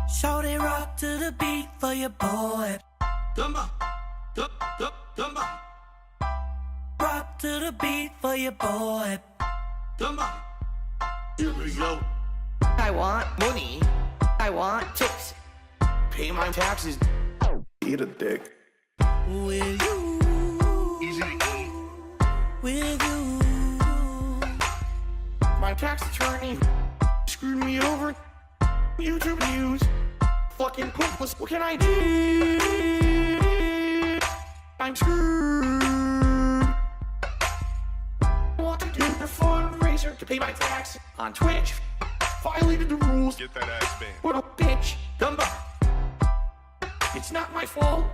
Shorty rock to the beat for your boy. Rock to the beat for your boy. Here we go. I want money. I want tips. Pay my taxes. Eat a dick. With you, Easy to eat. with you. My tax attorney screwed me over. YouTube views. Fucking pointless. What can I do? I'm screwed. I want to do a fundraiser to pay my tax on Twitch. Violated the rules. Get that ass banned. What a bitch. Dumba. It's not my fault.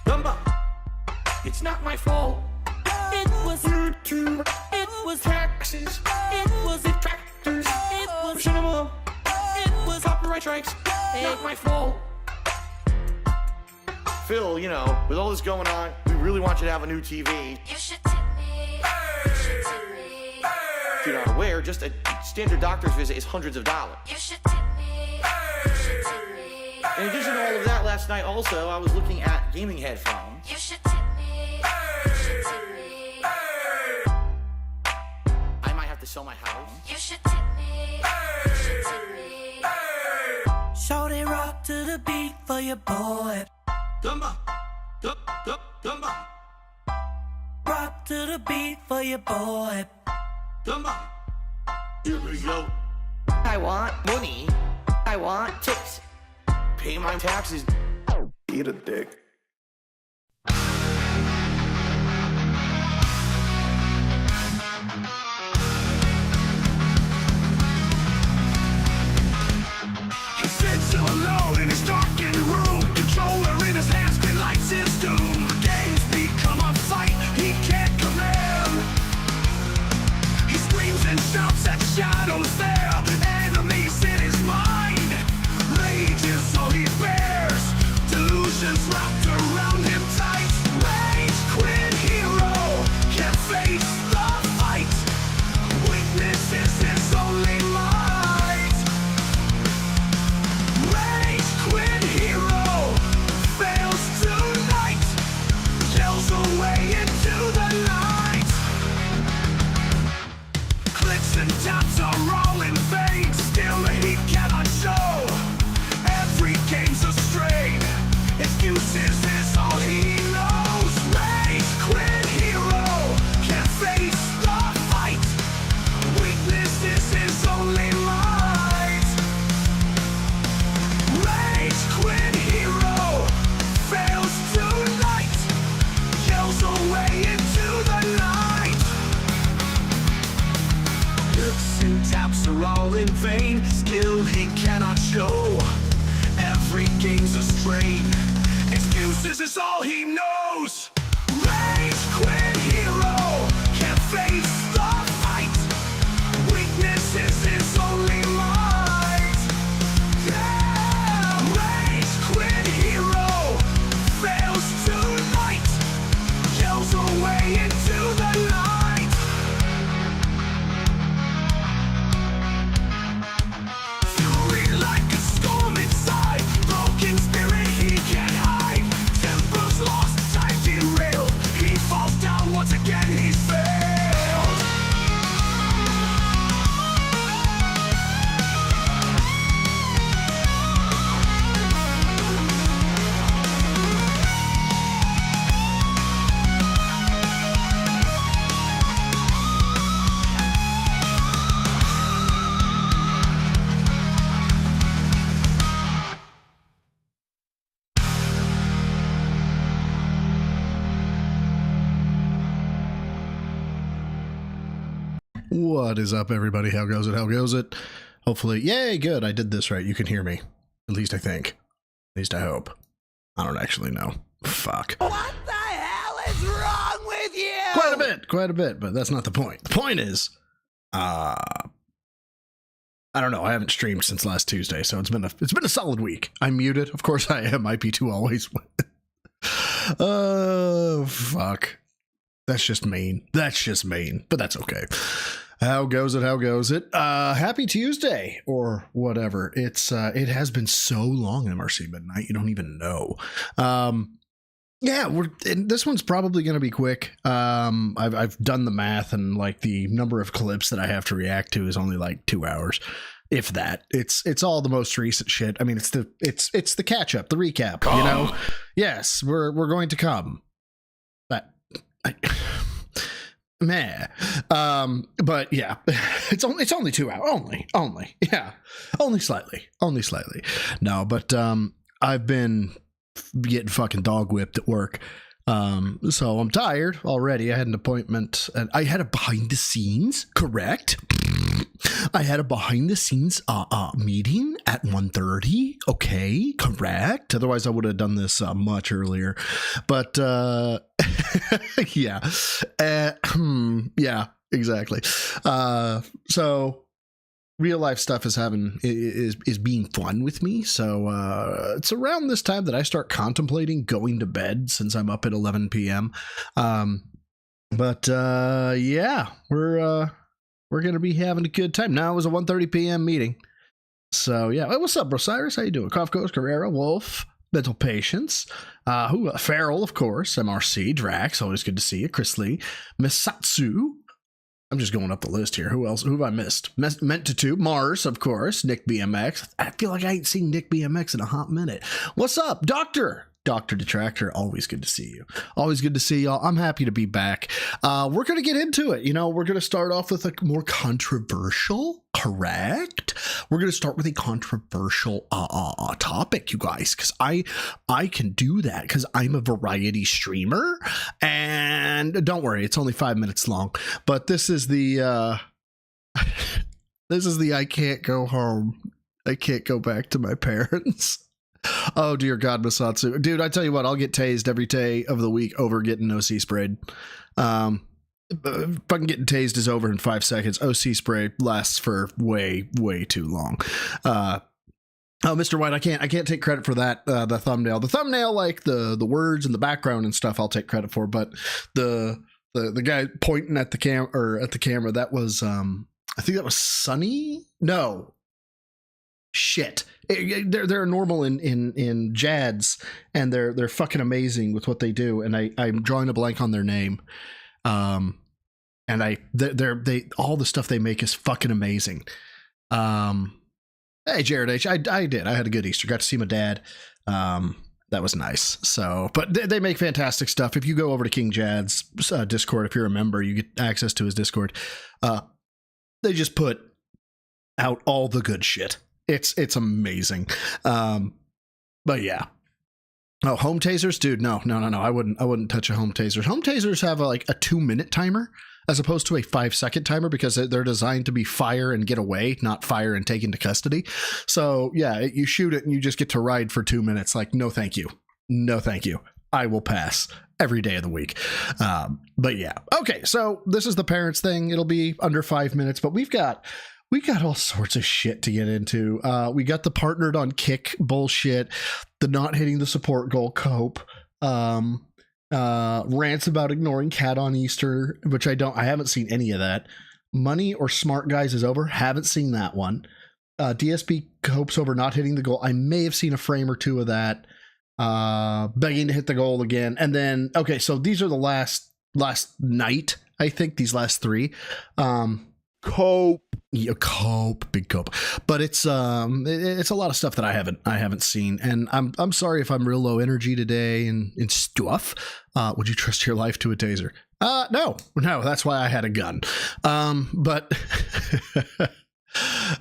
Dumba. It's not my fault. It was YouTube. it was Taxes. it was Detractors. it was Cinema. it was Copyright strikes. Not my fault. Phil, you know, with all this going on, we really want you to have a new TV. You should tip me. You should tip me. If you're not aware, just a standard doctor's visit is hundreds of dollars. You should tip me. You should tip me. In addition to all of that, last night also, I was looking at gaming headphones. You should tip me. You should tip me. I might have to sell my house. You should tip me. You should tip me. Shorty rock to the beat for your boy. Rock to the beat for your boy. Here we go. I want money. I want tips. Pay my taxes. Eat a dick. He sits alone in his darkened room, controller in his hands, green lights his doom. Games become a fight he can't command. He screams and shouts at shadows there, enemies in his mind. Rage is all he bears, delusions wrapped around him tight. Rage quit hero, can't face the fight. Weakness is his only light. Rage quit hero, fails tonight, yells away into the night. Clicks and taps are all in vain, still he cannot show. Every game's a strain, excuses is all he knows. Rage quit hero, can't face the fight. Weakness is his only light. Rage quit hero, fails tonight, yells away into the night. Looks and taps are all in vain, skill he cannot show. Every game's a strain, excuses is all he knows. Rage quit hero, can't face the fight. Weakness is his only light. Yeah, rage quit hero, fails tonight, yells away into the night. Fury like a storm inside, broken spirit he can't hide. Tempers lost, time derailed, he falls down once again, he's failed. What is up, everybody? How goes it? How goes it? Hopefully, yay, good. I did this right. You can hear me. At least I think. At least I hope. I don't actually know. Fuck. What the hell is wrong with you? Quite a bit, but that's not the point. The point is, I don't know. I haven't streamed since last Tuesday, so it's been a solid week. I'm muted. Of course I am. IP2 always. Oh, fuck. That's just mean. But that's okay. How goes it? How goes it? Happy Tuesday or whatever. It has been so long, MRC Midnight. You don't even know. Yeah, this one's probably going to be quick. I've done the math, and like the number of clips that I have to react to is only like 2 hours, if that. It's all the most recent shit. I mean, it's the catch up, the recap. You know, yes, we're going to come. But meh. But yeah, it's only 2 hours. Only. Yeah, only slightly. No, but I've been getting fucking dog whipped at work. So I'm tired already. I had an appointment and I had a behind the scenes, correct? I had a behind the scenes meeting at 1:30. Okay, correct. Otherwise I would have done this much earlier. But yeah. Yeah, exactly. So real life stuff is being fun with me. So it's around this time that I start contemplating going to bed, since I'm up at 11 p.m. But yeah, we're gonna be having a good time. Now it was a 1:30 p.m. meeting. So yeah, hey, what's up, bro? Cyrus? How you doing? Cough Coast, Carrera, Wolf, Mental Patience, Farrell, of course, MRC, Drax, always good to see you, Chris Lee, Misatsu. I'm just going up the list here. Who else? Who have I missed? Meant to Mars, of course. Nick BMX. I feel like I ain't seen Nick BMX in a hot minute. What's up, Doctor Detractor? Always good to see you. Always good to see y'all. I'm happy to be back. We're going to get into it. You know, we're going to start off with a more controversial, correct? We're going to start with a controversial topic, you guys, because I can do that because I'm a variety streamer. And don't worry, it's only 5 minutes long. But this is the I can't go home. I can't go back to my parents. Oh dear God, Masatsu. Dude, I tell you what, I'll get tased every day of the week over getting OC sprayed. Fucking getting tased is over in 5 seconds. OC spray lasts for way too long. Oh, Mr. White, I can't take credit for that. The thumbnail, like the words and the background and stuff, I'll take credit for. But the guy pointing at the camera, that was I think that was Sunny. No. Shit, they're normal in Jads, and they're fucking amazing with what they do, and I'm drawing a blank on their name, and they all the stuff they make is fucking amazing. Hey Jared H, I had a good Easter, got to see my dad. That was nice. So, but they make fantastic stuff. If you go over to King Jad's Discord, if you're a member, you get access to his Discord. They just put out all the good shit. It's amazing. But yeah. Oh, home tasers, dude. No. I wouldn't touch a home taser. Home tasers have a 2-minute timer as opposed to a 5-second timer because they're designed to be fire and get away, not fire and take into custody. So yeah, you shoot it and you just get to ride for 2 minutes. Like, no, thank you. I will pass every day of the week. But yeah. Okay. So this is the parents thing. It'll be under 5 minutes, but we got all sorts of shit to get into. We got the partnered on kick bullshit, the not hitting the support goal cope, rants about ignoring cat on Easter, which I haven't seen any of that. Money or smart guys is over. Haven't seen that one. DSP copes over not hitting the goal. I may have seen a frame or two of that. Begging to hit the goal again. And then, okay, so these are the last night, I think, these last three. Cope. Yeah, big cope, but it's a lot of stuff that I haven't seen, and I'm sorry if I'm real low energy today and stuff. Would you trust your life to a taser? No, that's why I had a gun. But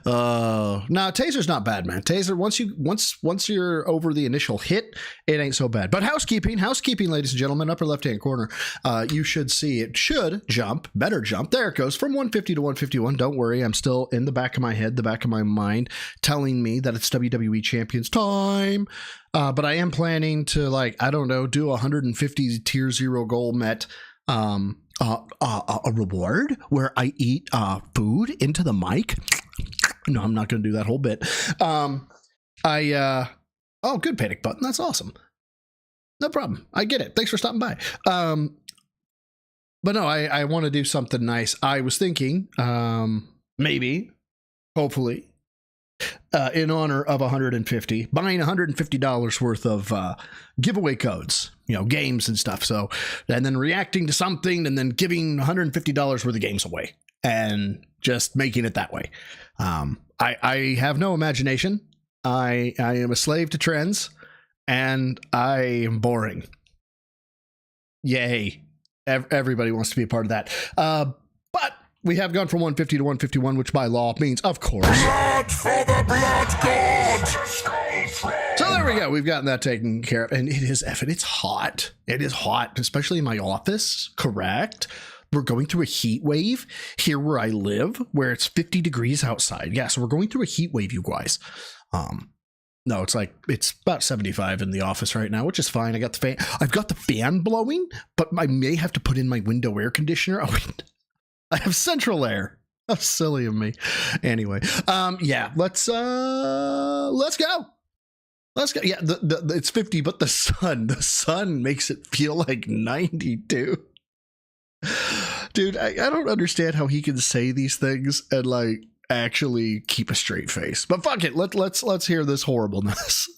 no, taser's not bad, man. Taser, once you're over the initial hit, it ain't so bad. But housekeeping, ladies and gentlemen, upper left-hand corner, you should see it should better jump. There it goes from 150 to 151. Don't worry, I'm still in the back of my head, the back of my mind, telling me that it's WWE Champions time. But I am planning to, do 150 tier 0 goal met. A reward where I eat food into the mic. No, I'm not going to do that whole bit. Good panic button. That's awesome. No problem. I get it. Thanks for stopping by. But no, I want to do something nice. I was thinking, maybe, hopefully, in honor of 150, buying $150 worth of giveaway codes, games and stuff. So, and then reacting to something and then giving $150 worth of games away and just making it that way. I have no imagination. I am a slave to trends and I am boring. Yay. Everybody wants to be a part of that. But we have gone from 150 to 151, which by law means, of course. Blood for the blood god! So there we go. We've gotten that taken care of. And it is effing. It's hot. It is hot, especially in my office. Correct. We're going through a heat wave here where I live, where it's 50 degrees outside. Yeah, so we're going through a heat wave, you guys. No, it's about 75 in the office right now, which is fine. I've got the fan blowing, but I may have to put in my window air conditioner. Oh, I have central air. How silly of me. Anyway, yeah, let's go. Let's go. Yeah, it's 50, but the sun makes it feel like 92. Dude, I don't understand how he can say these things and actually keep a straight face. But fuck it, let's hear this horribleness.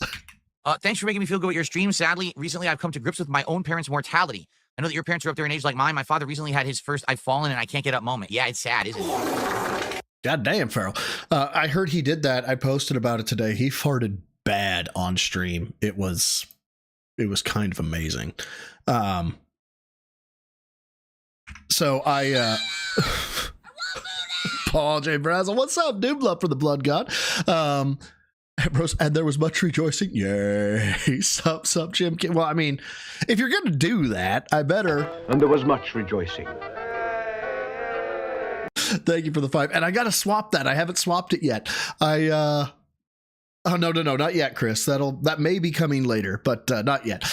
Thanks for making me feel good with your stream. Sadly, recently I've come to grips with my own parents' mortality. I know that your parents are up there in age like mine. My father recently had his first I've fallen and I can't get up moment. Yeah, it's sad, isn't it? God damn, Farrell. I heard he did that. I posted about it today. He farted bad on stream. It was kind of amazing. So I Paul J. Brazel, what's up, dude? Love for the blood god. And there was much rejoicing. Yay. Sup, Jim. Well, I mean, if you're going to do that, I better. And there was much rejoicing. Thank you for the 5. And I got to swap that. I haven't swapped it yet. Oh, no, not yet, Chris. That may be coming later, but not yet.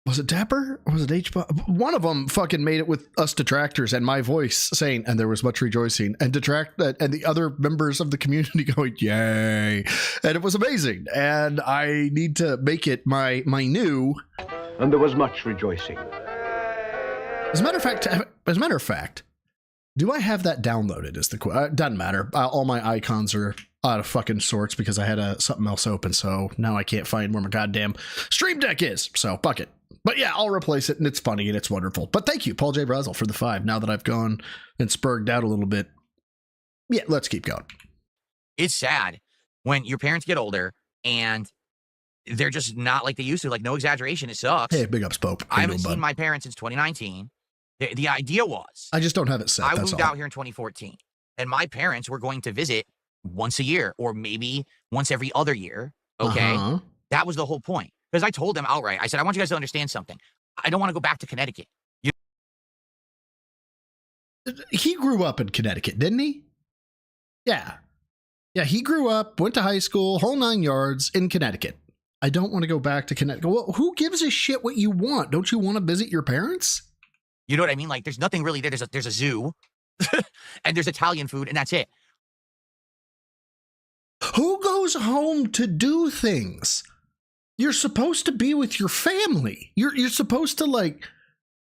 Was it Dapper or was it H? One of them fucking made it with us detractors and my voice saying, and there was much rejoicing, and and the other members of the community going, yay. And it was amazing. And I need to make it my new. And there was much rejoicing. As a matter of fact, do I have that downloaded? Is the question. Doesn't matter. All my icons are out of fucking sorts because I had something else open. So now I can't find where my goddamn stream deck is. So fuck it. But yeah, I'll replace it, and it's funny, and it's wonderful. But thank you, Paul J. Brazel, for the 5. Now that I've gone and spurged out a little bit, yeah, let's keep going. It's sad when your parents get older, and they're just not like they used to. Like, no exaggeration, it sucks. Hey, big ups, Pope. I haven't seen my parents since 2019. The idea was... I just don't have it set, I moved out here in 2014, and my parents were going to visit once a year, or maybe once every other year, okay? That was the whole point. Because I told them outright, I said, I want you guys to understand something. I don't want to go back to Connecticut. He grew up in Connecticut, didn't he? Yeah. Yeah, he grew up, went to high school, whole 9 yards in Connecticut. I don't want to go back to Connecticut. Well, who gives a shit what you want? Don't you want to visit your parents? You know what I mean? Like, there's nothing really there. There's a zoo, and there's Italian food, and that's it. Who goes home to do things? You're supposed to be with your family. You're supposed to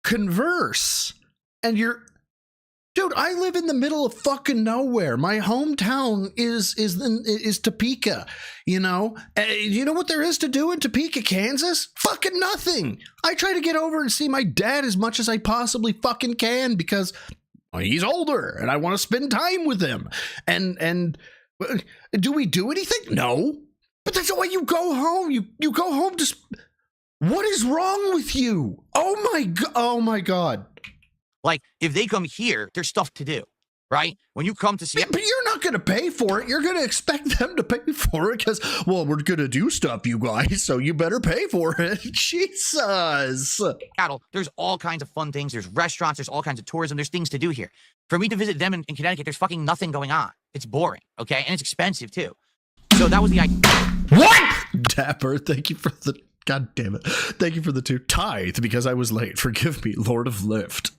converse. And dude, I live in the middle of fucking nowhere. My hometown is Topeka, you know? You know what there is to do in Topeka, Kansas? Fucking nothing. I try to get over and see my dad as much as I possibly fucking can because he's older and I want to spend time with him. And do we do anything? No. But that's why you go home. You go home to... What is wrong with you? Oh my God. Like, if they come here, there's stuff to do, right? When you come to see... But you're not going to pay for it. You're going to expect them to pay for it because, well, we're going to do stuff, you guys, so you better pay for it. Jesus. There's all kinds of fun things. There's restaurants. There's all kinds of tourism. There's things to do here. For me to visit them in Connecticut, there's fucking nothing going on. It's boring, okay? And it's expensive, too. So that was the idea. What? Dapper, thank you for the... God damn it. Thank you for the 2. Tithe because I was late. Forgive me, Lord of Lift.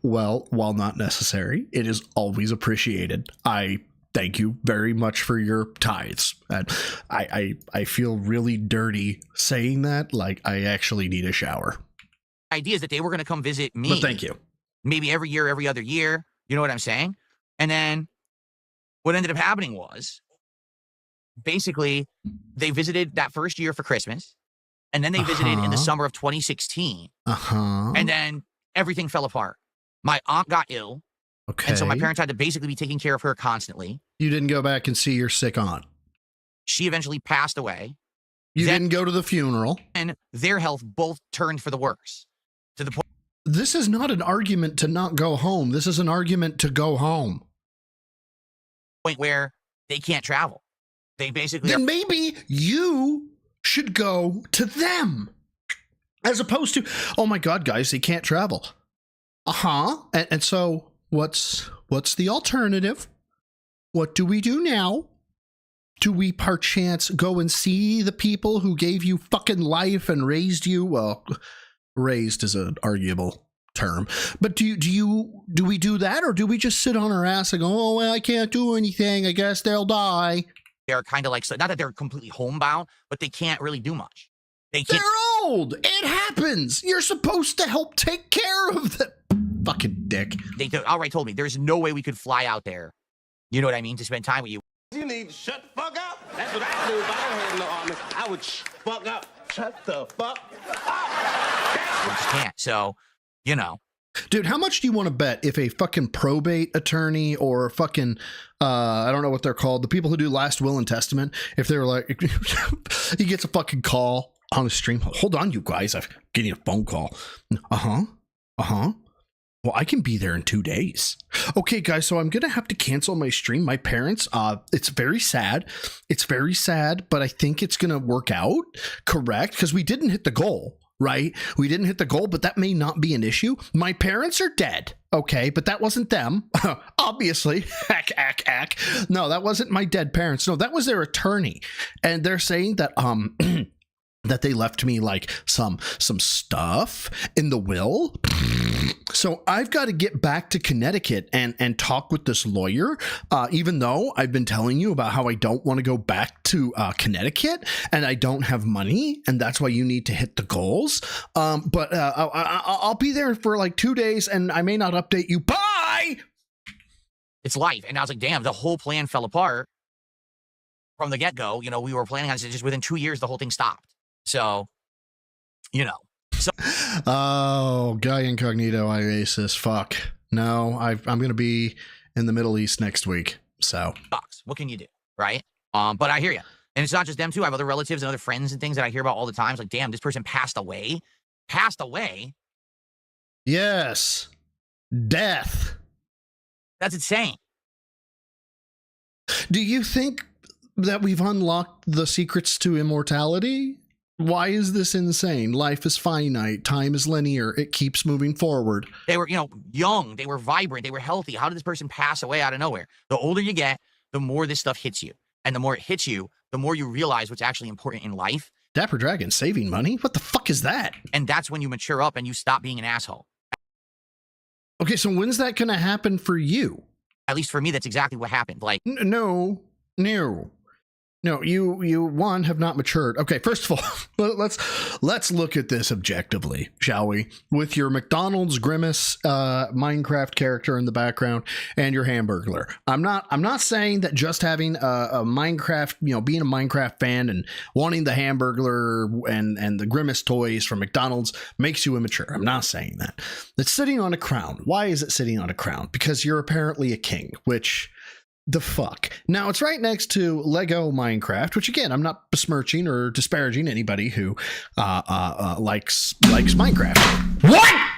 Well, while not necessary, it is always appreciated. I thank you very much for your tithes. And I feel really dirty saying that, like I actually need a shower. idea is that they were going to come visit me. But thank you. Maybe every year, every other year. You know what I'm saying? And then what ended up happening was basically they visited that first year for Christmas. And then they visited in the summer of 2016. And then everything fell apart. My aunt got ill. Okay. And so my parents had to basically be taking care of her constantly. You didn't go back and see your sick aunt. She eventually passed away. You didn't go to the funeral. And their health both turned for the worse. To the point. This is not an argument to not go home. This is an argument to go home. Point where they can't travel. They basically then maybe you should go to them as opposed to, oh my God, guys, they can't travel. And so what's the alternative? What do we do now? Do we perchance go and see the people who gave you fucking life and raised you? Well, raised is an arguable term, but do we do that, or do we just sit on our ass and go, oh, well, I can't do anything, I guess they'll die? They're kind of like, not that they're completely homebound, but they can't really do much. They're old. It happens. You're supposed to help take care of them. Fucking dick. They outright told me there's no way we could fly out there. You know what I mean? To spend time with you. You need to shut the fuck up. That's what I do if I don't have no army. I would fuck up. Shut the fuck up. We just can't. So, you know. Dude, how much do you want to bet if a fucking probate attorney or fucking, I don't know what they're called, the people who do last will and testament, if they were like, he gets a fucking call on the stream. Hold on, you guys, I'm getting a phone call. Well, I can be there in 2 days. Okay, guys, so I'm going to have to cancel my stream. My parents, it's very sad. It's very sad, but I think it's going to work out, correct? Because we didn't hit the goal, right? We didn't hit the goal, but that may not be an issue. My parents are dead, okay? But that wasn't them, obviously. No, that wasn't my dead parents. No, that was their attorney. And they're saying that, that they left me like some stuff in the will. So I've got to get back to Connecticut and talk with this lawyer, even though I've been telling you about how I don't want to go back to Connecticut and I don't have money, and that's why you need to hit the goals. But I'll be there for like 2 days and I may not update you. Bye! It's life. And I was like, damn, the whole plan fell apart from the get-go. You know, we were planning on it, just within 2 years, the whole thing stopped. So, you know. So, oh, Guy Incognito, Oasis. Fuck. No, I'm going to be in the Middle East next week. So, sucks. What can you do? Right? But I hear you. And it's not just them, too. I have other relatives and other friends and things that I hear about all the time. It's like, damn, this person passed away. Passed away? Yes. Death. That's insane. Do you think that we've unlocked the secrets to immortality? Why is this insane? Life is finite. Time is linear. It keeps moving forward. They were, young. They were vibrant. They were healthy. How did this person pass away out of nowhere? The older you get, the more this stuff hits you. And the more it hits you, the more you realize what's actually important in life. Dapper Dragon, saving money? What the fuck is that? And that's when you mature up and you stop being an asshole. Okay, so when's that going to happen for you? At least for me, that's exactly what happened. Like, No, you one have not matured. Okay, first of all, let's look at this objectively, shall we? With your McDonald's Grimace Minecraft character in the background and your Hamburglar. I'm not saying that just having a Minecraft, being a Minecraft fan and wanting the Hamburglar and the Grimace toys from McDonald's makes you immature. I'm not saying that. It's sitting on a crown. Why is it sitting on a crown? Because you're apparently a king, which the fuck. Now, it's right next to Lego Minecraft, which again, I'm not besmirching or disparaging anybody who likes Minecraft. What?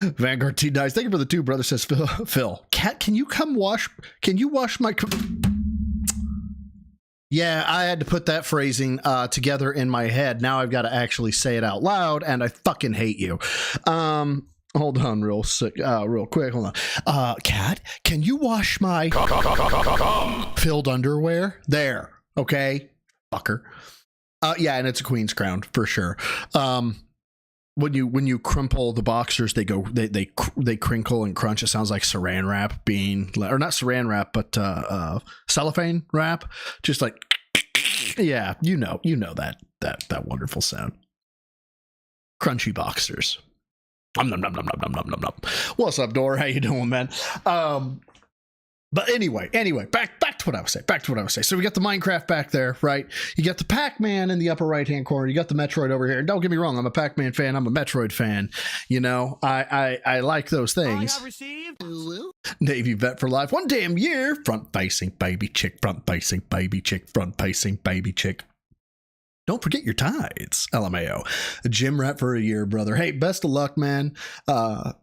Vanguard T Dice, thank you for the 2, brother, says Phil. Cat, can you wash my... Yeah, I had to put that phrasing together in my head. Now I've got to actually say it out loud, and I fucking hate you. Hold on real quick. Hold on. Cat, can you wash my filled underwear? There. Okay. Fucker. Yeah, and it's a queen's crown for sure. When you crumple the boxers, they crinkle and crunch. It sounds like saran wrap or not saran wrap, but cellophane wrap. Just like, yeah, you know that wonderful sound. Crunchy boxers. Nom, nom, nom, nom, nom, nom, nom, nom. What's up, Dor? How you doing, man? But anyway, back to what I was saying. So we got the Minecraft back there, right? You got the Pac-Man in the upper right-hand corner. You got the Metroid over here. And don't get me wrong, I'm a Pac-Man fan. I'm a Metroid fan. You know, I like those things. I have received. Navy vet for life. 1 damn year. Front-facing baby chick. Front-facing baby chick. Front-facing baby chick. Don't forget your tides. LMAO. A gym rat for a year, brother. Hey, best of luck, man. I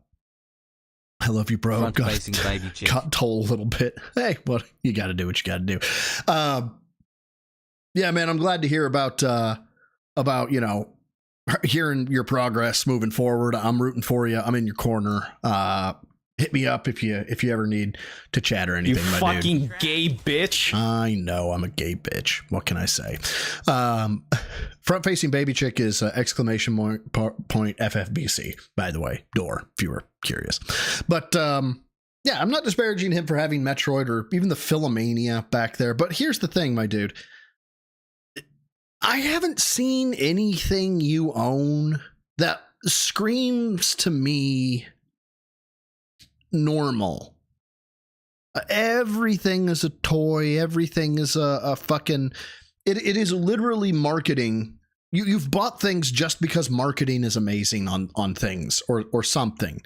love you, bro. Front-facing baby chick. Cut toll a little bit. Hey, well, you got to do what you got to do. Yeah, man, I'm glad to hear about you know, hearing your progress moving forward. I'm rooting for you. I'm in your corner. Hit me up if you ever need to chat or anything. You my fucking dude. gay bitch. I know I'm a gay bitch. What can I say? Front-facing baby chick is exclamation point FFBC, by the way. Door, if you were curious. But yeah, I'm not disparaging him for having Metroid or even the Philomania back there. But here's the thing, my dude. I haven't seen anything you own that screams to me normal. Everything is a toy. Everything is a fucking... It is literally marketing. You've bought things just because marketing is amazing on things or something.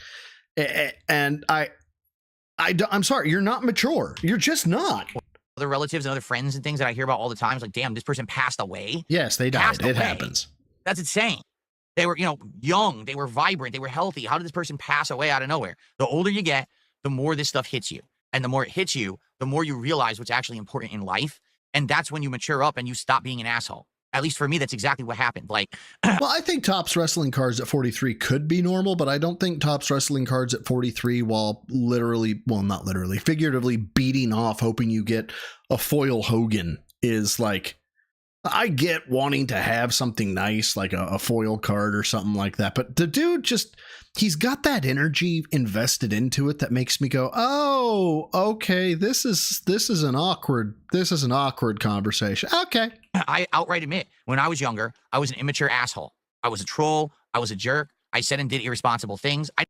And I'm sorry, you're not mature. You're just not. Other relatives and other friends and things that I hear about all the time. It's like, damn, this person passed away. Yes, they died. Passed It away. happens. That's insane. They were, you know, young. They were vibrant. They were healthy. How did this person pass away out of nowhere? The older you get, the more this stuff hits you. And the more it hits you, the more you realize what's actually important in life. And that's when you mature up and you stop being an asshole. At least for me, that's exactly what happened. Like, well, I think Topps wrestling cards at 43 could be normal, but I don't think Topps wrestling cards at 43 while literally, well, not literally, figuratively beating off, hoping you get a foil Hogan is like, I get wanting to have something nice, like a foil card or something like that. But the dude just, he's got that energy invested into it that makes me go, oh, okay, this is an awkward conversation. Okay. I outright admit, when I was younger, I was an immature asshole. I was a troll. I was a jerk. I said and did irresponsible things. I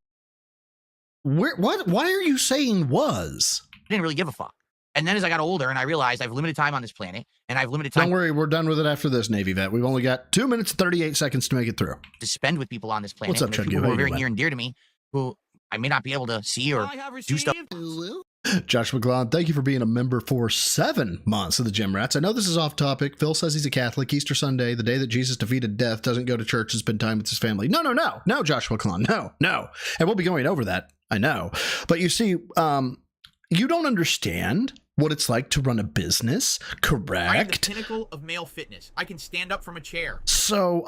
What? Why are you saying was? didn't really give a fuck. And then as I got older and I realized I have limited time on this planet and I have limited time Don't worry, we're done with it after this, Navy vet. We've only got 2 minutes and 38 seconds to make it through. to spend with people on this planet. What's up, And there's Chuggy? people How who are you very doing? near and dear to me who I may not be able to see or I have do stuff. received. Josh McGlon, thank you for being a member for 7 months of the Gym Rats. I know this is off topic. Phil says he's a Catholic. Easter Sunday, the day that Jesus defeated death, doesn't go to church and spend time with his family. No, Josh McGlon, no. And we'll be going over that, I know. But you see, you don't understand what it's like to run a business, I am the correct? pinnacle of male fitness. I can stand up from a chair. So,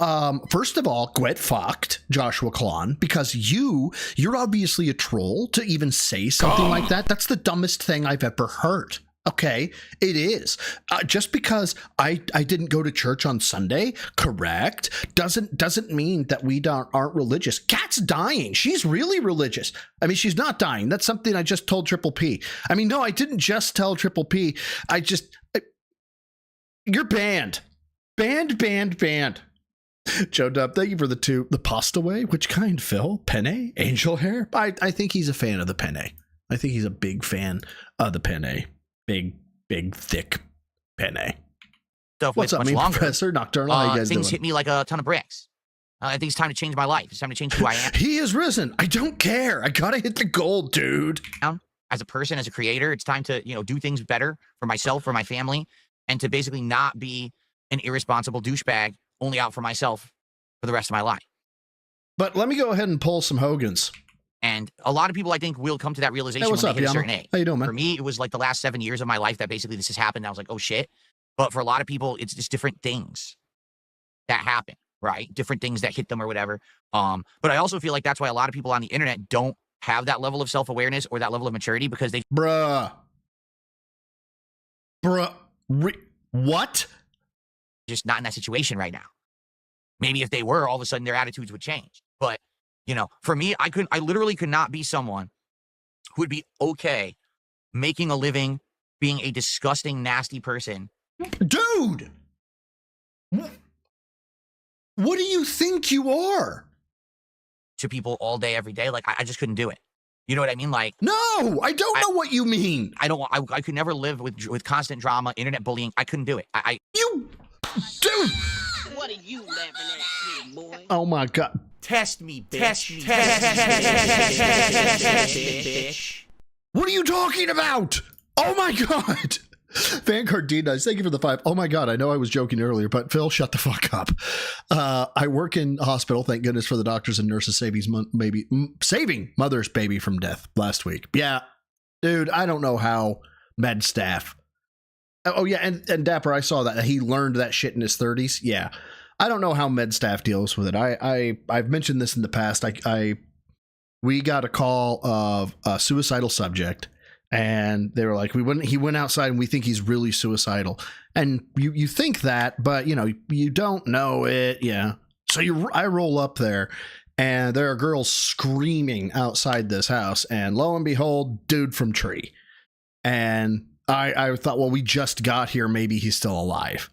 first of all, get fucked, Joshua Klon, because you're obviously a troll to even say something like that. That's the dumbest thing I've ever heard. Okay, it is. Just because I didn't go to church on Sunday, correct, doesn't mean that we aren't religious. Cat's dying. She's really religious. I mean, she's not dying. That's something I just told Triple P. I mean, no, I didn't just tell Triple P. You're banned. Banned. Joe Dub, thank you for the pasta way. Which kind, Phil? Penne? Angel hair? I think he's a fan of the penne. I think he's a big fan of the penne. Big, thick penne. Stuff What's with up, much me, longer. Professor Nocturnal? How you guys Things doing? hit me like a ton of bricks. I think it's time to change my life. It's time to change who I am He is risen. I don't care. I gotta hit the gold, dude. as a person, as a creator. It's time to, do things better for myself, for my family, and to basically not be an irresponsible douchebag only out for myself for the rest of my life. But let me go ahead and pull some Hogans. And a lot of people, I think, will come to that realization Hey, what's when up, they hit a Yama? certain age. How you doing, man? For me, it was like the last 7 years of my life that basically this has happened. I was like, oh shit. But for a lot of people, it's just different things that happen, right? Different things that hit them or whatever. But I also feel like that's why a lot of people on the internet don't have that level of self-awareness or that level of maturity, because they Bruh. What? just not in that situation right now. Maybe if they were, all of a sudden their attitudes would change. But, for me, I literally could not be someone who would be okay making a living, being a disgusting, nasty person. Dude! What do you think you are? to people all day, every day. Like, I just couldn't do it. You know what I mean? Like, No, I don't know what you mean. I don't. I could never live with constant drama, internet bullying. I couldn't do it. You, dude. What are you laughing at, big boy? Oh my God. Test me, bitch. Bitch. What are you talking about? Oh my God. Vanguard D Nice, thank you for the 5. Oh my God, I know I was joking earlier, but Phil, shut the fuck up. I work in hospital. Thank goodness for the doctors and nurses saving mother's baby from death last week. Yeah, dude, I don't know how med staff. Oh yeah, and Dapper, I saw that he learned that shit in his 30s. Yeah, I don't know how med staff deals with it. I've mentioned this in the past. We got a call of a suicidal subject. And they were like, he went outside and we think he's really suicidal. And you think that, but you don't know it. Yeah. So I roll up there and there are girls screaming outside this house, and lo and behold, dude from tree. And I thought, well, we just got here. Maybe he's still alive.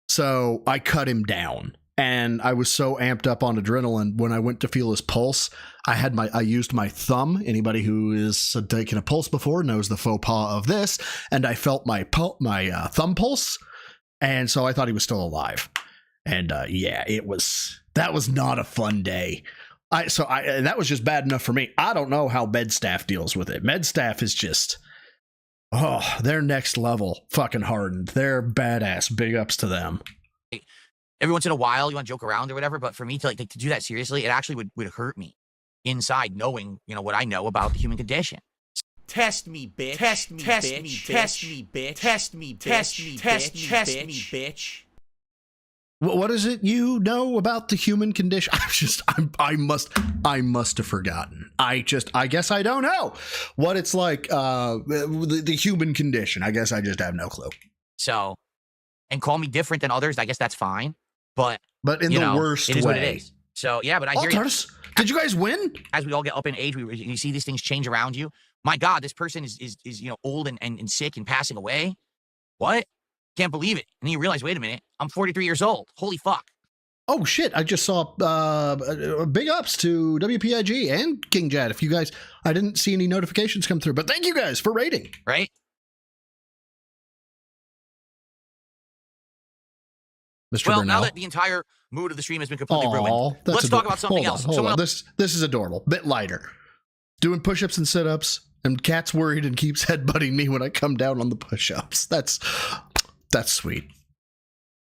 So I cut him down. And I was so amped up on adrenaline when I went to feel his pulse. I used my thumb. Anybody who is taken a pulse before knows the faux pas of this. And I felt my thumb pulse. And so I thought he was still alive. And yeah, that was not a fun day. And that was just bad enough for me. I don't know how med staff deals with it. Med staff is just, they're next level fucking hardened. They're badass. Big ups to them. Every once in a while, you want to joke around or whatever, but for me to do that seriously, it actually would hurt me inside, knowing what I know about the human condition. Test me, bitch. Test me, bitch. Test me, bitch. Test me, bitch. Test me, bitch. What is it you know about the human condition? I must have forgotten. I guess I don't know what it's like. The human condition. I guess I just have no clue. So, and call me different than others. I guess that's fine. But in the worst way. It is what it is. So, yeah, but I hear you. Did you guys win? As we all get up in age, you see these things change around you. My God, this person is old and sick and passing away. What? Can't believe it. And then you realize, wait a minute, I'm 43 years old. Holy fuck. Oh, shit. I just saw big ups to WPIG and King Jad. If you guys, I didn't see any notifications come through, but thank you guys for rating. Right? Mr. Well, Burnell. now that the entire mood of the stream has been completely ruined, let's talk about something else. Hold on. This is adorable. Bit lighter. Doing push-ups and sit-ups, and Cat's worried and keeps headbutting me when I come down on the push-ups. That's sweet.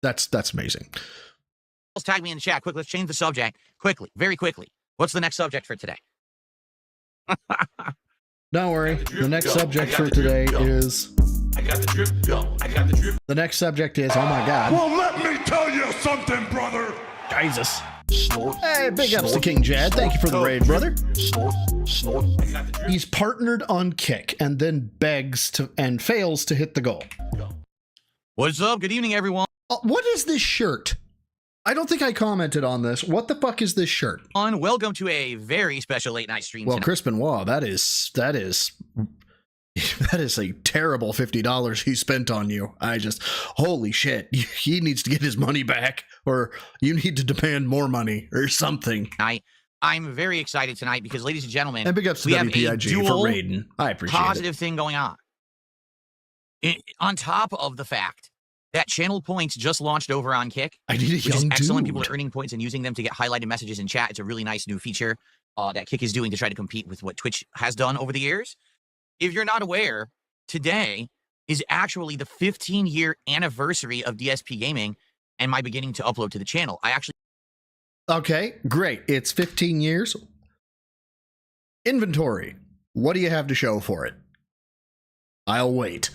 That's amazing. Let's tag me in the chat. Quick, let's change the subject. Quickly, very quickly. What's the next subject for today? Don't worry. The next subject for today is... I got the drip, go. I got the drip. The next subject is, oh my God. Well, let me tell you something, brother. Jesus. Hey, big ups to King Jad. Thank you for the raid, brother. He's partnered on Kick and then begs to and fails to hit the goal. What's up? Good evening, everyone. What is this shirt? I don't think I commented on this. What the fuck is this shirt? Welcome to a very special late night stream. Well, tonight. Chris Benoit, that is a terrible $50 he spent on you. Holy shit. He needs to get his money back, or you need to demand more money or something. I'm very excited tonight because, ladies and gentlemen, and big ups to WPIG for raiding. I appreciate positive thing going on. On top of the fact that Channel Points just launched over on Kick, I need a which young is excellent. dude. People are earning points and using them to get highlighted messages in chat. It's a really nice new feature that Kick is doing to try to compete with what Twitch has done over the years. If you're not aware, today is actually the 15-year anniversary of DSP Gaming and my beginning to upload to the channel. Okay, great. It's 15 years. Inventory. What do you have to show for it? I'll wait.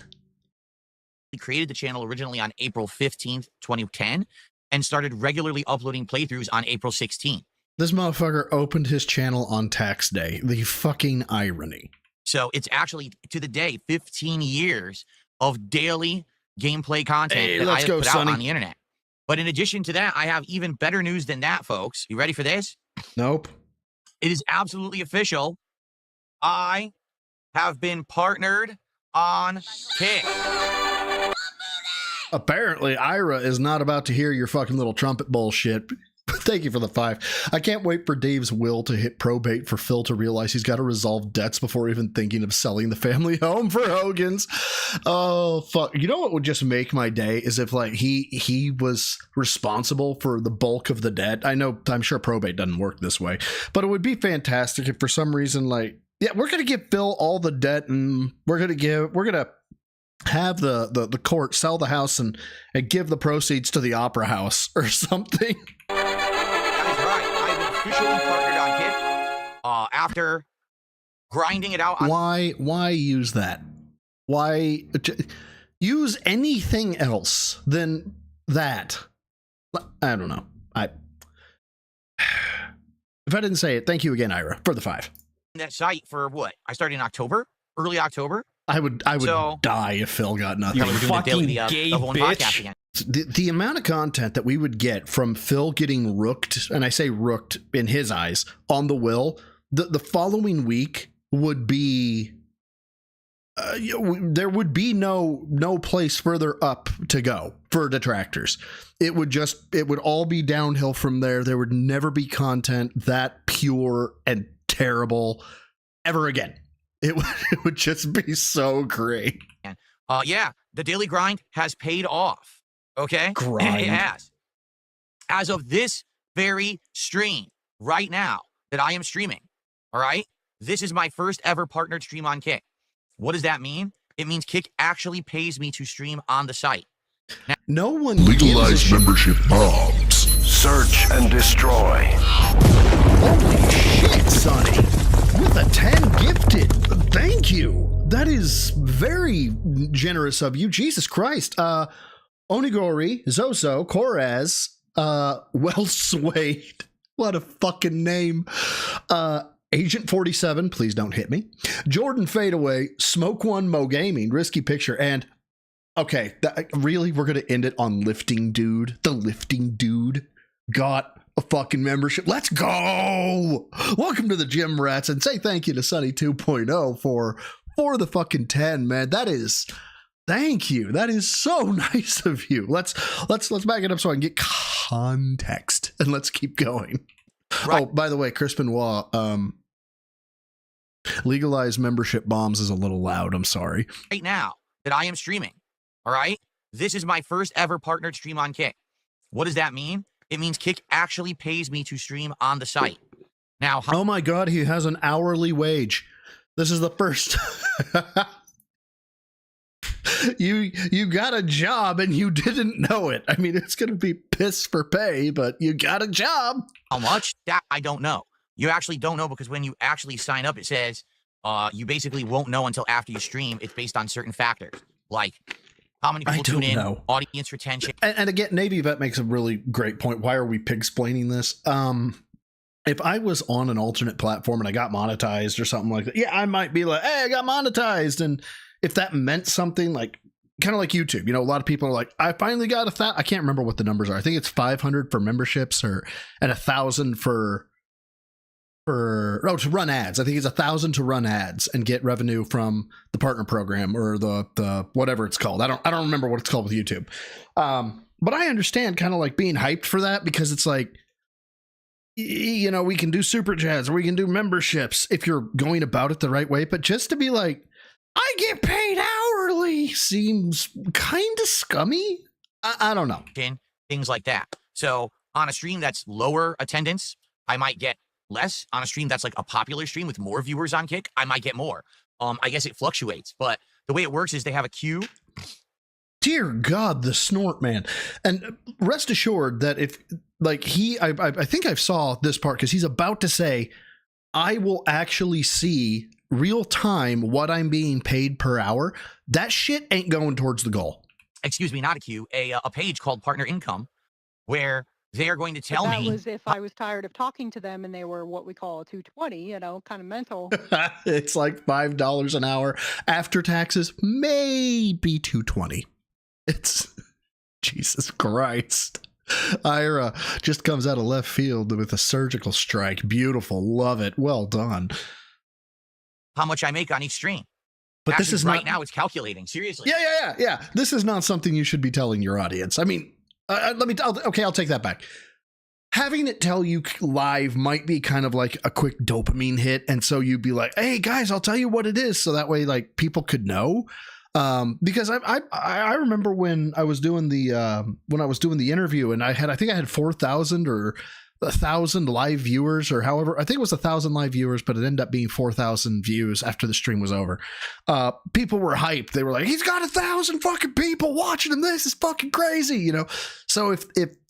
Created the channel originally on April 15th, 2010, and started regularly uploading playthroughs on April 16th. This motherfucker opened his channel on tax day. The fucking irony. So it's actually, to the day, 15 years of daily gameplay content that I have put out on the internet. But in addition to that, I have even better news than that, folks. You ready for this? Nope. It is absolutely official. I have been partnered on Kick. Apparently, Ira is not about to hear your fucking little trumpet bullshit. Thank you for the 5. I can't wait for Dave's will to hit probate for Phil to realize he's got to resolve debts before even thinking of selling the family home for Hogan's. Oh, fuck. You know what would just make my day is if, like, he was responsible for the bulk of the debt. I'm sure probate doesn't work this way, but it would be fantastic if for some reason, like, yeah, we're going to give Phil all the debt and we're going to have the court sell the house and give the proceeds to the opera house or something. That is right. I've been officially partnered on Kit. After grinding it out. Why use that? Why use anything else than that? I don't know. If I didn't say it, thank you again, Ira, for the 5. That site for what? I started in October, early October. I would die if Phil got nothing. You fucking gay bitch. The amount of content that we would get from Phil getting rooked, and I say rooked in his eyes, on the will, the following week would be there would be no place further up to go for detractors. It would all be downhill from there. There would never be content that pure and terrible ever again. It would just be so great. Yeah, the daily grind has paid off. Okay? Grind. It has. As of this very stream right now that I am streaming, all right? This is my first ever partnered stream on Kick. What does that mean? It means Kick actually pays me to stream on the site. Now, no one Legalize membership bombs. Search and destroy. Holy shit, Sonny. With a 10 gifted. Thank you. That is very generous of you. Jesus Christ. Onigori, Zozo, Koraz, Well Swayed. What a fucking name. Agent 47, please don't hit me. Jordan Fadeaway, Smoke One, Mo Gaming, Risky Picture, and okay, really, we're gonna end it on Lifting Dude. The Lifting Dude got a fucking membership. Let's go! Welcome to the Gym Rats, and say thank you to Sunny 2.0 for the fucking 10, man. That is, thank you. That is so nice of you. Let's back it up so I can get context, and let's keep going. Right. Oh, by the way, Chris Benoit, legalize membership bombs is a little loud. I'm sorry. Right now that I am streaming, all right? This is my first ever partnered stream on Kick. What does that mean? It means Kick actually pays me to stream on the site. Now, oh my God, he has an hourly wage. This is the first. You got a job and you didn't know it. I mean, it's going to be piss for pay, but you got a job. How much? That I don't know. You actually don't know because when you actually sign up, it says you basically won't know until after you stream. It's based on certain factors, like how many people tune in, audience retention. And again, Navy Vet makes a really great point. Why are we pig-splaining this? If I was on an alternate platform and I got monetized or something like that, yeah, I might be like, hey, I got monetized. And if that meant something, like kind of like YouTube, you know, a lot of people are like, I finally got I can't remember what the numbers are. I think it's 500 for memberships and 1,000 to run ads. I think it's 1,000 to run ads and get revenue from the partner program or the whatever it's called. I don't remember what it's called with YouTube. But I understand kind of like being hyped for that because it's like, you know, we can do super chats or we can do memberships if you're going about it the right way. But just to be like, I get paid hourly seems kind of scummy. I don't know. Things like that. So on a stream that's lower attendance, I might get less. On a stream that's like a popular stream with more viewers on Kick, I might get more. I guess it fluctuates, but the way it works is they have a queue. Dear God, the snort, man. And rest assured that if like I think I saw this part because he's about to say, I will actually see real time what I'm being paid per hour. That shit ain't going towards the goal. Excuse me, not a queue, a page called Partner Income where they are going to tell me. That was if I was tired of talking to them and they were what we call a 220, you know, kind of mental. It's like $5 an hour after taxes, maybe 220. It's Jesus Christ. Ira just comes out of left field with a surgical strike. Beautiful. Love it. Well done. How much I make on each stream. But actually, this is right not, now it's calculating. Seriously. Yeah. This is not something you should be telling your audience. I mean, I'll take that back. having it tell you live might be kind of like a quick dopamine hit. And so you'd be like, hey guys, I'll tell you what it is. So that way, like, people could know. Because I remember when I was doing the interview, and I think I had 4,000 or 1,000 live viewers, or however, I think it was 1,000 live viewers, but it ended up being 4,000 views after the stream was over. People were hyped. They were like, he's got 1,000 fucking people watching him. This is fucking crazy, you know? So if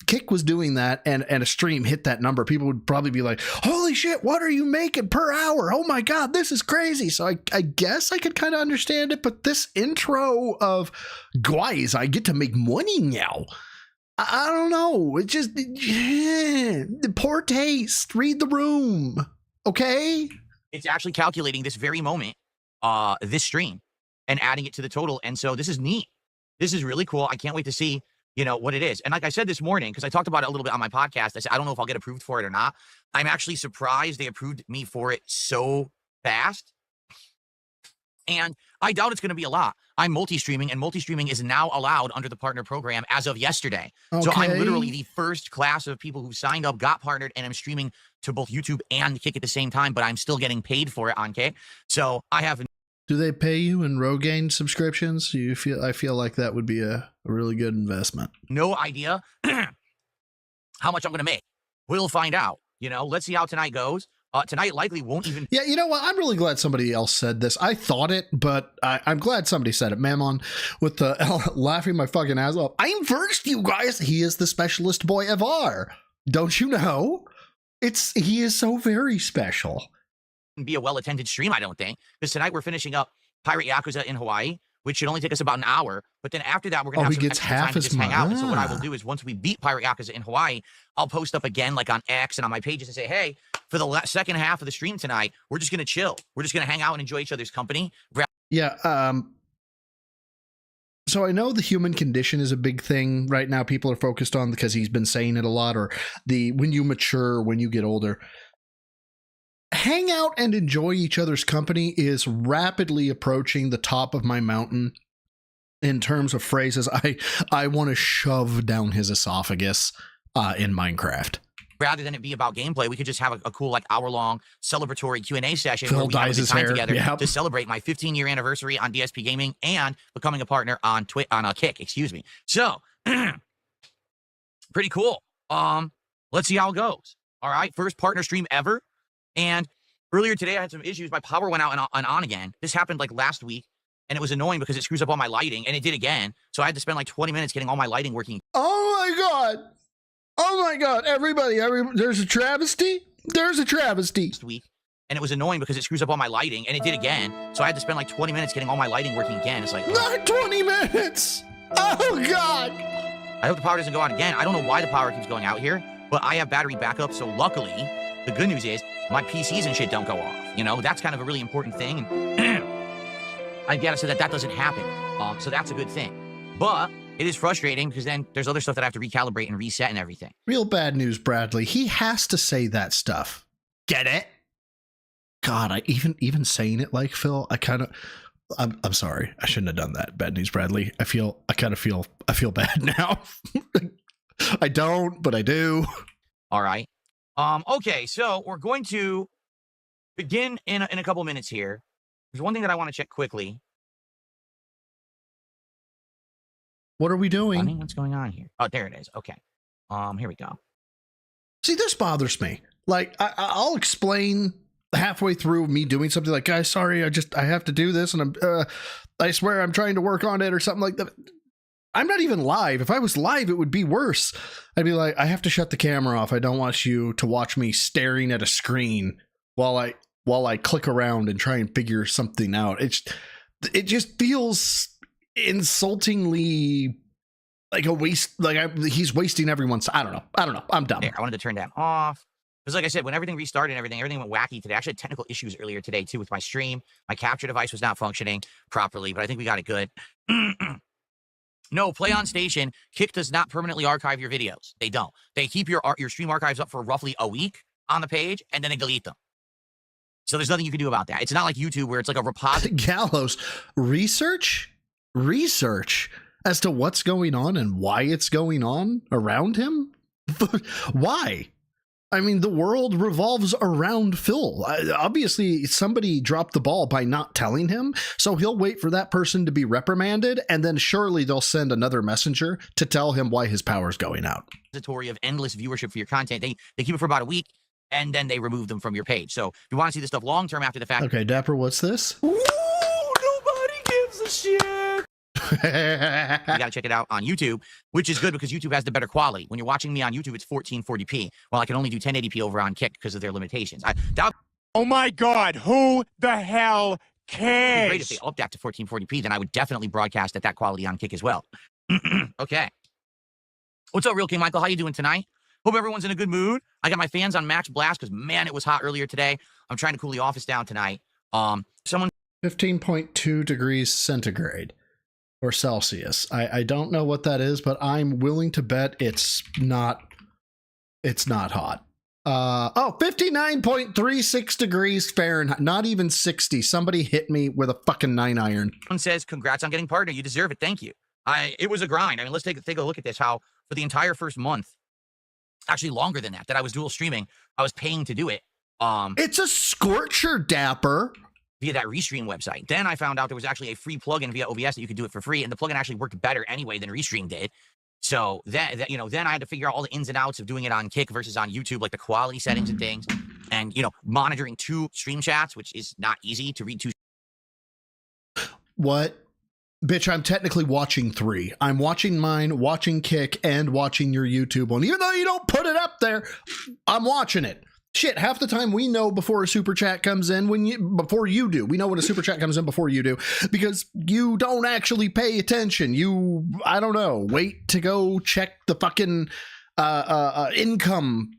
Kick was doing that and a stream hit that number, people would probably be like, holy shit, what are you making per hour? Oh my God, this is crazy. So I guess I could kind of understand it, but this intro of, guys, I get to make money now. I don't know. It just, the poor taste. Read the room. Okay? It's actually calculating this very moment, this stream, and adding it to the total. And so this is neat. This is really cool. I can't wait to see, you know, what it is. And like I said this morning, because I talked about it a little bit on my podcast, I said, I don't know if I'll get approved for it or not. I'm actually surprised they approved me for it so fast. And I doubt it's going to be a lot. I'm multi-streaming, and multi-streaming is now allowed under the partner program as of yesterday. Okay. So I'm literally the first class of people who signed up, got partnered, and I'm streaming to both YouTube and Kick at the same time, but I'm still getting paid for it on Kick. So I have... Do they pay you in Rogaine subscriptions? I feel like that would be a really good investment. No idea how much I'm going to make. We'll find out. You know, let's see how tonight goes. Tonight likely won't even... Yeah, you know what? I'm really glad somebody else said this. I thought it, but I'm glad somebody said it. Mammon with the laughing my fucking ass off. I'm first, you guys. He is the specialist boy ever. Don't you know? He is so very special. Be a well-attended stream, I don't think. Because tonight we're finishing up Pirate Yakuza in Hawaii, which should only take us about an hour. But then after that, we're going to have some extra time to just hang out. And so what I will do is once we beat Pirate Yakuza in Hawaii, I'll post up again, like on X and on my pages, and say, hey, for the second half of the stream tonight, we're just going to chill. We're just going to hang out and enjoy each other's company. Yeah. So I know the human condition is a big thing right now. People are focused on because he's been saying it a lot, or when you mature, when you get older. Hang out and enjoy each other's company is rapidly approaching the top of my mountain in terms of phrases I want to shove down his esophagus in Minecraft. Rather than it be about gameplay, we could just have a cool, like, hour-long celebratory Q&A session Phil where we have a good time together to celebrate my 15-year anniversary on DSP Gaming and becoming a partner on Kick, excuse me. So, pretty cool. Let's see how it goes. All right, first partner stream ever. And earlier today, I had some issues. My power went out and on again. This happened, like, last week, and it was annoying because it screws up all my lighting, and it did again. So I had to spend, like, 20 minutes getting all my lighting working. Oh, my God. Oh my God, everybody, there's a travesty. There's a travesty. Last week, and it was annoying because it screws up all my lighting, and it did again. So I had to spend like 20 minutes getting all my lighting working again. It's like... Not 20 minutes! Oh, God! I hope the power doesn't go out again. I don't know why the power keeps going out here, but I have battery backup, so luckily, the good news is my PCs and shit don't go off. You know, that's kind of a really important thing. I gotta say that doesn't happen. So that's a good thing. But... it is frustrating because then there's other stuff that I have to recalibrate and reset and everything. Real bad news, Bradley. He has to say that stuff. Get it? God, I even saying it like Phil, I'm sorry. I shouldn't have done that. Bad news, Bradley. I feel bad now. I don't, but I do. All right. Okay, so we're going to begin in a couple minutes here. There's one thing that I want to check quickly. What are we doing? What's going on here? Oh, there it is. Okay. Here we go. See, this bothers me. Like, I'll explain halfway through me doing something like, guys, sorry, I have to do this, and I swear I'm trying to work on it or something like that. I'm not even live. If I was live, it would be worse. I'd be like, I have to shut the camera off. I don't want you to watch me staring at a screen while I click around and try and figure something out. It just feels insultingly like a waste, like he's wasting everyone's. I don't know. I'm dumb. There, I wanted to turn that off because, like I said, when everything restarted and everything went wacky today. I actually had technical issues earlier today too with my stream. My capture device was not functioning properly, but I think we got it good. No, play on station. Kick does not permanently archive your videos. They don't. They keep your stream archives up for roughly a week on the page, and then they delete them. So there's nothing you can do about that. It's not like YouTube where it's like a repository. Gallows, research as to what's going on and why it's going on around him? Why? I mean, the world revolves around Phil. Obviously, somebody dropped the ball by not telling him, so he'll wait for that person to be reprimanded, and then surely they'll send another messenger to tell him why his power's going out. Of endless viewership for your content. They keep it for about a week, and then they remove them from your page. So if you want to see this stuff long term after the fact. Okay, Dapper, what's this? Ooh, nobody gives a shit. You got to check it out on YouTube, which is good because YouTube has the better quality. When you're watching me on YouTube, it's 1440p. Well, I can only do 1080p over on Kick because of their limitations. Oh my God, who the hell cares? It'd be great if they upped that to 1440p, then I would definitely broadcast at that quality on Kick as well. Okay. What's up, Real King Michael? How you doing tonight? Hope everyone's in a good mood. I got my fans on max blast because, man, it was hot earlier today. I'm trying to cool the office down tonight. 15.2 degrees centigrade. Or Celsius. I don't know what that is, but I'm willing to bet it's not hot. 59.36 degrees Fahrenheit. Not even 60. Somebody hit me with a fucking 9-iron. Someone says, congrats on getting partner. You deserve it. Thank you. It was a grind. I mean, let's take a look at this. How for the entire first month, actually longer than that I was dual streaming, I was paying to do it. It's a scorcher, Dapper. Via that Restream website. Then I found out there was actually a free plugin via OBS that you could do it for free, and the plugin actually worked better anyway than Restream did. So then I had to figure out all the ins and outs of doing it on Kick versus on YouTube, like the quality settings and things, and monitoring 2 stream chats, which is not easy to read 2. What? Bitch, I'm technically watching 3. I'm watching mine, watching Kick, and watching your YouTube one. Even though you don't put it up there, I'm watching it. Shit, half the time we know before a super chat comes in before you do. We know when a super chat comes in before you do because you don't actually pay attention. You, I don't know, wait to go check the fucking income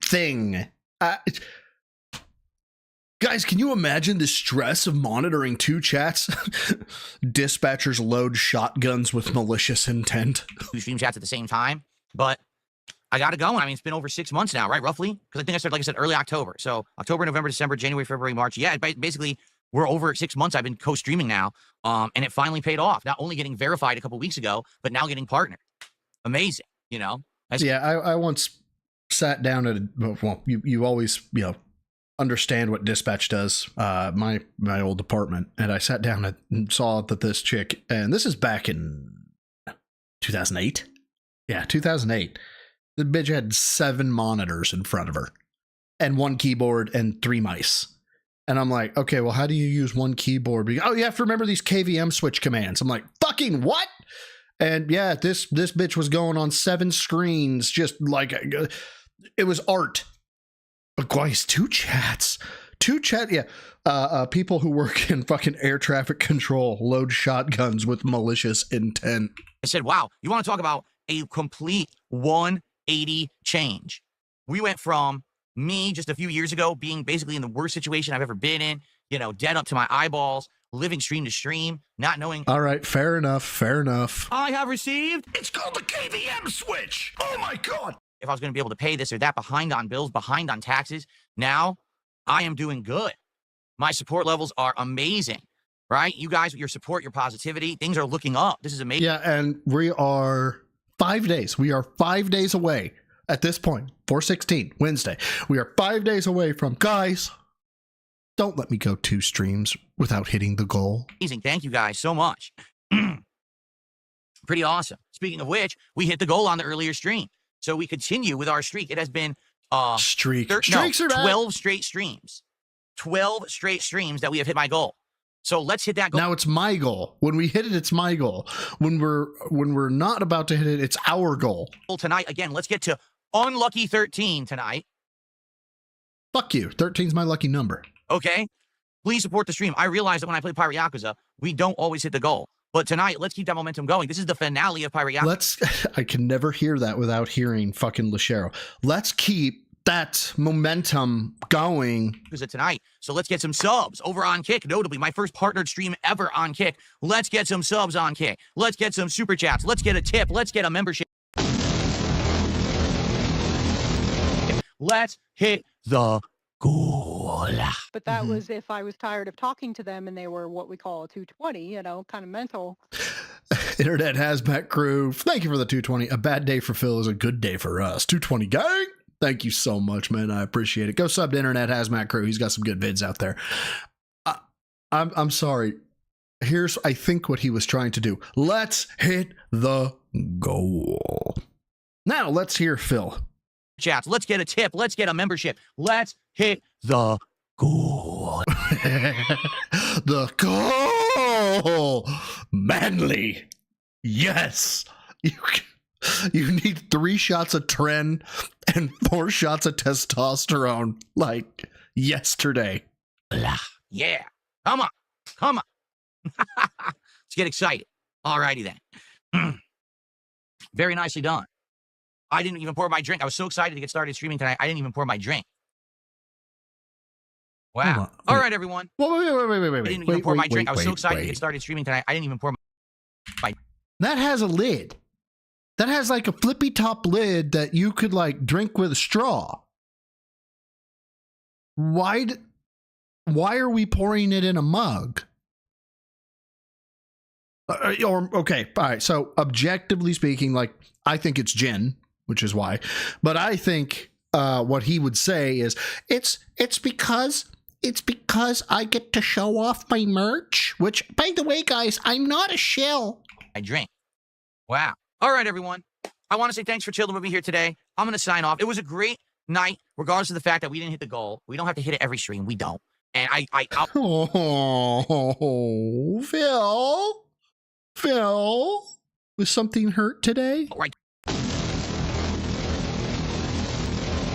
thing. Guys, can you imagine the stress of monitoring 2 chats? Dispatchers load shotguns with malicious intent. 2 stream chats at the same time, but I got it going. I mean, it's been over 6 months now, right? Roughly. Because I think I started, like I said, early October. So October, November, December, January, February, March. Yeah, basically, we're over 6 months. I've been co-streaming now. And it finally paid off. Not only getting verified a couple weeks ago, but now getting partnered. Amazing, I once sat down at, well, you always, understand what Dispatch does, my old department. And I sat down and saw that this chick, and this is back in 2008. Yeah, 2008. The bitch had 7 monitors in front of her and 1 keyboard and 3 mice. And I'm like, okay, well, how do you use 1 keyboard? Oh, you have to remember these KVM switch commands. I'm like, fucking what? And yeah, this bitch was going on 7 screens, just like it was art. But guys, 2 chats. Yeah. People who work in fucking air traffic control load shotguns with malicious intent. I said, wow, you want to talk about a complete 180 change. We went from me just a few years ago being basically in the worst situation I've ever been in, dead up to my eyeballs, living stream to stream, not knowing. All right, fair enough. I have received. It's called the KVM switch. Oh my God. If I was going to be able to pay this or that, behind on bills, behind on taxes. Now I am doing good. My support levels are amazing, right? You guys with your support, your positivity, things are looking up. This is amazing. Yeah, and we are 5 days. We are 5 days away at this point. 4/16, Wednesday. We are 5 days away from, guys, don't let me go 2 streams without hitting the goal. Amazing. Thank you guys so much. Pretty awesome. Speaking of which, we hit the goal on the earlier stream. So we continue with our streak. It has been Streaks are 12 straight streams. 12 straight streams that we have hit my goal. So let's hit that goal. Now it's my goal. When we hit it, it's my goal. When we're not about to hit it, it's our goal. Tonight, again, let's get to unlucky 13 tonight. Fuck you. 13's my lucky number. Okay? Please support the stream. I realize that when I play Pirate Yakuza, we don't always hit the goal. But tonight, let's keep that momentum going. This is the finale of Pirate Yakuza. I can never hear that without hearing fucking Lashero. Let's keep that momentum going. Because tonight, so let's get some subs over on Kick. Notably, my first partnered stream ever on Kick. Let's get some subs on Kick. Let's get some super chats. Let's get a tip. Let's get a membership. Let's hit the goal. But that was if I was tired of talking to them and they were what we call a 220, kind of mental. Internet Hazmat Crew, thank you for the 220. A bad day for Phil is a good day for us. 220 gang, thank you so much, man. I appreciate it. Go sub to Internet Hazmat Crew. He's got some good vids out there. I'm sorry. Here's, I think, what he was trying to do. Let's hit the goal. Now, let's hear Phil. Chats, let's get a tip. Let's get a membership. Let's hit the goal. The goal. Manly. Yes. You need 3 shots of Tren and 4 shots of testosterone like yesterday. Yeah. Come on. Come on. Let's get excited. Alrighty then. Very nicely done. I didn't even pour my drink. I was so excited to get started streaming tonight. I didn't even pour my drink. Wow. All right, everyone. Wait. I didn't even pour my drink. I was so excited to get started streaming tonight. I didn't even pour my... That has a lid. That has like a flippy top lid that you could like drink with a straw. Why are we pouring it in a mug? Okay, all right. So objectively speaking, like I think it's gin, which is why. But I think what he would say is it's because I get to show off my merch. Which, by the way, guys, I'm not a shill. I drink. Wow. All right, everyone. I want to say thanks for chilling with me here today. I'm going to sign off. It was a great night, regardless of the fact that we didn't hit the goal. We don't have to hit it every stream. We don't. And Oh, Phil, was something hurt today? Right.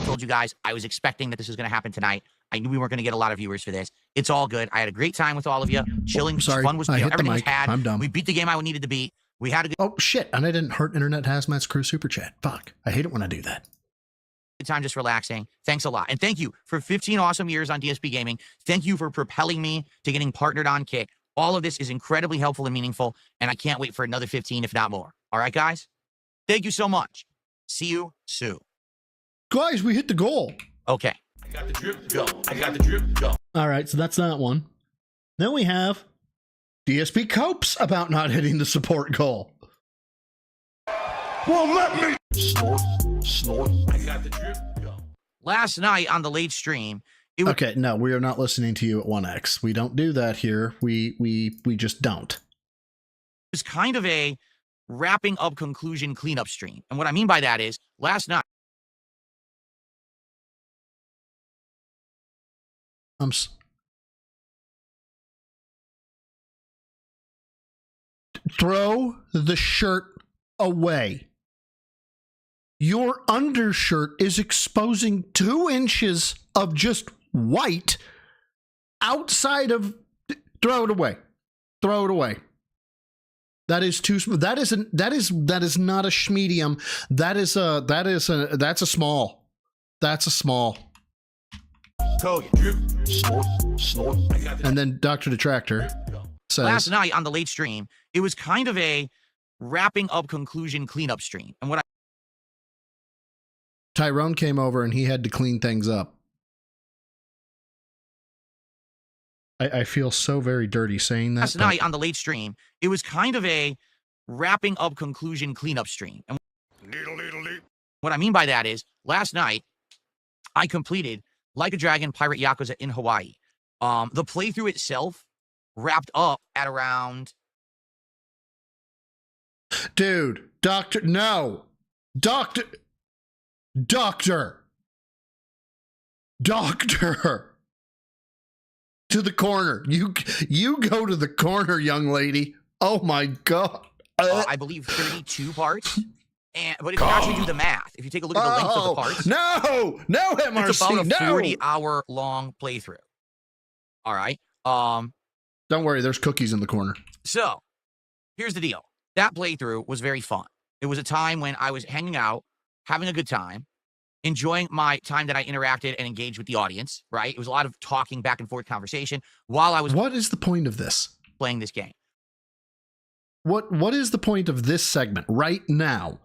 Told you guys I was expecting that this was going to happen tonight. I knew we weren't going to get a lot of viewers for this. It's all good. I had a great time with all of you. Chilling. Sorry, Fun was, I hit everything the was mic. had. I'm dumb. We beat the game I needed to beat. We had a good Oh, shit. And I didn't hurt Internet Hazmat's Crew Super Chat. Fuck. I hate it when I do that. time just relaxing. Thanks a lot. And thank you for 15 awesome years on DSP Gaming. Thank you for propelling me to getting partnered on Kick. All of this is incredibly helpful and meaningful, and I can't wait for another 15, if not more. All right, guys? Thank you so much. See you soon. Guys, we hit the goal. Okay. I got the drip, go. I got the drip, go. All right, so that's that one. Then we have DSP copes about not hitting the support goal. Well, let me snort. I got the drip, go. Last night on the late stream, it was Okay, no, we are not listening to you at 1X. We don't do that here. We just don't. kind of a wrapping up conclusion cleanup stream. And what I mean by that is last night, Throw the shirt away. Your undershirt is exposing 2 inches of just white outside of. Throw it away. Throw it away. That is too. That is not a schmedium. That's a small. That's a small. Drip, snort. I got the And then Dr. Detractor says, last night on the late stream, it was kind of a wrapping up conclusion cleanup stream. And what Tyrone came over and he had to clean things up. I feel so very dirty saying that. last night on the late stream, it was kind of a wrapping up conclusion cleanup stream. And what I mean by that is last night I completed Like a Dragon Pirate Yakuza in Hawaii. The playthrough itself wrapped up at around. Dude, Doctor, no. Doctor. To the corner. You go to the corner, young lady. Oh my God. I believe 32 parts. But if you actually do the math, if you take a look at the length of the parts, No, MRC, it's about a no. 40-hour long playthrough. All right. Don't worry, there's cookies in the corner. So here's the deal. That playthrough was very fun. It was a time when I was hanging out, having a good time, enjoying my time that I interacted and engaged with the audience, right? It was a lot of talking, back and forth conversation while I was What is the point of this? playing this game. What is the point of this segment right now?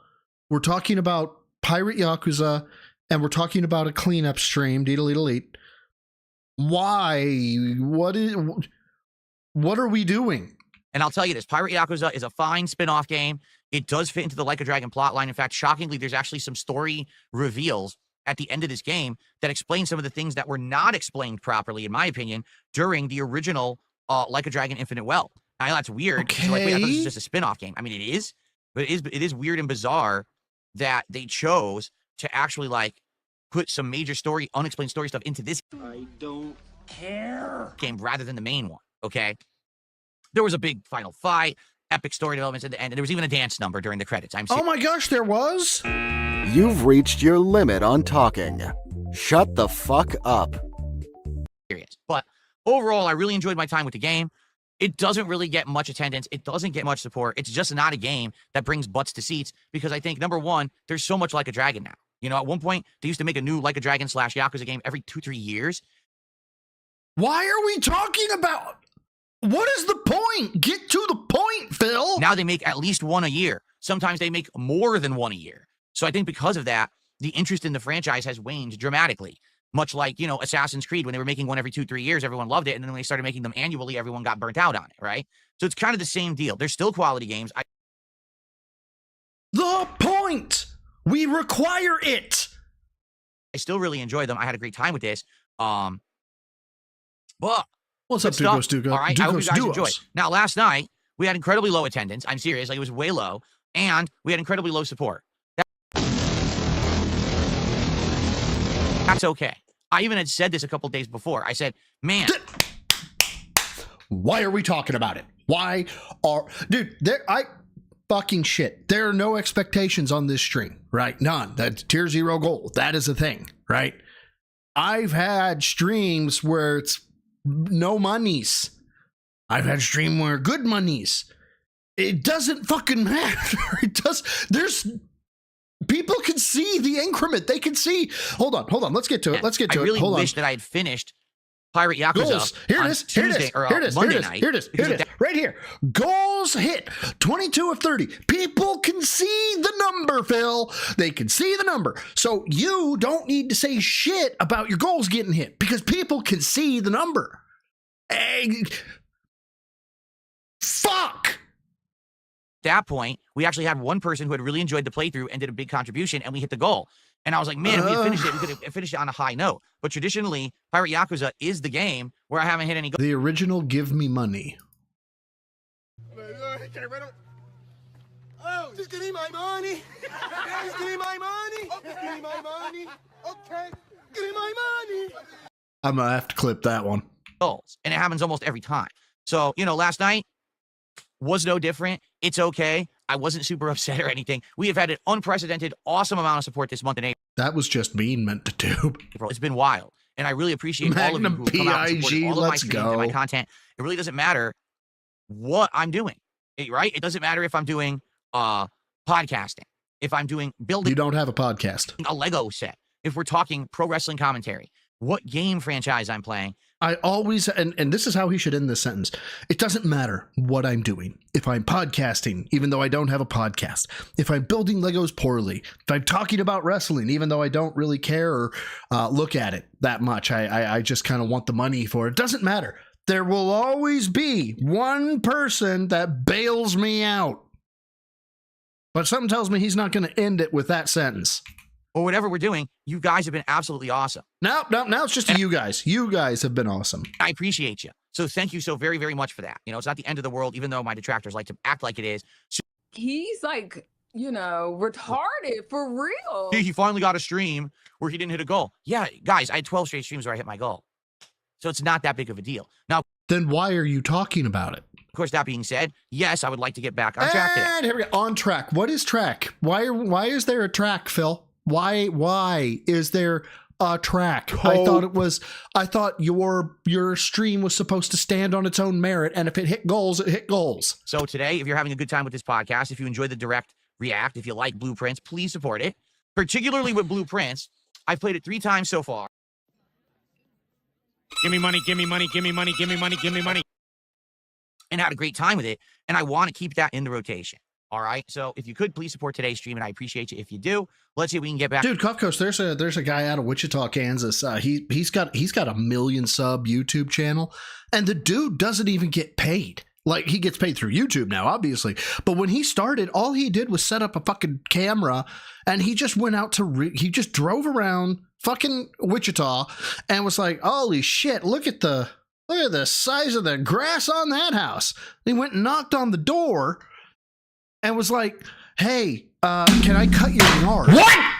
We're talking about Pirate Yakuza, and we're talking about a cleanup stream, deedle-deedle-eat. Why? What are we doing? And I'll tell you this, Pirate Yakuza is a fine spin-off game. It does fit into the Like a Dragon plotline. In fact, shockingly, there's actually some story reveals at the end of this game that explain some of the things that were not explained properly, in my opinion, during the original Like a Dragon Infinite Wealth. I know that's weird. Okay. Like, wait, I thought this was just a spin-off game. I mean, it is, but it is weird and bizarre that they chose to actually, like, put some major story, unexplained story stuff into this I don't care. game rather than the main one, okay? There was a big final fight, epic story developments at the end, and there was even a dance number during the credits. Oh my gosh, there was? You've reached your limit on talking. Shut the fuck up. Serious. But overall, I really enjoyed my time with the game. It doesn't really get much attendance. It doesn't get much support. It's just not a game that brings butts to seats because I think, number one, there's so much Like a Dragon now. You know, at one point, they used to make a new Like a Dragon / Yakuza game every 2-3 years. Why are we talking about... What is the point? Get to the point, Phil. Now they make at least one a year. Sometimes they make more than one a year. So I think because of that, the interest in the franchise has waned dramatically. Much like, you know, Assassin's Creed, when they were making one every 2-3 years, everyone loved it. And then when they started making them annually, everyone got burnt out on it, right? So it's kind of the same deal. They're still quality games. The point! We require it! I still really enjoy them. I had a great time with this. But What's up, good stuff. Dukos, Dukos? All right, I hope you guys Dukos. enjoy. Now, last night, we had incredibly low attendance. I'm serious. Like, it was way low. And we had incredibly low support. That's okay. I even had said this a couple days before. I said, man. Why are we talking about it? Why are... Dude, fucking shit. There are no expectations on this stream, right? None. That's tier 0 goal. That is a thing, right? I've had streams where it's no monies. I've had a stream where good monies. It doesn't fucking matter. It does. There's people can see the increment. They can see. Hold on. Let's get to it. I really wish that I had finished Pirate Yakuza goals. Here it on is. Here it Tuesday is. or Here it is. Monday Here it is. night. Here it is. Here it is. Right here. Goals hit 22 of 30. People can see the number, Phil. They can see the number. So you don't need to say shit about your goals getting hit because people can see the number. Hey, fuck. At that point, we actually had one person who had really enjoyed the playthrough and did a big contribution, and we hit the goal. And I was like, man, if we had finished it, we could have finished it on a high note. But traditionally, Pirate Yakuza is the game where I haven't hit any goals. The original Give Me Money. Oh, just give me my money. Just give me my money. Give me my money. Okay. Give me my money. I'm going to have to clip that one. And it happens almost every time. So, you know, last night was no different. It's okay. I wasn't super upset or anything. We have had an unprecedented, awesome amount of support this month in April. That was just mean meant to do. It's been wild. And I really appreciate all of you who come out and support all of my streams and my content. It really doesn't matter what I'm doing, right? It doesn't matter if I'm doing podcasting, if I'm doing building. You don't have a podcast. A Lego set. If we're talking pro wrestling commentary, what game franchise I'm playing. I always, and this is how he should end this sentence. It doesn't matter what I'm doing. If I'm podcasting, even though I don't have a podcast, if I'm building Legos poorly, if I'm talking about wrestling, even though I don't really care or look at it that much, I just kind of want the money for it. Doesn't matter. There will always be one person that bails me out. But something tells me he's not going to end it with that sentence. Or whatever we're doing, you guys have been absolutely awesome. Now it's just you guys. You guys have been awesome. I appreciate you. So thank you so very, very much for that. You know, it's not the end of the world, even though my detractors like to act like it is. So he's like, you know, retarded for real. he finally got a stream where he didn't hit a goal. Yeah, guys, I had 12 straight streams where I hit my goal. So it's not that big of a deal. Now, then why are you talking about it? Of course, that being said, yes, I would like to get back on track. And here we go. On track. What is track? Why is there a track, Phil? Why is there a track? I thought your stream was supposed to stand on its own merit, and if it hit goals, it hit goals. So today, if you're having a good time with this podcast, if you enjoy the direct react, if you like Blueprints, please support it. Particularly with Blueprints, I've played it 3 times so far. Give me money, give me money, give me money, give me money, give me money. And had a great time with it, and I want to keep that in the rotation. All right. So if you could please support today's stream, and I appreciate you if you do. Let's see if we can get back. Dude, Cuff Coast, there's a guy out of Wichita, Kansas. He's got a 1 million sub YouTube channel, and the dude doesn't even get paid. Like, he gets paid through YouTube now, obviously. But when he started, all he did was set up a fucking camera, and he just went out to he just drove around fucking Wichita and was like, holy shit, look at the size of the grass on that house. And he went and knocked on the door and was like, hey, can I cut your yard? What?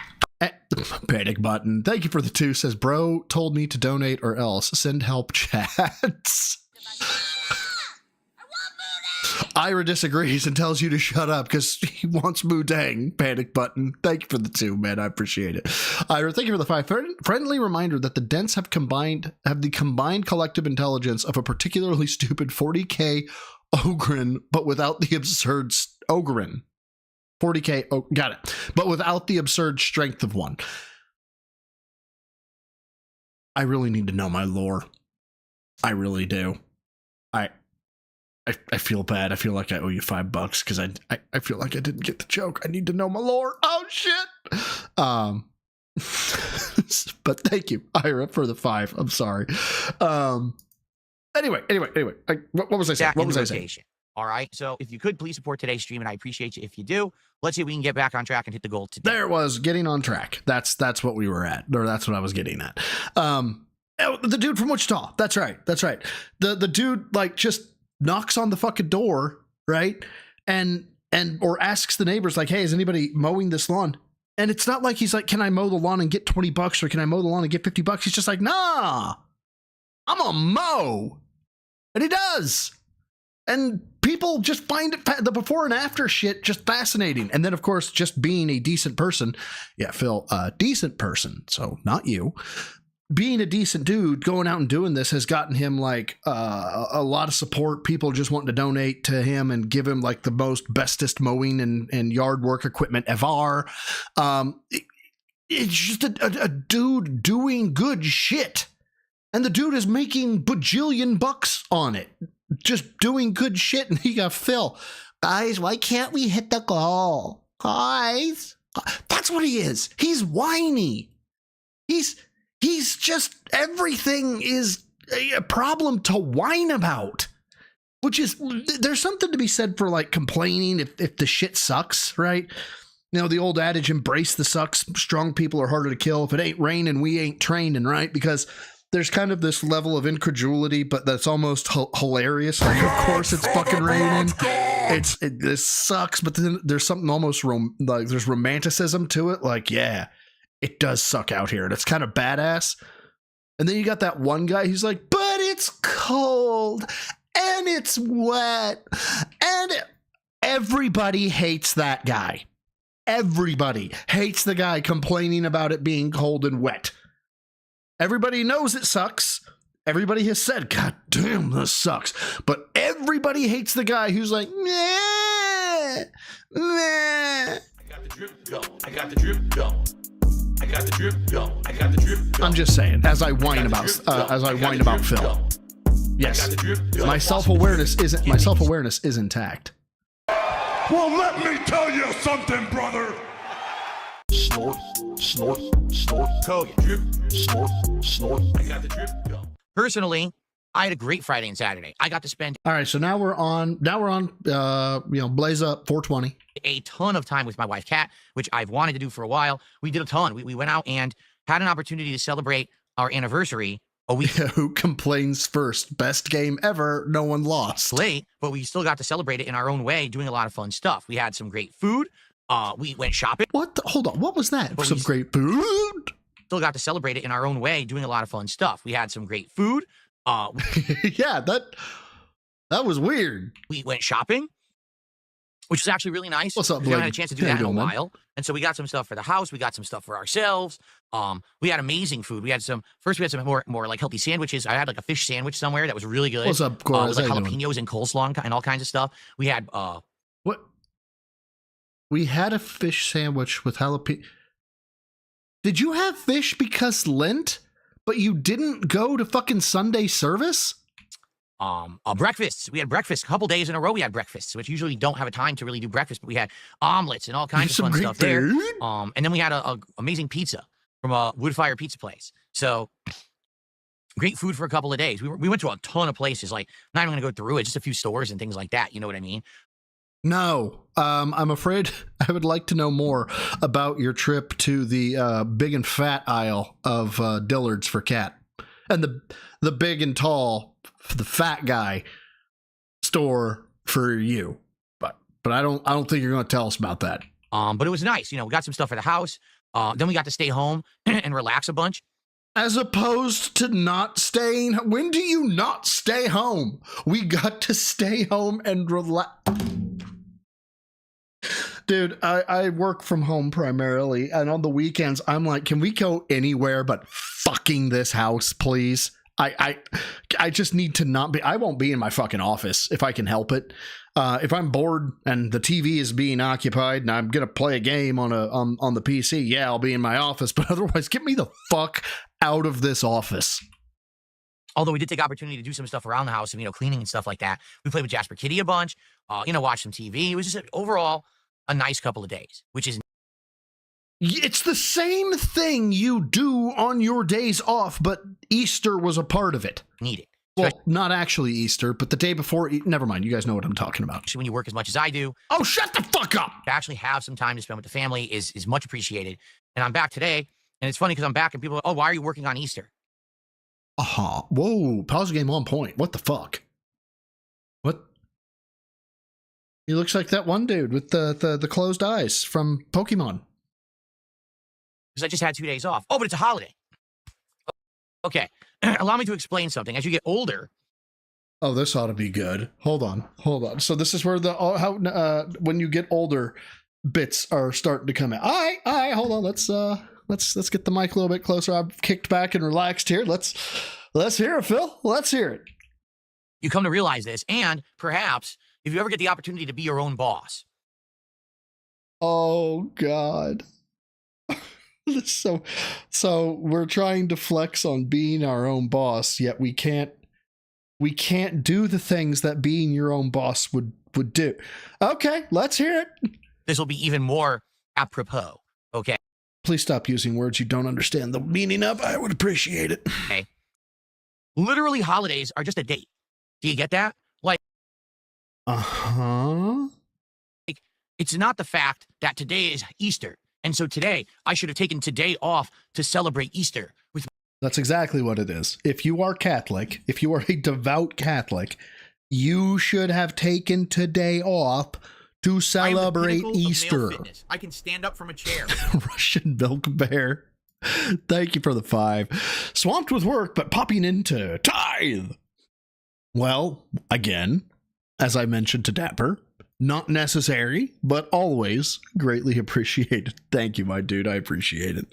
Panic button. Thank you for the 2. Says, bro told me to donate or else. Send help chats. Ira disagrees and tells you to shut up because he wants Mudang. Panic button. Thank you for the 2, man. I appreciate it. Ira, thank you for the 5. Friendly reminder that the Dents have the combined collective intelligence of a particularly stupid 40k Ogren, but without the absurd Ogren. 40k, oh, got it. But without the absurd strength of one. I really need to know my lore. I really do. I feel bad. I feel like I owe you $5 because I feel like I didn't get the joke. I need to know my lore. Oh shit. But thank you, Ira, for the 5. I'm sorry. Anyway. What was I saying? What was I saying? All right. So if you could please support today's stream, and I appreciate you if you do. Let's see if we can get back on track and hit the goal today. There it was, getting on track. That's what we were at, or that's what I was getting at. The dude from Wichita. That's right. The dude like just knocks on the fucking door, right? And or asks the neighbors like, hey, is anybody mowing this lawn? And it's not like he's like, can I mow the lawn and get $20 or can I mow the lawn and get $50? He's just like, nah, I'm a mow. And he does. And people just find it, the before and after shit, just fascinating. And then, of course, just being a decent person. Yeah, Phil, a decent person. So not you. Being a decent dude, going out and doing this has gotten him like a lot of support. People just wanting to donate to him and give him like the most bestest mowing and yard work equipment ever. It's just a dude doing good shit. And the dude is making bajillion bucks on it. Just doing good shit. And he got Phil. Guys, why can't we hit the goal? Guys. That's what he is. He's whiny. He's just, everything is a problem to whine about, which is, there's something to be said for like complaining if the shit sucks, right? You know, the old adage, embrace the sucks. Strong people are harder to kill. If it ain't raining, we ain't training, right? Because there's kind of this level of incredulity, but that's almost hilarious. Like, of course it's fucking raining. This sucks, but then there's something almost like there's romanticism to it. Like, yeah, it does suck out here, and it's kind of badass. And then you got that one guy who's like, but it's cold and it's wet, and everybody hates that guy. Everybody hates the guy complaining about it being cold and wet. Everybody knows it sucks. Everybody has said, God damn, this sucks. But everybody hates the guy who's like, meh, meh. I got the drip going. I got the drip going. I got the drip going. I got the drip going. I'm just saying, as I whine about Phil. Yes, my self-awareness is intact. Well, let me tell you something, brother. Snort, snort, snort. Code drip, snort, snort. I got the drip going. Personally, I had a great Friday and Saturday. I got to spend. All right, so now we're on. Blaze Up 420. A ton of time with my wife, Kat, which I've wanted to do for a while. We did a ton. We went out and had an opportunity to celebrate our anniversary a week. Who complains first? Best game ever. No one lost. Late, but we still got to celebrate it in our own way, doing a lot of fun stuff. We had some great food. We went shopping. Hold on. What was that? Some great food. Still got to celebrate it in our own way, doing a lot of fun stuff. We had some great food. Yeah, that was weird. We went shopping, which was actually really nice. What's up, we haven't had a chance to do that in a while. And so we got some stuff for the house. We got some stuff for ourselves. We had amazing food. We had some more like healthy sandwiches. I had like a fish sandwich somewhere that was really good. What's up, Cora? With like jalapenos and coleslaw and all kinds of stuff. We had what? We had a fish sandwich with jalapeno. Did you have fish because Lent, but you didn't go to fucking Sunday service? Breakfasts. We had breakfast a couple days in a row. We had breakfasts, which usually don't have a time to really do breakfast, but we had omelets and all kinds of fun stuff there. And then we had a amazing pizza from a wood fire pizza place. So great food for a couple of days. We went to a ton of places. Like, not even gonna go through it, just a few stores and things like that. You know what I mean? No, I'm afraid I would like to know more about your trip to the big and fat aisle of Dillard's for cat, and the big and tall, the fat guy store for you. But I don't think you're going to tell us about that. But it was nice. You know, we got some stuff for the house. Then we got to stay home and relax a bunch. As opposed to not staying. When do you not stay home? We got to stay home and relax. Dude, I work from home primarily, and on the weekends, I'm like, can we go anywhere but fucking this house, please? I just need to not be. I won't be in my fucking office if I can help it. If I'm bored and the TV is being occupied and I'm gonna play a game on the PC, yeah, I'll be in my office. But otherwise, get me the fuck out of this office. Although we did take opportunity to do some stuff around the house and, you know, cleaning and stuff like that. We played with Jasper Kitty a bunch. You know, watched some TV. It was just overall a nice couple of days, which is. It's the same thing you do on your days off, but Easter was a part of it. Needed. Well, not actually Easter, but the day before. Never mind. You guys know what I'm talking about. When you work as much as I do. Oh, shut the fuck up! To actually have some time to spend with the family is much appreciated. And I'm back today, and it's funny because I'm back and people are, oh, why are you working on Easter? Whoa, pause game on point. What the fuck? What? He looks like that one dude with the closed eyes from Pokemon. Because I just had 2 days off. Oh, but it's a holiday. Okay. Allow me to explain something. As you get older. Oh, this ought to be good. Hold on. So this is where when you get older, bits are starting to come out. All right. Hold on. Let's get the mic a little bit closer. I've kicked back and relaxed here. Let's hear it, Phil. Let's hear it. You come to realize this, and perhaps if you ever get the opportunity to be your own boss. Oh God. So we're trying to flex on being our own boss, yet we can't do the things that being your own boss would do. Okay, let's hear it. This will be even more apropos. Okay. Please stop using words you don't understand the meaning of. I would appreciate it. Okay. Literally, holidays are just a date. Do you get that? Like, like, it's not the fact that today is Easter, and so today I should have taken today off to celebrate Easter with. That's exactly what it is. If you are Catholic, if you are a devout Catholic, you should have taken today off to celebrate Easter. I can stand up from a chair. Russian Milk Bear. Thank you for the 5. Swamped with work, but popping into tithe. Well, again, as I mentioned to Dapper, not necessary, but always greatly appreciated. Thank you, my dude. I appreciate it.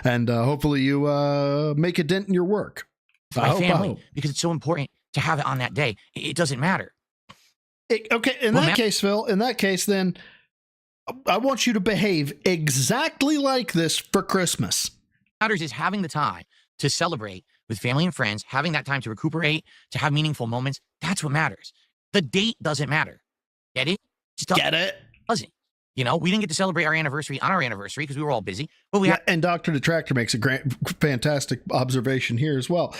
And hopefully you make a dent in your work. For my family, because it's so important to have it on that day. It doesn't matter. Okay, in that case, Phil, then I want you to behave exactly like this for Christmas. What matters is having the time to celebrate with family and friends, having that time to recuperate, to have meaningful moments. That's what matters. The date doesn't matter. Get it? Get it? Doesn't. You know, we didn't get to celebrate our anniversary on our anniversary because we were all busy. But and Dr. Detractor makes a fantastic observation here as well.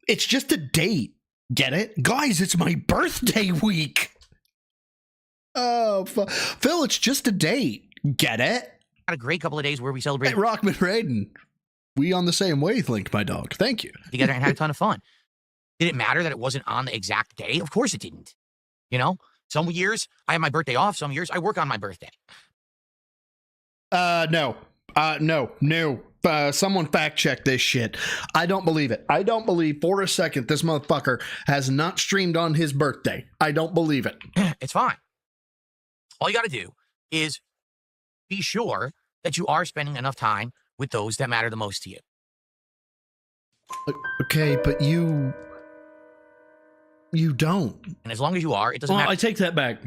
It's just a date. Get it? Guys, it's my birthday week. Oh, Phil, it's just a date. Get it? Had a great couple of days where we celebrated. Hey, Rockman Raiden, we on the same wavelength, my dog. Thank you. Together and had a ton of fun. Did it matter that it wasn't on the exact day? Of course it didn't. You know, some years I have my birthday off. Some years I work on my birthday. No. Someone fact check this shit. I don't believe it. I don't believe for a second this motherfucker has not streamed on his birthday. I don't believe it. It's fine. All you got to do is be sure that you are spending enough time with those that matter the most to you. Okay, but you don't. And as long as you are, it doesn't matter. I take that back.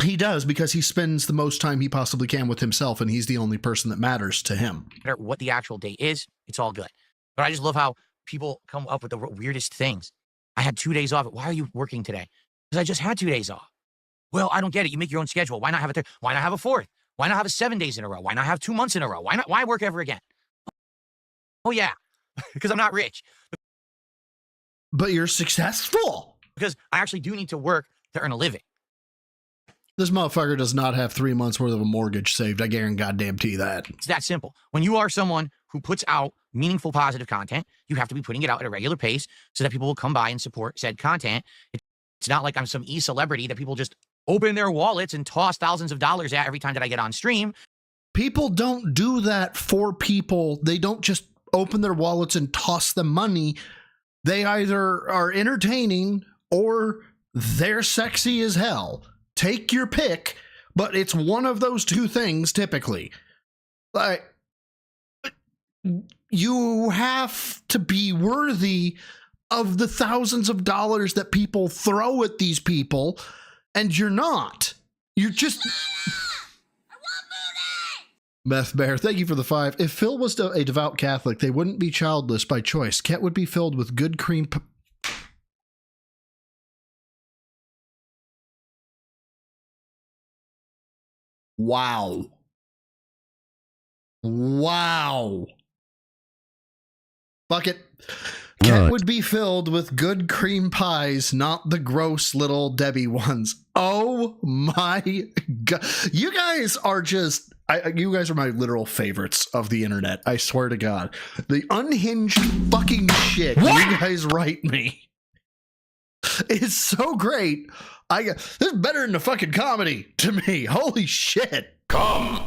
He does, because he spends the most time he possibly can with himself, and he's the only person that matters to him. No matter what the actual date is, it's all good. But I just love how people come up with the weirdest things. I had 2 days off. Why are you working today? Because I just had 2 days off. Well, I don't get it. You make your own schedule. Why not have a third? Why not have a fourth? Why not have a 7 days in a row? Why not have 2 months in a row? Why work ever again? Oh, yeah, because I'm not rich. But you're successful. Because I actually do need to work to earn a living. This motherfucker does not have 3 months worth of a mortgage saved. I guarantee that. It's that simple. When you are someone who puts out meaningful, positive content, you have to be putting it out at a regular pace so that people will come by and support said content. It's not like I'm some e-celebrity that people just open their wallets and toss thousands of dollars at every time that I get on stream. People don't do that for people. They don't just open their wallets and toss them money. They either are entertaining or they're sexy as hell. Take your pick, but it's one of those two things typically. Like, you have to be worthy of the thousands of dollars that people throw at these people, and you're not. You're just... Meth Bear, thank you for the 5. If Phil was a devout Catholic, they wouldn't be childless by choice. Ket would be filled with good cream... Wow. Wow. Bucket. Ket would be filled with good cream pies, not the gross little Debbie ones. Oh my God. You guys are just... you guys are my literal favorites of the internet. I swear to God. The unhinged fucking shit you guys write me is so great. This is better than the fucking comedy to me. Holy shit. Come.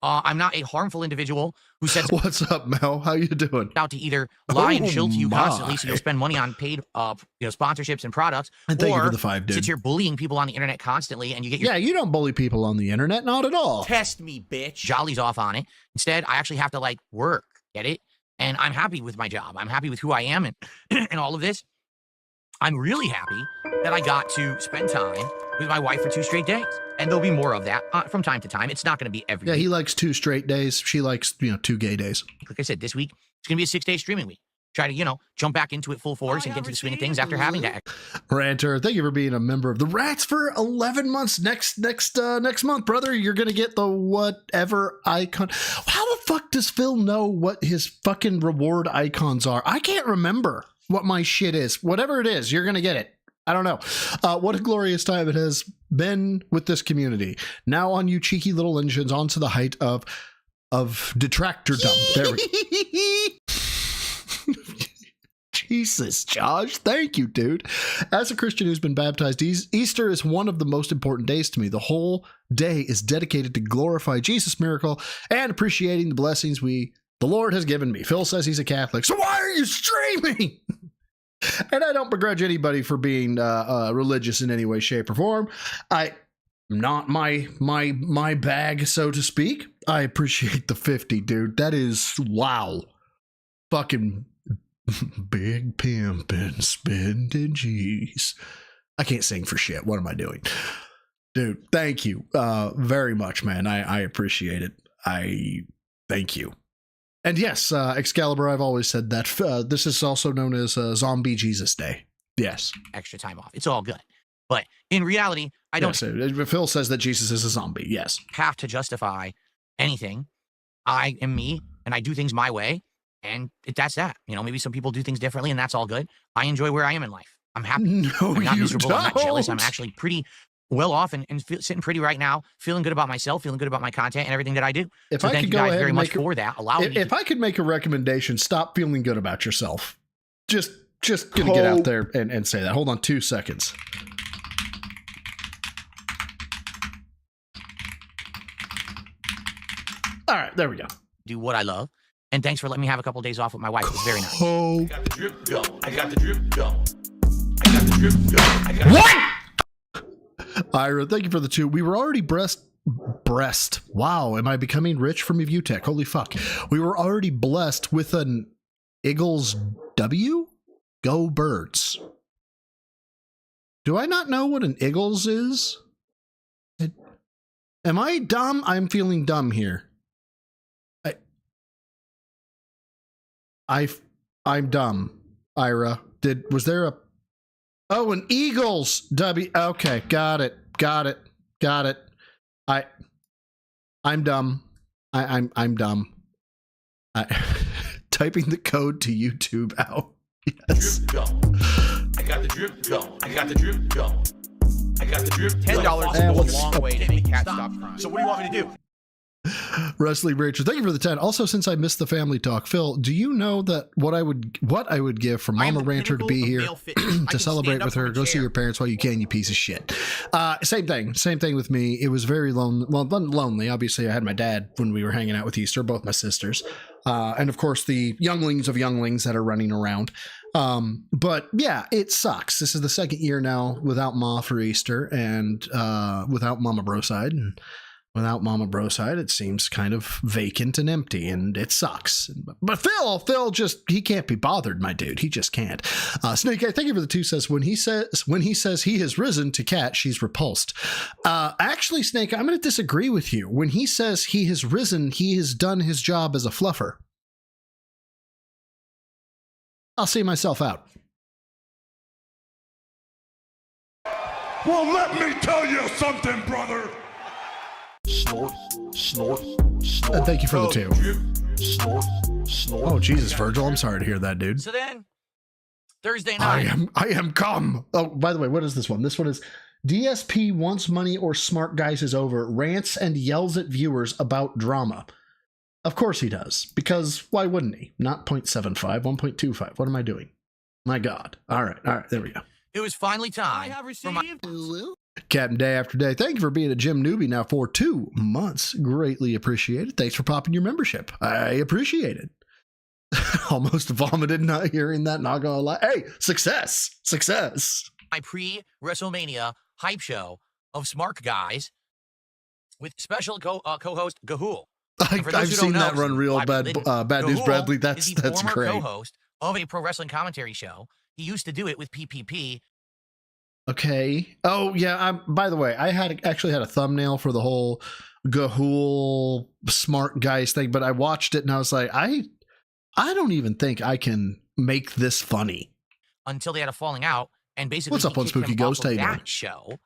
I'm not a harmful individual who sets What's up, Mel? How you doing? out to either lie and shill to you constantly so you'll spend money on paid sponsorships and products, And thank you or for the 5, dude. sits here bullying people on the internet constantly and you get your Yeah, you don't bully people on the internet, not at all. Test me, bitch. jollies off on it. Instead, I actually have to like work, get it? And I'm happy with my job. I'm happy with who I am and, and all of this. I'm really happy that I got to spend time with my wife for 2 straight days. And there'll be more of that from time to time. It's not going to be every Yeah, week. he likes 2 straight days. She likes, 2 gay days. Like I said, this week, it's going to be a 6-day streaming week. Try to, jump back into it full force and get into the swing of things after having that. Ranter, thank you for being a member of the Rats for 11 months. Next month, brother, you're going to get the whatever icon. How the fuck does Phil know what his fucking reward icons are? I can't remember what my shit is. Whatever it is, you're going to get it. I don't know. What a glorious time it has been with this community. Now on you cheeky little engines, onto the height of detractordom. There we go. Jesus, Josh. Thank you, dude. As a Christian who's been baptized, Easter is one of the most important days to me. The whole day is dedicated to glorify Jesus' miracle and appreciating the blessings the Lord has given me. Phil says he's a Catholic. So why are you streaming? And I don't begrudge anybody for being religious in any way, shape, or form. Not my bag, so to speak. I appreciate the 50, dude. That is, wow. Fucking big pimpin' spending G's. I can't sing for shit. What am I doing? Dude, thank you very much, man. I appreciate it. Thank you. And yes, Excalibur, I've always said that. This is also known as Zombie Jesus Day. Yes. Extra time off. It's all good. But in reality, I don't Phil says that Jesus is a zombie. Yes. have to justify anything. I am me, and I do things my way, and that's that. Maybe some people do things differently, and that's all good. I enjoy where I am in life. I'm happy. No, I'm not you miserable. don't. I'm not jealous. I'm actually pretty well off and sitting pretty right now, feeling good about myself, feeling good about my content and everything that I do. If So I thank could you go guys ahead very and much make for that. Allow me if to I could make a recommendation, stop feeling good about yourself. Just gonna get out there and say that. Hold on 2 seconds. All right, there we go. do what I love. And thanks for letting me have a couple of days off with my wife. It was very nice. Oh. I got the drip go. I got the drip go. I got the drip go. I got What? Ira, thank you for the 2. We were already breast. Wow, am I becoming rich from Evutech? Holy fuck. We were already blessed with an Eagles W? Go Birds. Do I not know what an Eagles is? Am I dumb? I'm feeling dumb here. I'm dumb. Ira, was there a Oh, an Eagles W. Okay, got it. I'm dumb. I'm dumb. Typing the code to YouTube out. Yes. Drip go. I got the drip go. I got the drip go. I got the drip. $10 goes a long way to make cats stop crying. So what do you want me to do? Wrestling Rachel, thank you for the 10. Also, since I missed the family talk, Phil, do you know that what I would give for Mama Rancher to be here to celebrate with her? Go see your parents while you can, you piece of shit. Same thing with me. It was very lonely. Well, lonely. Obviously, I had my dad when we were hanging out with Easter, both my sisters, and of course the younglings of younglings that are running around. But yeah, it sucks. This is the second year now without Ma for Easter and without Mama Broside, and without Mama Broside, it seems kind of vacant and empty, and it sucks. But Phil just, he can't be bothered, my dude. He just can't. Snake, thank you for the 2 says, when he says he has risen to cat, she's repulsed. Actually, Snake, I'm going to disagree with you. When he says he has risen, he has done his job as a fluffer. I'll see myself out. Well, let me tell you something, brother. Snort, snort, snort. Thank you for the 2. Drip, snort, snort. Oh, Jesus, Virgil. I'm sorry to hear that, dude. So then, Thursday night. I am calm. Oh, by the way, what is this one? This one is DSP wants money or smart guys is over, rants and yells at viewers about drama. Of course he does, because why wouldn't he? Not 0.75, 1.25. What am I doing? My God. All right, there we go. It was finally time. I have received. Captain Day After Day, thank you for being a gym newbie now for 2 months. Greatly appreciated. Thanks for popping your membership. I appreciate it. Almost vomited not hearing that, not gonna lie. Hey, success. My pre-WrestleMania hype show of Smart Guys with special co-host Gahul. I've seen that run real bad. Bad News Bradley. That's former great. Co-host of a pro wrestling commentary show. He used to do it with PPP. Okay. Oh yeah. By the way, I actually had a thumbnail for the whole Gahul Smart Guys thing, but I watched it and I was like, I don't even think I can make this funny. Until they had a falling out, and basically, what's up on Spooky Ghost Table? That show,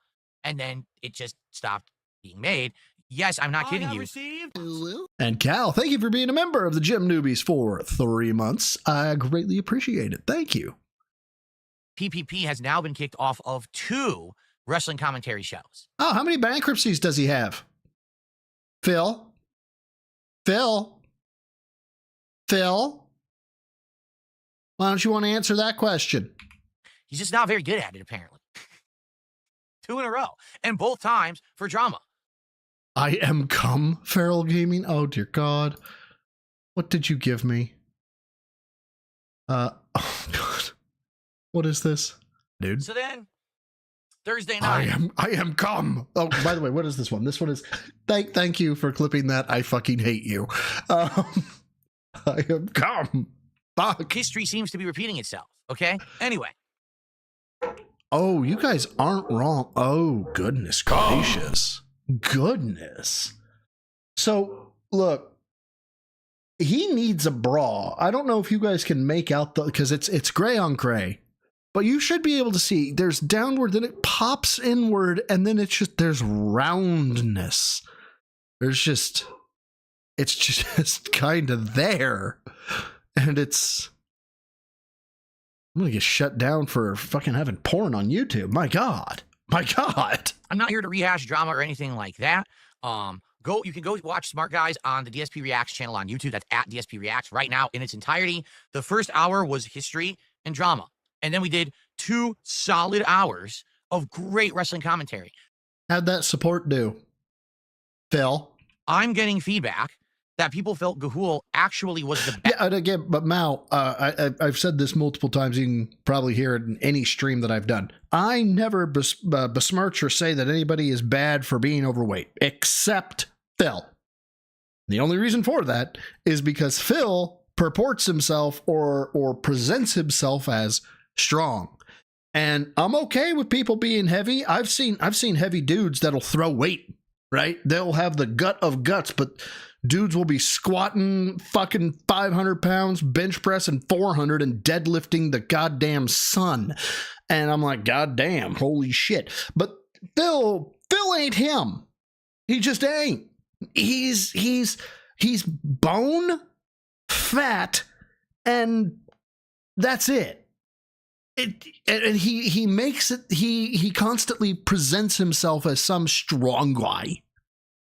and then it just stopped being made. Yes, I'm not kidding you. Received. And Cal, thank you for being a member of the Gym Newbies for 3 months. I greatly appreciate it. Thank you. PPP has now been kicked off of 2 wrestling commentary shows. Oh, how many bankruptcies does he have? Phil? Why don't you want to answer that question? He's just not very good at it, apparently. 2 in a row, and both times for drama. I am cum, Feral Gaming. Oh, dear God. What did you give me? Oh, God. What is this? Dude. So then, Thursday night. I am cum. Oh, by the way, what is this one? This one is, thank you for clipping that. I fucking hate you. I am cum. Fuck. History seems to be repeating itself, okay? Anyway. Oh, you guys aren't wrong. Oh, goodness gracious. Goodness. So, look, he needs a bra. I don't know if you guys can make out because it's gray on gray, but you should be able to see there's downward, then it pops inward, and then there's roundness. It's just kind of there. And I'm going to get shut down for fucking having porn on YouTube. My God. I'm not here to rehash drama or anything like that. You can go watch Smart Guys on the DSP Reacts channel on YouTube. That's at DSP Reacts right now in its entirety. The first hour was history and drama. And then we did 2 solid hours of great wrestling commentary. How'd that support do, Phil? I'm getting feedback that people felt Gahul actually was the best. Yeah, and again, but Mal, I've said this multiple times. You can probably hear it in any stream that I've done. I never besmirch or say that anybody is bad for being overweight, except Phil. The only reason for that is because Phil purports himself or presents himself as strong. And I'm okay with people being heavy. I've seen heavy dudes that'll throw weight, right? They'll have the gut of guts, but dudes will be squatting fucking 500 pounds, bench pressing 400, and deadlifting the goddamn sun. And I'm like, God damn, holy shit. But Phil ain't him. He just ain't. He's bone, fat, and that's it. And he makes it, he constantly presents himself as some strong guy.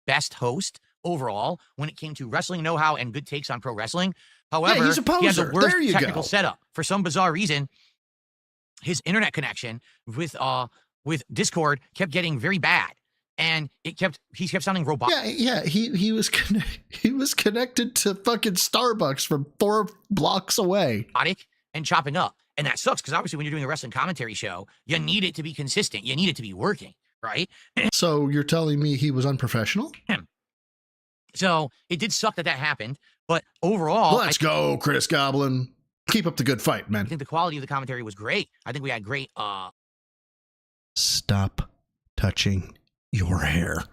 Best host overall when it came to wrestling know-how and good takes on pro wrestling. However, Yeah, he's a he has the poser. worst There you technical go. setup. For some bizarre reason, his internet connection with Discord kept getting very bad, and he kept sounding robotic. Yeah, he was connected to fucking Starbucks from 4 blocks away. And chopping up. And that sucks because obviously when you're doing a wrestling commentary show, you need it to be consistent. You need it to be working, right? So you're telling me he was unprofessional? So it did suck that happened, but overall, Let's go, Chris Goblin. Keep up the good fight, man. I think the quality of the commentary was great. I think we had great Stop touching your hair,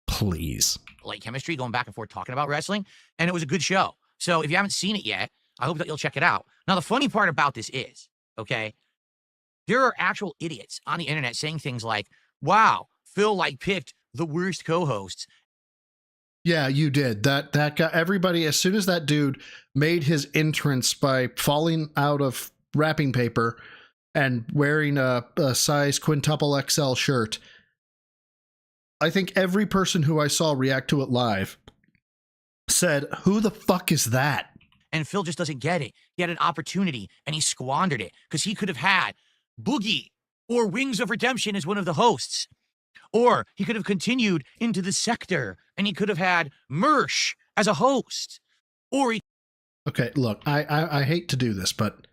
please. like chemistry going back and forth talking about wrestling, and it was a good show. So if you haven't seen it yet, I hope that you'll check it out. Now, the funny part about this is, okay, there are actual idiots on the internet saying things like, wow, Phil like picked the worst co-hosts. Yeah, you did. That guy, everybody, as soon as that dude made his entrance by falling out of wrapping paper and wearing a size quintuple XL shirt, I think every person who I saw react to it live said, who the fuck is that? And Phil just doesn't get it. He had an opportunity and he squandered it because he could have had Boogie or Wings of Redemption as one of the hosts. Or he could have continued into the sector and he could have had Mersh as a host. Or he... Okay, look, I hate to do this, but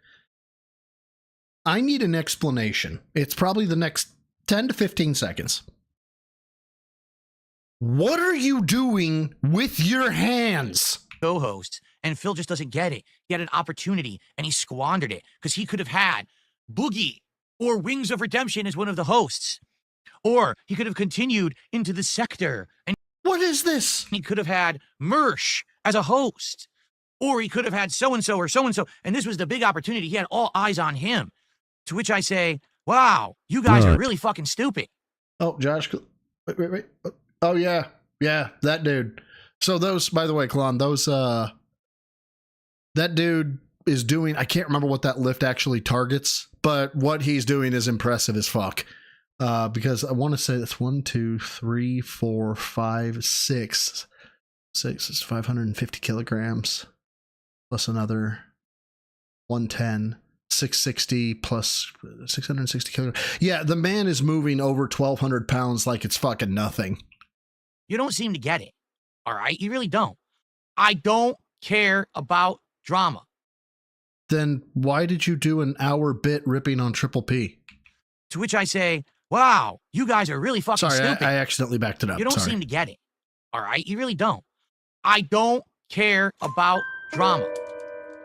I need an explanation. It's probably the next 10 to 15 seconds. What are you doing with your hands? Co-hosts, and Phil just doesn't get it. He had an opportunity and he squandered it because he could have had Boogie or Wings of Redemption as one of the hosts. Or he could have continued into the sector and what is this? He could have had Mersh as a host. Or he could have had so-and-so or so-and-so. And this was the big opportunity. He had all eyes on him. To which I say, wow, you guys are really fucking stupid. Oh, Josh, wait. Oh, yeah, that dude. So those, by the way, Klon, those, that dude is doing, I can't remember what that lift actually targets, but what he's doing is impressive as fuck. Because I want to say that's 1, 2, 3, 4, 5, 6. 6 is 550 kilograms plus another 110, 660 plus 660 kilograms. Yeah, the man is moving over 1,200 pounds like it's fucking nothing. You don't seem to get it. All right? You really don't. I don't care about drama. Then why did you do an hour bit ripping on Triple P? To which I say, wow, you guys are really fucking stupid. I accidentally backed it up. You don't seem to get it. All right? You really don't. I don't care about drama.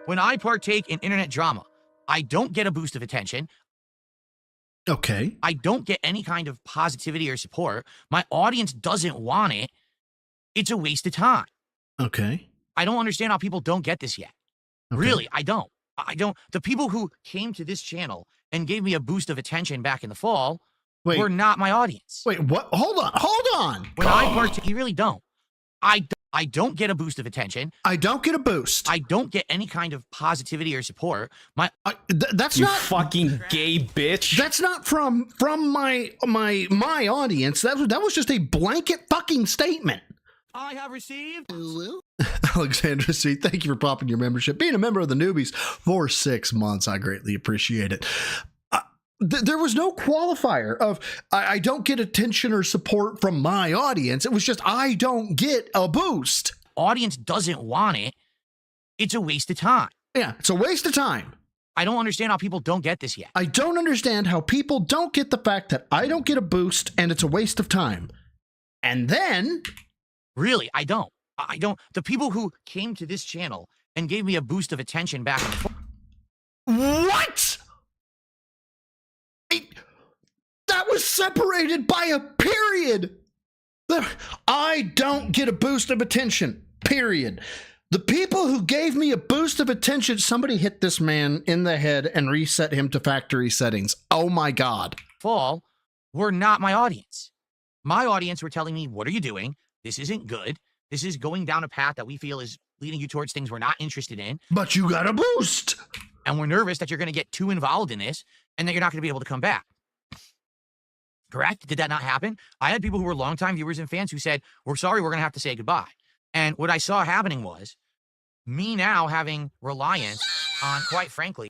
When I partake in internet drama, I don't get a boost of attention. Okay. I don't get any kind of positivity or support. My audience doesn't want it. It's a waste of time. Okay. I don't understand how people don't get this yet. Okay. Really, I don't. The people who came to this channel and gave me a boost of attention back in the fall were not my audience. Wait, what? Hold on. When I partake, you really don't. I don't get a boost of attention. I don't get a boost. I don't get any kind of positivity or support. That's you not fucking gay bitch. That's not from my audience. That was just a blanket fucking statement. I have received. Alexandra C, thank you for popping your membership. Being a member of the newbies for 6 months, I greatly appreciate it. There was no qualifier of I don't get attention or support from my audience. It was just I don't get a boost. Audience doesn't want it. It's a waste of time. Yeah, it's a waste of time. I don't understand how people don't get this yet. I don't understand how people don't get the fact that I don't get a boost and it's a waste of time. And then... Really, I don't. The people who came to this channel and gave me a boost of attention back in the fall... What? That was separated by a period. I don't get a boost of attention, period. The people who gave me a boost of attention, somebody hit this man in the head and reset him to factory settings. Oh my God. Fall were not my audience. My audience were telling me, what are you doing? This isn't good. This is going down a path that we feel is leading you towards things we're not interested in. But you got a boost. And we're nervous that you're going to get too involved in this and that you're not going to be able to come back. Correct? Did that not happen? I had people who were longtime viewers and fans who said, we're sorry, we're going to have to say goodbye. And what I saw happening was me now having reliance on, quite frankly,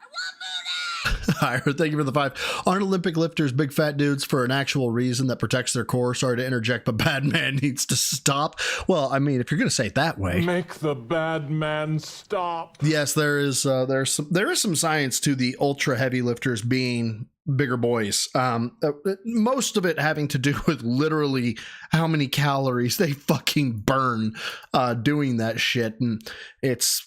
Ira, thank you for the 5. Aren't Olympic lifters big fat dudes for an actual reason that protects their core? Sorry to interject, but bad man needs to stop. Well, I mean, if you're going to say it that way, Make the bad man stop. yes, there is some science to the ultra heavy lifters being bigger boys. Most of it having to do with literally how many calories they fucking burn doing that shit, and it's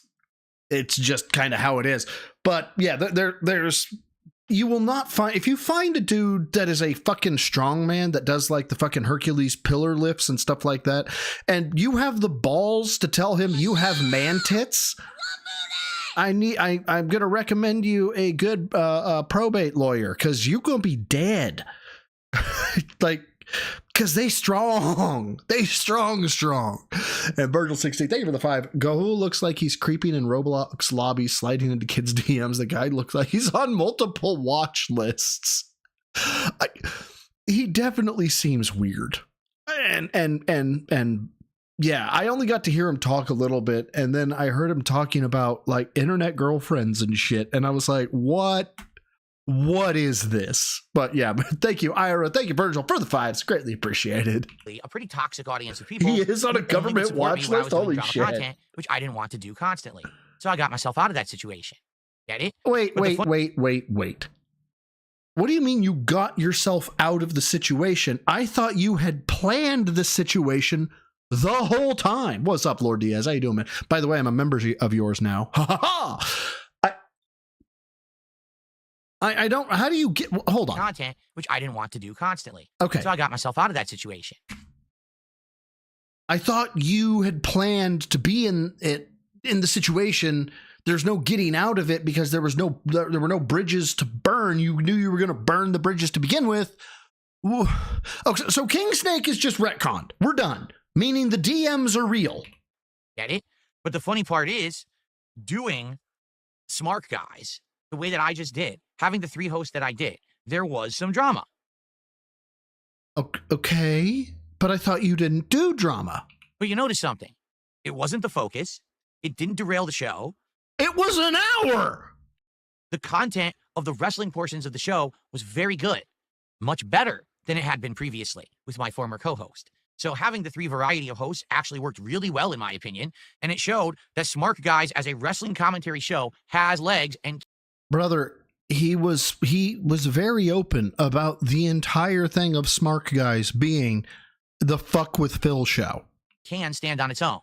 just kind of how it is. But yeah, there's you will not find, if you find a dude that is a fucking strong man that does like the fucking Hercules pillar lifts and stuff like that, and you have the balls to tell him you have man tits, I'm gonna recommend you a good probate lawyer, because you're gonna be dead. Like, because they strong. And Virgil 60, thank you for the 5. Gohu looks like he's creeping in Roblox lobbies, sliding into kids' DMs. The guy looks like he's on multiple watch lists. He definitely seems weird. And yeah, I only got to hear him talk a little bit, and then I heard him talking about like internet girlfriends and shit, and I was like, what is this? But yeah, thank you, Ira. Thank you, Virgil, for the 5s. Greatly appreciated. a pretty toxic audience of people. He is on a government watch list. Holy shit. Content, which I didn't want to do constantly. So I got myself out of that situation. Get it? Wait. What do you mean you got yourself out of the situation? I thought you had planned the situation the whole time. What's up, Lord Diaz? How you doing, man? By the way, I'm a member of yours now. Ha ha ha! I don't, how do you get, hold on. Content, which I didn't want to do constantly. Okay. So I got myself out of that situation. I thought you had planned to be in the situation. There's no getting out of it because there were no bridges to burn. You knew you were going to burn the bridges to begin with. Okay, so King Snake is just retconned. We're done. Meaning the DMs are real. Get it? But the funny part is, doing Smart Guys the way that I just did, having the 3 hosts that I did, there was some drama. Okay, but I thought you didn't do drama. But you notice something. It wasn't the focus. It didn't derail the show. It was an hour. The content of the wrestling portions of the show was very good. Much better than it had been previously with my former co-host. So having the 3 variety of hosts actually worked really well, in my opinion. And it showed that Smart Guys as a wrestling commentary show has legs. And brother, he was very open about the entire thing of Smart Guys being the Fuck with Phil show. Can stand on its own.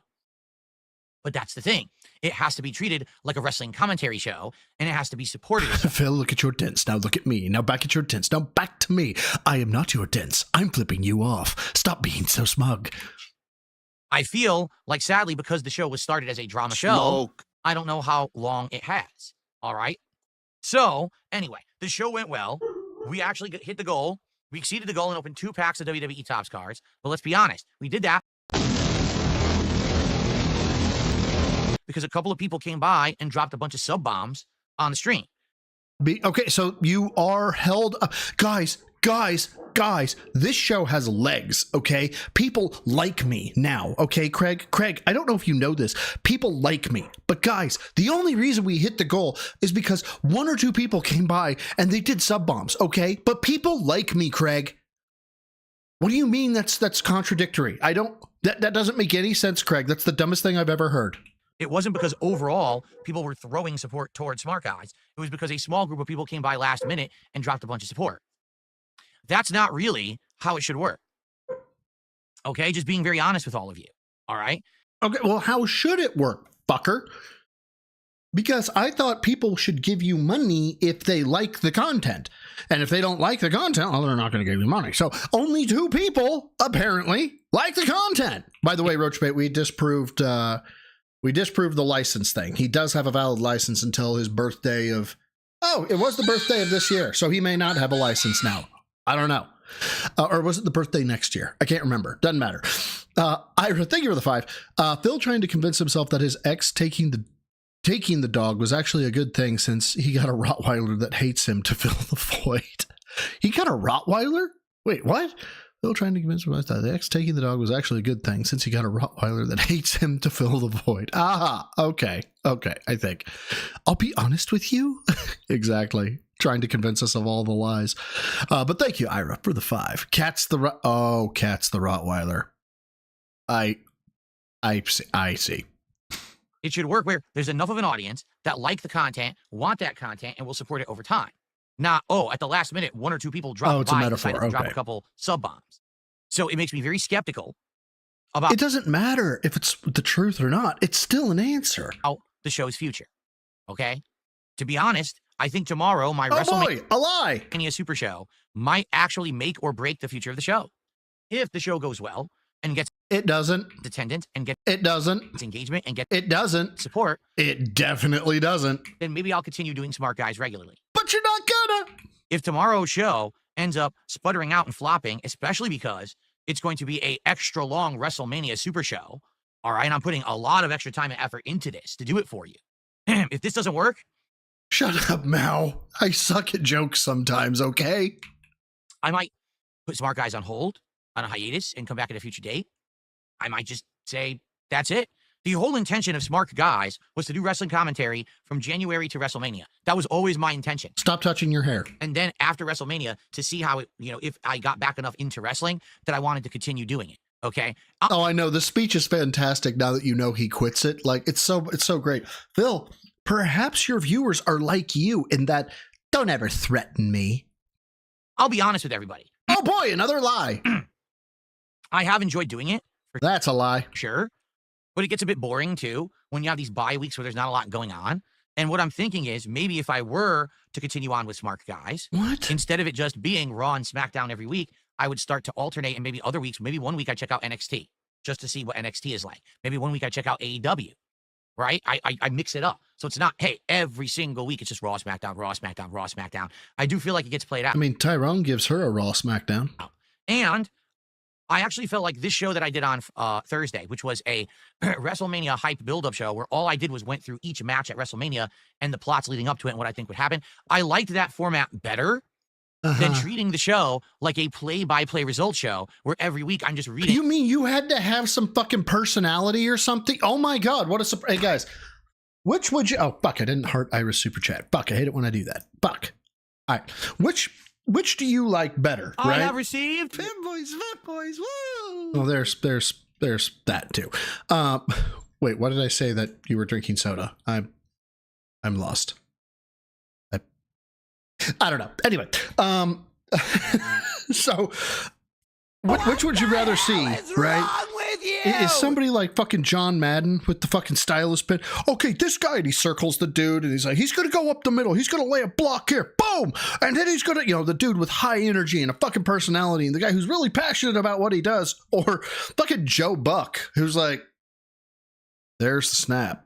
But that's the thing. It has to be treated like a wrestling commentary show, and it has to be supported. Phil, look at your dents. Now look at me. Now back at your dents. Now back to me. I am not your dents. I'm flipping you off. Stop being so smug. I feel like, sadly, because the show was started as a drama show, I don't know how long it has. All right? So, anyway, the show went well. We actually hit the goal. We exceeded the goal and opened 2 packs of WWE Topps cards. But let's be honest, we did that because a couple of people came by and dropped a bunch of sub bombs on the stream. Okay, so you are held up. Guys, this show has legs, okay? People like me now, okay, Craig, I don't know if you know this. People like me. But guys, the only reason we hit the goal is because 1 or 2 people came by and they did sub bombs, okay? But people like me, Craig. What do you mean that's contradictory? That doesn't make any sense, Craig. That's the dumbest thing I've ever heard. It wasn't because overall people were throwing support towards Smart Guys. It was because a small group of people came by last minute and dropped a bunch of support. That's not really how it should work. Okay, just being very honest with all of you. All right? Okay, well, how should it work, fucker? Because I thought people should give you money if they like the content. And if they don't like the content, well, they're not going to give you money. So only 2 people, apparently, like the content. By the way, Roachbait, we disproved We disproved the license thing. He does have a valid license until his birthday of... Oh, it was the birthday of this year, so he may not have a license now. I don't know. Or was it the birthday next year? I can't remember. Doesn't matter. Ira, thank you for the 5. Phil trying to convince himself that his ex taking the dog was actually a good thing since he got a Rottweiler that hates him to fill the void. He got a Rottweiler? Wait, what? Phil trying to convince himself that the ex taking the dog was actually a good thing since he got a Rottweiler that hates him to fill the void. Aha, okay, I think. I'll be honest with you. Exactly. Trying to convince us of all the lies. But thank you, Ira, for the 5. Cat's the Rottweiler. I see. It should work where there's enough of an audience that like the content, want that content, and will support it over time. Not, at the last minute, 1 or 2 people drop it's a metaphor. decided to drop a couple sub bombs. So it makes me very skeptical about... It doesn't matter if it's the truth or not. It's still an answer. The show's future. Okay? To be honest, I think tomorrow my a lie! WrestleMania Super Show might actually make or break the future of the show. If the show goes well and gets... It doesn't. Attendance and get... It doesn't. Its engagement and get... It doesn't. Support. It definitely doesn't. Then maybe I'll continue doing Smart Guys regularly. But you're not gonna. If tomorrow's show ends up sputtering out and flopping, especially because it's going to be a extra long WrestleMania Super Show, all right, I'm putting a lot of extra time and effort into this to do it for you. If this doesn't work... Shut up, Mao. I suck at jokes sometimes, okay? I might put Smart Guys on hold, on a hiatus, and come back at a future date. I might just say, that's it. The whole intention of Smart Guys was to do wrestling commentary from January to WrestleMania. That was always my intention. Stop touching your hair. And then after WrestleMania, to see how it, if I got back enough into wrestling, that I wanted to continue doing it. Okay? I know. The speech is fantastic now that you know he quits it. Like, it's so great. Phil, perhaps your viewers are like you in that, don't ever threaten me. I'll be honest with everybody. Oh boy, another lie. I have enjoyed doing it. That's a lie. Sure. But it gets a bit boring, too, when you have these bye weeks where there's not a lot going on. And what I'm thinking is maybe if I were to continue on with Smart Guys, instead of it just being Raw and SmackDown every week, I would start to alternate, and maybe other weeks, maybe one week I check out NXT just to see what NXT is like. Maybe one week I check out AEW, right? I mix it up. So it's not, hey, every single week it's just Raw, SmackDown, Raw, SmackDown, Raw, SmackDown. I do feel like it gets played out. I mean, Tyrone gives her a Raw SmackDown. And I actually felt like this show that I did on Thursday, which was a WrestleMania hype build-up show where all I did was went through each match at WrestleMania and the plots leading up to it and what I think would happen. I liked that format better than treating the show like a play-by-play results show where every week I'm just reading. You mean you had to have some fucking personality or something? Oh my God, what a surprise. Hey guys, which would you... Oh, fuck, I didn't heart Iris Super Chat. Fuck, I hate it when I do that. Fuck. All right, which do you like better, right? I have received fanboys, woo! Well, there's that too. Wait, what did I say that you were drinking soda? I'm lost. I don't know. Anyway, so which would you rather see, right? Is somebody like fucking John Madden with the fucking stylus pin? Okay, this guy, and he circles the dude, and he's like, he's gonna go up the middle, he's gonna lay a block here, boom, and then he's gonna, the dude with high energy and a fucking personality, and the guy who's really passionate about what he does, or fucking Joe Buck, who's like, there's the snap.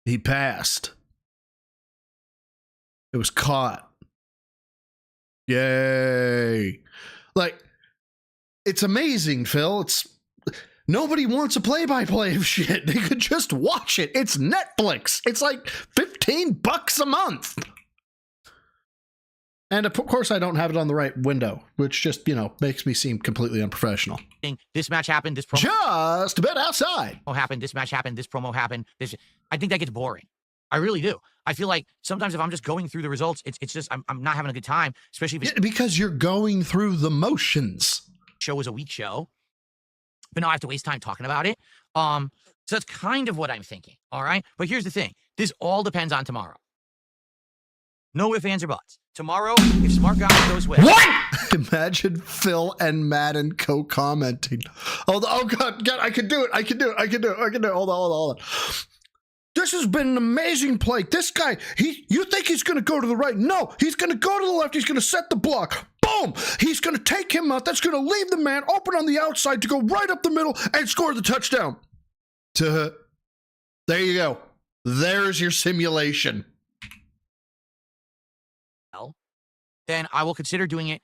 He passed. It was caught. Yay. Like, it's amazing, Phil. Nobody wants a play-by-play of shit. They could just watch it. It's Netflix. It's like $15 a month. And of course, I don't have it on the right window, which just, makes me seem completely unprofessional. This match happened, this promo just a bit outside. Happened, this match happened, this promo happened. I think that gets boring. I really do. I feel like sometimes if I'm just going through the results, it's just, I'm not having a good time, especially if it's... Because you're going through the motions. Show was a weak show, but now I have to waste time talking about it. So that's kind of what I'm thinking, all right? But here's the thing. This all depends on tomorrow. No ifs, ands, or buts. Tomorrow, if Smart Guy goes well... What? Imagine Phil and Madden co-commenting. Oh God, I can do it. Hold on. This has been an amazing play. This guy, you think he's going to go to the right? No, he's going to go to the left. He's going to set the block. Boom! He's going to take him out. That's going to leave the man open on the outside to go right up the middle and score the touchdown. There you go. There's your simulation. Then I will consider doing it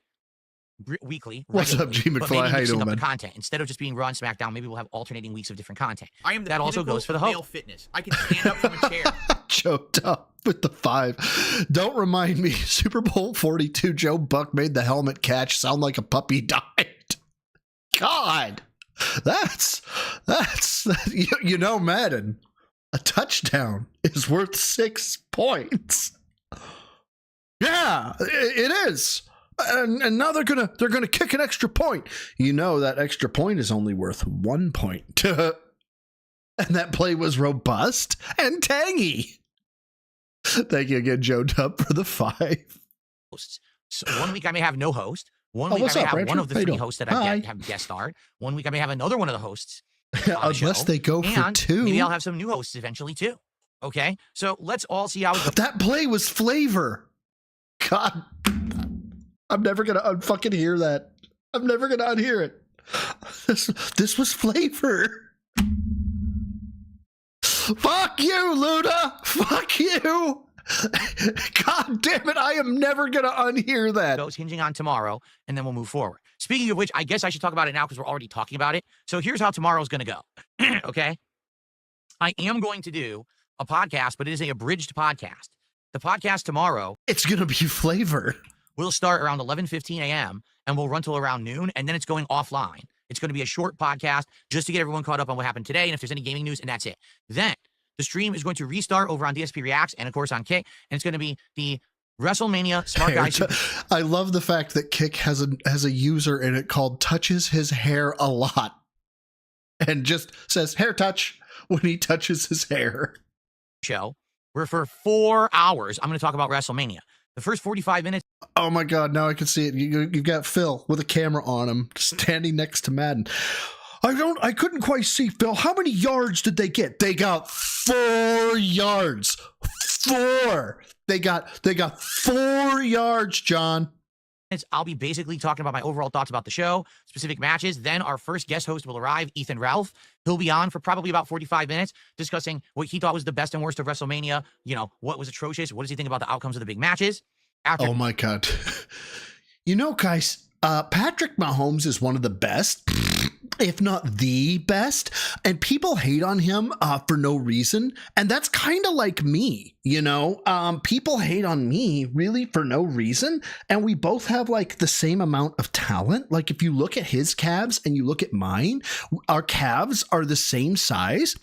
weekly. What's up, G. But McFly? maybe How you mixing doing, up the man? content. Instead of just being Raw and SmackDown, maybe we'll have alternating weeks of different content. I am the that also goes for the male host. fitness. I can stand up from a chair. Choked up with the 5. Don't remind me. Super Bowl 42, Joe Buck made the helmet catch sound like a puppy died. God, that's you know, Madden, a touchdown is worth 6 points. Yeah, it is. And now they're gonna kick an extra point. You know that extra point is only worth 1 point. And that play was robust and tangy. Thank you again, Joe Dub, for the 5. Hosts. So 1 week I may have no host. 1 week I may have one of the 3 hosts that I have guest starred. 1 week I may have another one of the hosts. Unless they go for 2. Maybe I'll have some new hosts eventually too. Okay, so let's all see how it goes. That play was flavor. God, I'm never gonna unfucking hear that. I'm never gonna unhear it. This was flavor. Fuck you, Luda. Fuck you. God damn it, I am never gonna unhear that. Goes hinging on tomorrow, and then we'll move forward. Speaking of which, I guess I should talk about it now because we're already talking about it. So here's how tomorrow's gonna go. Okay, I am going to do a podcast, but it is a abridged podcast. The podcast tomorrow, it's gonna be flavor. We'll start around 11:15 a.m. and we'll run till around noon, and then it's going offline. It's going to be a short podcast just to get everyone caught up on what happened today and if there's any gaming news, and that's it. Then the stream is going to restart over on DSP Reacts and, of course, on Kick, and it's going to be the WrestleMania Smart Guys. I love the fact that Kick has a user in it called Touches His Hair a Lot and just says hair touch when he touches his hair. Show where for 4 hours I'm going to talk about WrestleMania. The first 45 minutes. Oh my God! Now I can see it. You've got Phil with a camera on him, standing next to Madden. I couldn't quite see, Phil. How many yards did they get? They got 4 yards. 4. They got 4 yards, John. I'll be basically talking about my overall thoughts about the show, specific matches. Then our first guest host will arrive, Ethan Ralph. He'll be on for probably about 45 minutes discussing what he thought was the best and worst of WrestleMania. You know, what was atrocious? What does he think about the outcomes of the big matches? Oh my God. You know, guys, Patrick Mahomes is one of the best, if not the best, and people hate on him for no reason. And that's kind of like me, you know, people hate on me really for no reason. And we both have like the same amount of talent. Like if you look at his calves and you look at mine, our calves are the same size.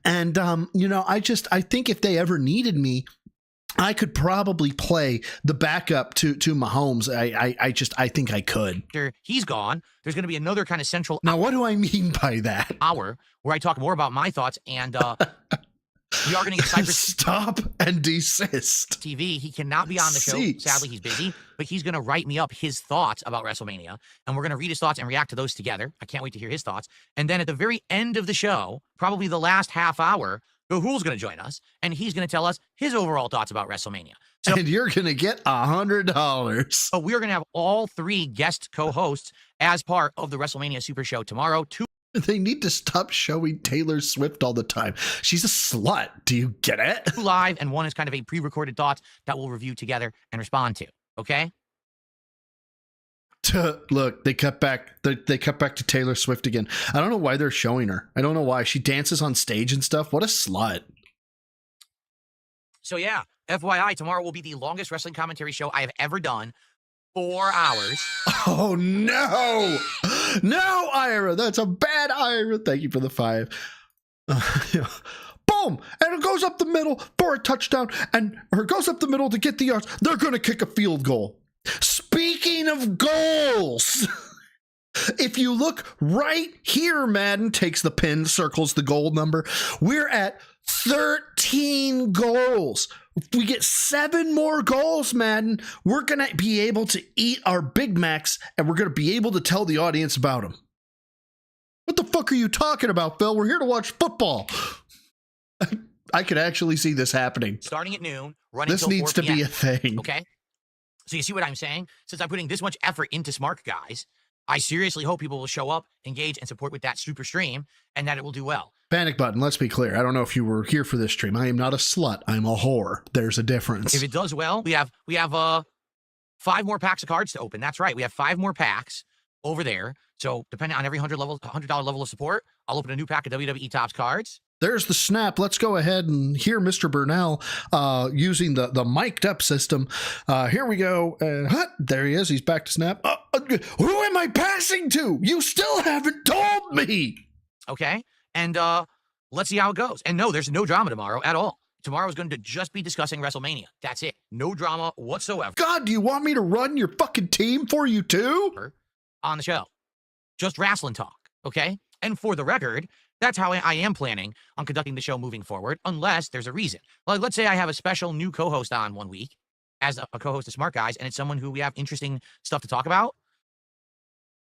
And, you know, I think if they ever needed me, I could probably play the backup to Mahomes. I think I could. After he's gone, there's going to be another kind of central. Now, what do I mean by that? Hour where I talk more about my thoughts, and we are going to get Cypress. Stop and desist. TV. He cannot be on the show. Sadly, he's busy, but he's going to write me up his thoughts about WrestleMania, and we're going to read his thoughts and react to those together. I can't wait to hear his thoughts. And then at the very end of the show, probably the last half hour, Gahul's going to join us, and he's going to tell us his overall thoughts about WrestleMania. So, and you're going to get $100. So we're going to have all 3 guest co-hosts as part of the WrestleMania Super Show tomorrow. They need to stop showing Taylor Swift all the time. She's a slut. Do you get it? 2 live, and 1 is kind of a pre-recorded thoughts that we'll review together and respond to. Okay? Look, they cut back. They cut back to Taylor Swift again. I don't know why they're showing her. I don't know why. She dances on stage and stuff. What a slut. So yeah, FYI, tomorrow will be the longest wrestling commentary show I have ever done. 4 hours. Oh no, no, Ira. That's a bad Ira. Thank you for the 5. Boom, and it goes up the middle for a touchdown, and or it goes up the middle to get the yards. They're going to kick a field goal. Speaking of goals, if you look right here, Madden takes the pin, circles the goal number. We're at 13 goals. If we get 7 more goals, Madden, we're going to be able to eat our Big Macs, and we're going to be able to tell the audience about them. What the fuck are you talking about, Phil? We're here to watch football. I could actually see this happening. Starting at noon, running this till needs 4 to p.m. be a thing. Okay? So you see what I'm saying? Since I'm putting this much effort into Smart Guys, I seriously hope people will show up, engage, and support with that super stream, and that it will do well. Panic button, let's be clear. I don't know if you were here for this stream. I am not a slut. I'm a whore. There's a difference. If it does well, we have 5 more packs of cards to open. That's right. We have 5 more packs over there. So depending on every $100 level of support, I'll open a new pack of WWE Topps cards. There's the snap. Let's go ahead and hear Mr. Burnell using the mic'd up system. Here we go. There he is. He's back to snap. Who am I passing to? You still haven't told me. Okay. And let's see how it goes. And no, there's no drama tomorrow at all. Tomorrow is going to just be discussing WrestleMania. That's it. No drama whatsoever. God, do you want me to run your fucking team for you too? On the show. Just wrestling talk. Okay. And for the record, that's how I am planning on conducting the show moving forward, unless there's a reason. Like, let's say I have a special new co-host on one week as a co-host of Smart Guys, and it's someone who we have interesting stuff to talk about.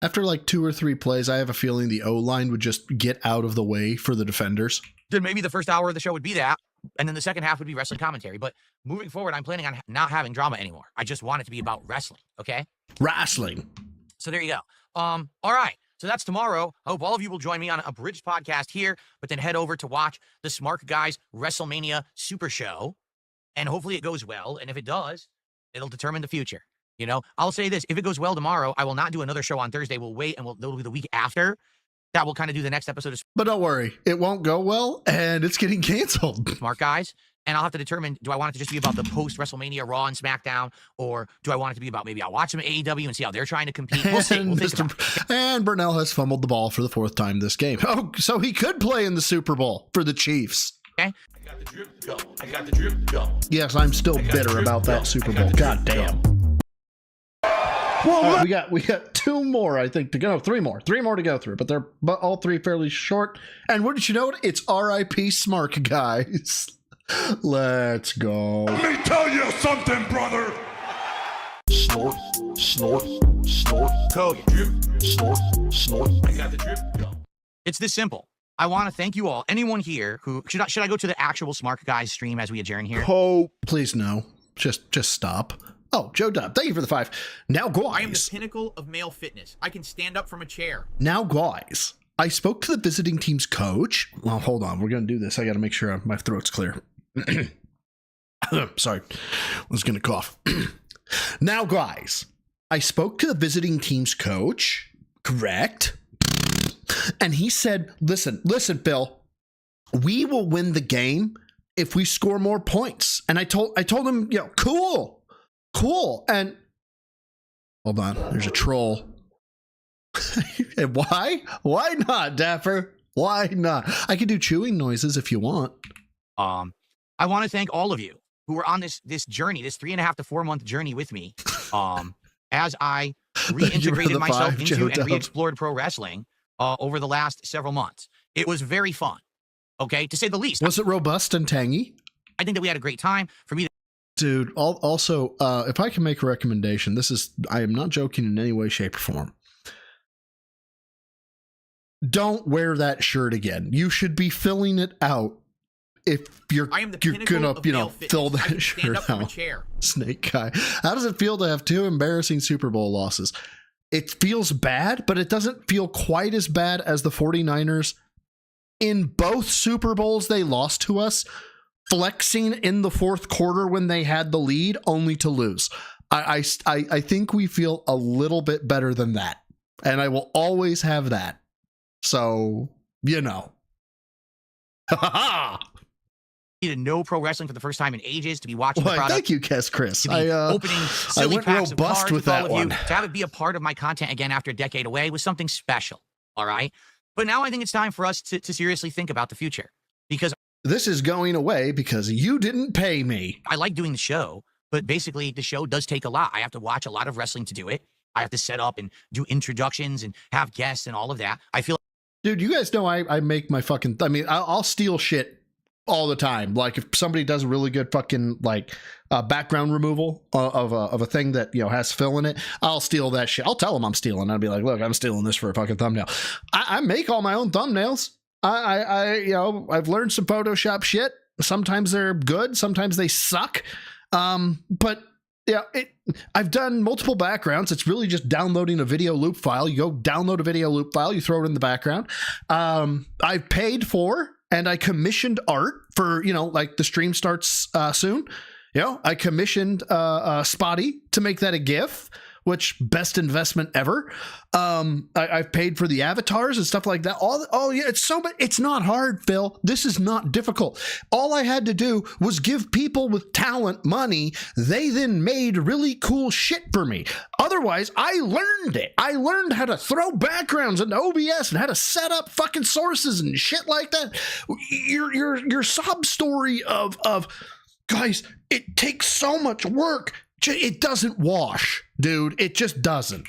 After like 2 or 3 plays, I have a feeling the O-line would just get out of the way for the defenders. Then maybe the first hour of the show would be that, and then the second half would be wrestling commentary. But moving forward, I'm planning on not having drama anymore. I just want it to be about wrestling, okay? Wrestling. So there you go. All right. So that's tomorrow. I hope all of you will join me on a bridge podcast here, but then head over to watch the Smart Guys WrestleMania Super Show, and hopefully it goes well. And if it does, it'll determine the future. You know, I'll say this. If it goes well tomorrow, I will not do another show on Thursday. We'll wait, and it'll be the week after. That will kind of do the next episode of But don't worry. It won't go well, and it's getting canceled. Smart Guys. And I'll have to determine, do I want it to just be about the post-WrestleMania Raw and SmackDown, or do I want it to be about, maybe I'll watch some AEW and see how they're trying to compete. We'll see. We'll think about it. And Burnell has fumbled the ball for the 4th time this game. Oh, so he could play in the Super Bowl for the Chiefs. Okay. I got the drip go. I got the drip go. Yes, I'm still bitter about that Super Bowl. God damn. Well, we got 2 more, I think, to go. 3 more to go through, but they're all 3 fairly short. And wouldn't you know it? It's R.I.P. Smart Guys. Let's go. Let me tell you something, brother. Snort, snort, snort. Code. Drip. Snort, snort. I got the drip go. It's this simple. I want to thank you all. Anyone here who should I go to the actual Smart Guys stream as we adjourn here? Oh, please no. Just stop. Oh, Joe Dub, thank you for the 5. Now, guys. I am the pinnacle of male fitness. I can stand up from a chair. Now, guys. I spoke to the visiting team's coach. Well, hold on. We're going to do this. I got to make sure my throat's clear. Sorry. I was going to cough. Now, guys, I spoke to the visiting team's coach. Correct. And he said, listen, Phil, we will win the game if we score more points. And I told him, cool. And hold on. There's a troll. And why? Why not, Dapper? Why not? I can do chewing noises if you want. I want to thank all of you who were on this journey, this 3.5 to 4 month journey with me. As I reintegrated myself into and re-explored pro wrestling over the last several months. It was very fun. Okay, to say the least. Was it robust and tangy? I think that we had a great time. For me to Dude, also, if I can make a recommendation, I am not joking in any way, shape, or form. Don't wear that shirt again. You should be filling it out if you're gonna, fill that shirt out. Snake guy. How does it feel to have 2 embarrassing Super Bowl losses? It feels bad, but it doesn't feel quite as bad as the 49ers in both Super Bowls they lost to us, flexing in the 4th quarter when they had the lead, only to lose. I think we feel a little bit better than that, and I will always have that. So, to know pro wrestling for the first time in ages, to be watching the product. Thank you, Chris. To be opening silly packs of cards with all of one. you, to have it be a part of my content again after a decade away was something special. All right. But now I think it's time for us to seriously think about the future, because this is going away because you didn't pay me. I like doing the show, but basically the show does take a lot. I have to watch a lot of wrestling to do it. I have to set up and do introductions and have guests and all of that. I feel Dude, you guys know I make my fucking... I mean, I'll steal shit all the time. Like, if somebody does a really good fucking, background removal of a thing that, has fill in it, I'll steal that shit. I'll tell them I'm stealing. I'll be like, look, I'm stealing this for a fucking thumbnail. I make all my own thumbnails. I've learned some Photoshop shit. Sometimes they're good. Sometimes they suck. But Yeah, I've done multiple backgrounds. It's really just downloading a video loop file. You go download a video loop file, you throw it in the background. I've paid for and I commissioned art for, like the stream starts soon. I commissioned Spotty to make that a GIF, which best investment ever. I've paid for the avatars and stuff like that. It's not hard, Phil. This is not difficult. All I had to do was give people with talent money. They then made really cool shit for me. Otherwise, I learned it. I learned how to throw backgrounds into OBS and how to set up fucking sources and shit like that. Your sob story of guys, it takes so much work. It doesn't wash, dude. It just doesn't.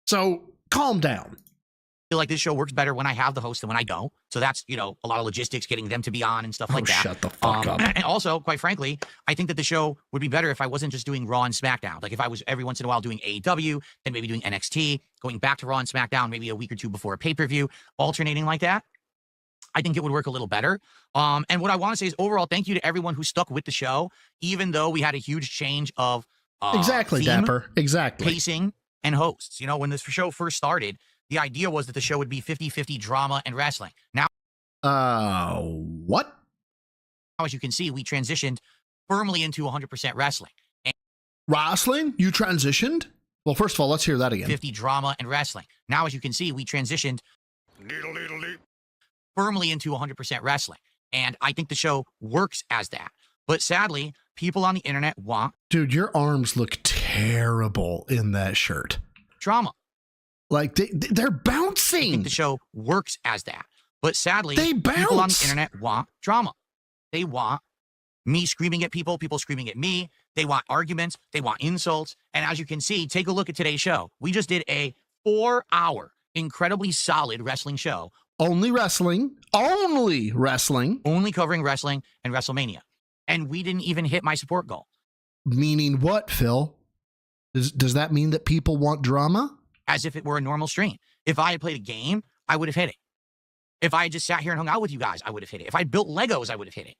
So calm down. I feel like this show works better when I have the host than when I don't. So that's, a lot of logistics, getting them to be on and stuff like that. Shut the fuck up. And also, quite frankly, I think that the show would be better if I wasn't just doing Raw and SmackDown. Like if I was every once in a while doing AEW, then maybe doing NXT, going back to Raw and SmackDown, maybe a week or two before a pay-per-view, alternating like that. I think it would work a little better. And what I want to say is overall, thank you to everyone who stuck with the show, even though we had a huge change of exactly, theme, Dapper. Exactly. pacing, and hosts. When this show first started, the idea was that the show would be 50-50 drama and wrestling. Now, what? Now, as you can see, we transitioned firmly into 100% wrestling. And wrestling? You transitioned? Well, first of all, let's hear that again. 50 drama and wrestling. Now, as you can see, we transitioned firmly into 100% wrestling. And I think the show works as that. But sadly, people on the internet want... Dude, your arms look terrible in that shirt. Drama. Like, they're bouncing. I think the show works as that. But sadly, they bounce. People on the internet want drama. They want me screaming at people screaming at me. They want arguments. They want insults. And as you can see, take a look at today's show. We just did a 4-hour, incredibly solid wrestling show. Only wrestling. Only wrestling. Only covering wrestling and WrestleMania. And we didn't even hit my support goal. Meaning what, Phil? Does that mean that people want drama? As if it were a normal stream. If I had played a game, I would have hit it. If I had just sat here and hung out with you guys, I would have hit it. If I built Legos, I would have hit it.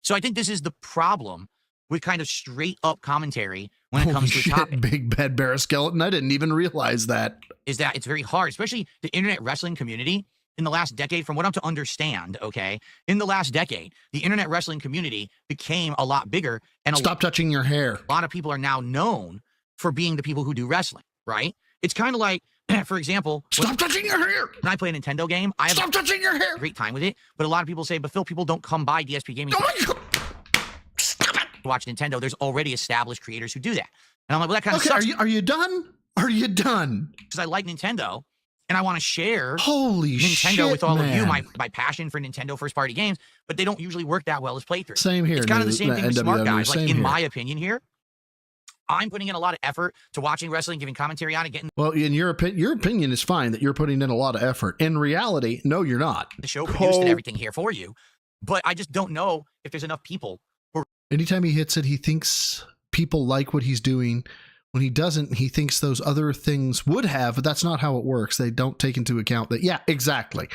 So I think this is the problem with kind of straight up commentary when it comes to a topic. Big bad bear skeleton. I didn't even realize that. Is that it's very hard, especially the internet wrestling community. In the last decade, from what I'm to understand, okay, in the last decade, the internet wrestling community became a lot bigger. And stop touching your hair. A lot of people are now known for being the people who do wrestling, right? It's kind of like, for example, stop touching your hair. When I play a Nintendo game, I have stop touching your hair. A great time with it. But a lot of people say, but Phil, people don't come by DSP Gaming to watch Nintendo. There's already established creators who do that. And I'm like, well, that kind of sucks. Are you done? Are you done? Because I like Nintendo. And I want to share Nintendo with all of you, my passion for Nintendo first-party games, but they don't usually work that well as playthroughs. Same here. It's kind of the same thing with smart guys. Like, in my opinion here, I'm putting in a lot of effort to watching wrestling, giving commentary on it, getting... Well, in your opinion is fine that you're putting in a lot of effort. In reality, no, you're not. The show produced and everything here for you, but I just don't know if there's enough people who... Anytime he hits it, he thinks people like what he's doing. When he doesn't, he thinks those other things would have, but that's not how it works. They don't take into account that. Yeah, exactly.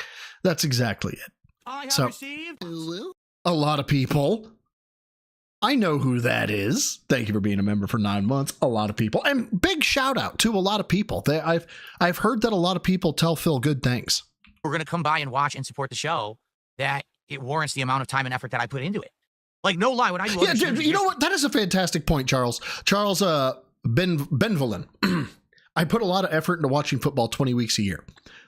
That's exactly it. I have received a lot of people. I know who that is. Thank you for being a member for 9 months. A lot of people, and big shout out to a lot of people. I've heard that a lot of people tell Phil good things. We're going to come by and watch and support the show. That it warrants the amount of time and effort that I put into it. Like, no lie, when I do you know what? That is a fantastic point, Charles. Charles, Benvolin. I put a lot of effort into watching football 20 weeks a year.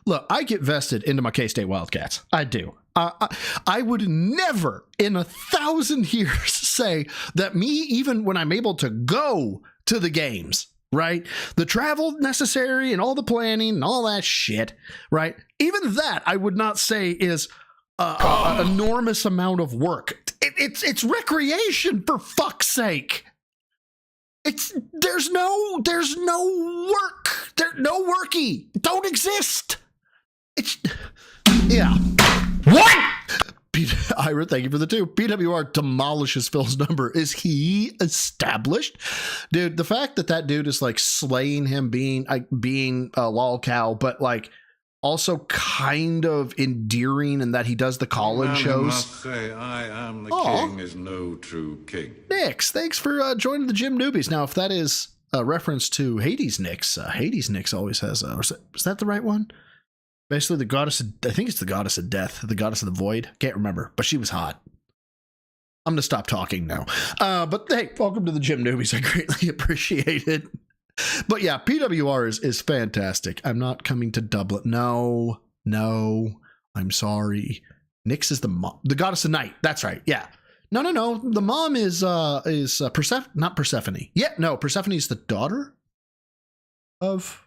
Look, I get vested into my K-State Wildcats. I do. I would never in 1,000 years say that me, even when I'm able to go to the games, right? The travel necessary and all the planning and all that shit, right? Even that I would not say is an enormous amount of work. It's recreation, for fuck's sake. There's no work. No worky. Don't exist. Yeah. What? Ira, thank you for the 2. PWR demolishes Phil's number. Is he established? Dude, the fact that dude is like slaying him being a lol cow, but like also kind of endearing in that he does the call-in shows. Must say, I am the king is no true king. Nix, thanks for joining the Gym Newbies. Now, if that is a reference to Hades Nix, Hades Nix always has is that the right one? Basically, the goddess, I think it's the goddess of death, the goddess of the void. Can't remember, but she was hot. I'm going to stop talking now. But hey, welcome to the Gym Newbies. I greatly appreciate it. But yeah, PWR is fantastic. I'm not coming to Dublin. No, I'm sorry. Nyx is the mom, the goddess of night. That's right. Yeah. No. The mom is Persephone, not Persephone. Yeah, no, Persephone is the daughter of.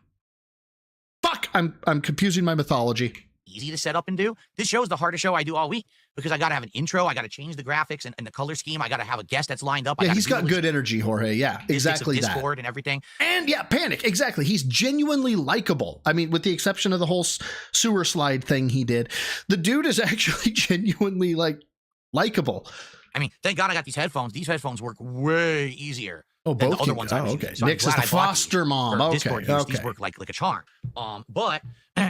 Fuck, I'm confusing my mythology. Easy to set up and do. This show is the hardest show I do all week because I got to have an intro. I got to change the graphics and the color scheme. I got to have a guest that's lined up. Yeah, he's got good energy, Jorge. Yeah, exactly that. Discord and everything. And yeah, Panic. Exactly. He's genuinely likable. I mean, with the exception of the whole sewer slide thing he did, the dude is actually genuinely likable. I mean, thank God I got these headphones. These headphones work way easier. Oh, than both the other ones I was okay. using. So Nyx is the foster mom. Okay. Discord use. These work like a charm. But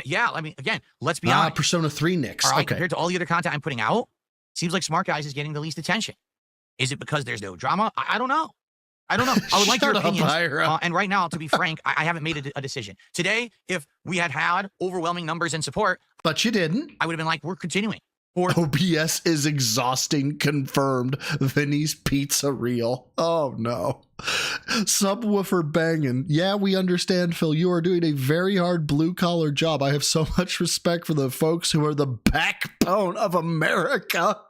yeah, I mean, again, let's be honest. Persona 3 Nyx. All right, okay. Compared to all the other content I'm putting out, seems like Smart Guys is getting the least attention. Is it because there's no drama? I don't know. I would like your opinions. And right now, to be frank, I haven't made a decision. Today, if we had overwhelming numbers and support. But you didn't. I would have been like, we're continuing. OBS is exhausting. Confirmed. Vinny's pizza real. Oh no. Subwoofer banging. Yeah, we understand, Phil. You are doing a very hard blue collar job. I have so much respect for the folks who are the backbone of America.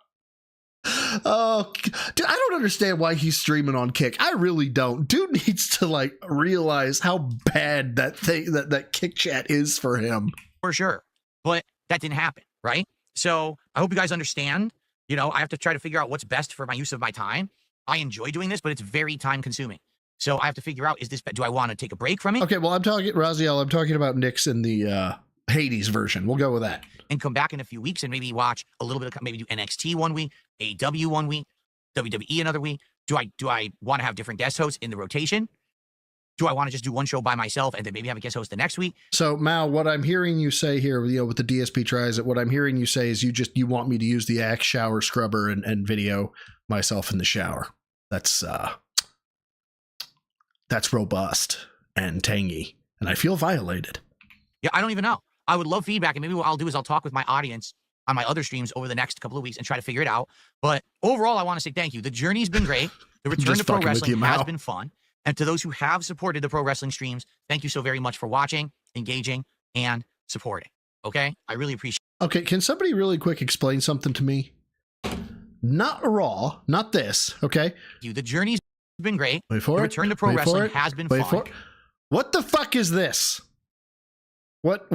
Oh, dude, I don't understand why he's streaming on Kick. I really don't. Dude needs to realize how bad that thing that Kick chat is for him. For sure. But that didn't happen, right? So I hope you guys understand. You know, I have to try to figure out what's best for my use of my time. I enjoy doing this, but it's very time consuming. So I have to figure out, do I want to take a break from it? Okay, well, I'm talking about Nyx in the Hades version. We'll go with that. And come back in a few weeks and maybe watch a little bit of, maybe do NXT one week, AW one week, WWE another week. Do I want to have different guest hosts in the rotation? Do I want to just do one show by myself and then maybe have a guest host the next week? So, Mal, what I'm hearing you say here, with the DSP tries it, what I'm hearing you say is you want me to use the Axe shower scrubber and video myself in the shower. That's robust and tangy, and I feel violated. Yeah, I don't even know. I would love feedback, and maybe what I'll do is I'll talk with my audience on my other streams over the next couple of weeks and try to figure it out. But overall, I want to say thank you. The journey's been great. The return to pro wrestling has been fun. And to those who have supported the pro wrestling streams, thank you so very much for watching, engaging, and supporting. Okay? I really appreciate it. Okay, can somebody really quick explain something to me? Not Raw, not this, okay? The journey's been great. Wait for the it. return to pro wrestling has been fun. What the fuck is this? What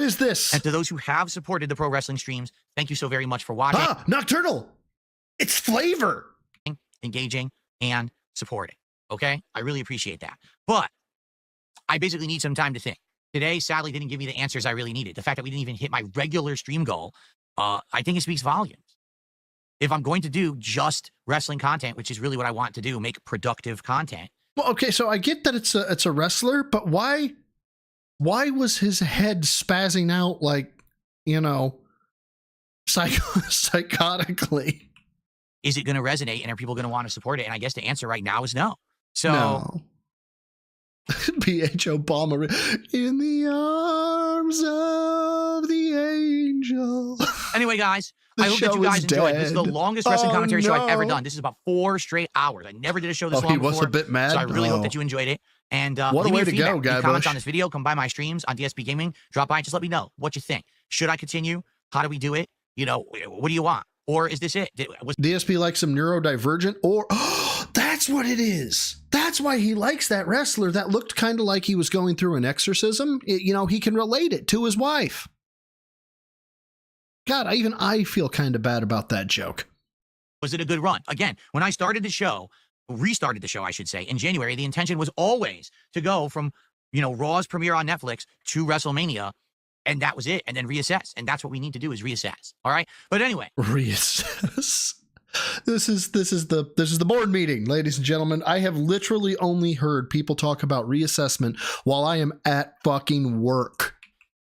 is this? And to those who have supported the pro wrestling streams, thank you so very much for watching. Nocturnal! It's Flavor! Engaging, and supporting. Okay? I really appreciate that. But I basically need some time to think. Today, sadly, didn't give me the answers I really needed. The fact that we didn't even hit my regular stream goal, I think it speaks volumes. If I'm going to do just wrestling content, which is really what I want to do, make productive content. Well, okay, so I get that it's a wrestler, but why was his head spazzing out psychotically? Is it going to resonate, and are people going to want to support it? And I guess the answer right now is no. So, no. PH Obama in the arms of the angel. Anyway, guys, I hope that you guys enjoyed. This is the longest wrestling commentary show I've ever done. This is about 4 straight hours. I never did a show this long before. He was a bit mad. So I really hope that you enjoyed it. And what a way to go, guy. Comment on this video. Come by my streams on DSP Gaming. Drop by and just let me know what you think. Should I continue? How do we do it? What do you want? Or is this it? DSP likes some neurodivergent, or that's what it is. That's why he likes that wrestler that looked kind of like he was going through an exorcism. He can relate it to his wife. God, I feel kind of bad about that joke. Was it a good run? Again, when I started the show, restarted the show, I should say, in January, the intention was always to go from, Raw's premiere on Netflix to WrestleMania. And that was it. And then reassess. And that's what we need to do is reassess. All right. But anyway. Reassess. This is the board meeting, ladies and gentlemen. I have literally only heard people talk about reassessment while I am at fucking work.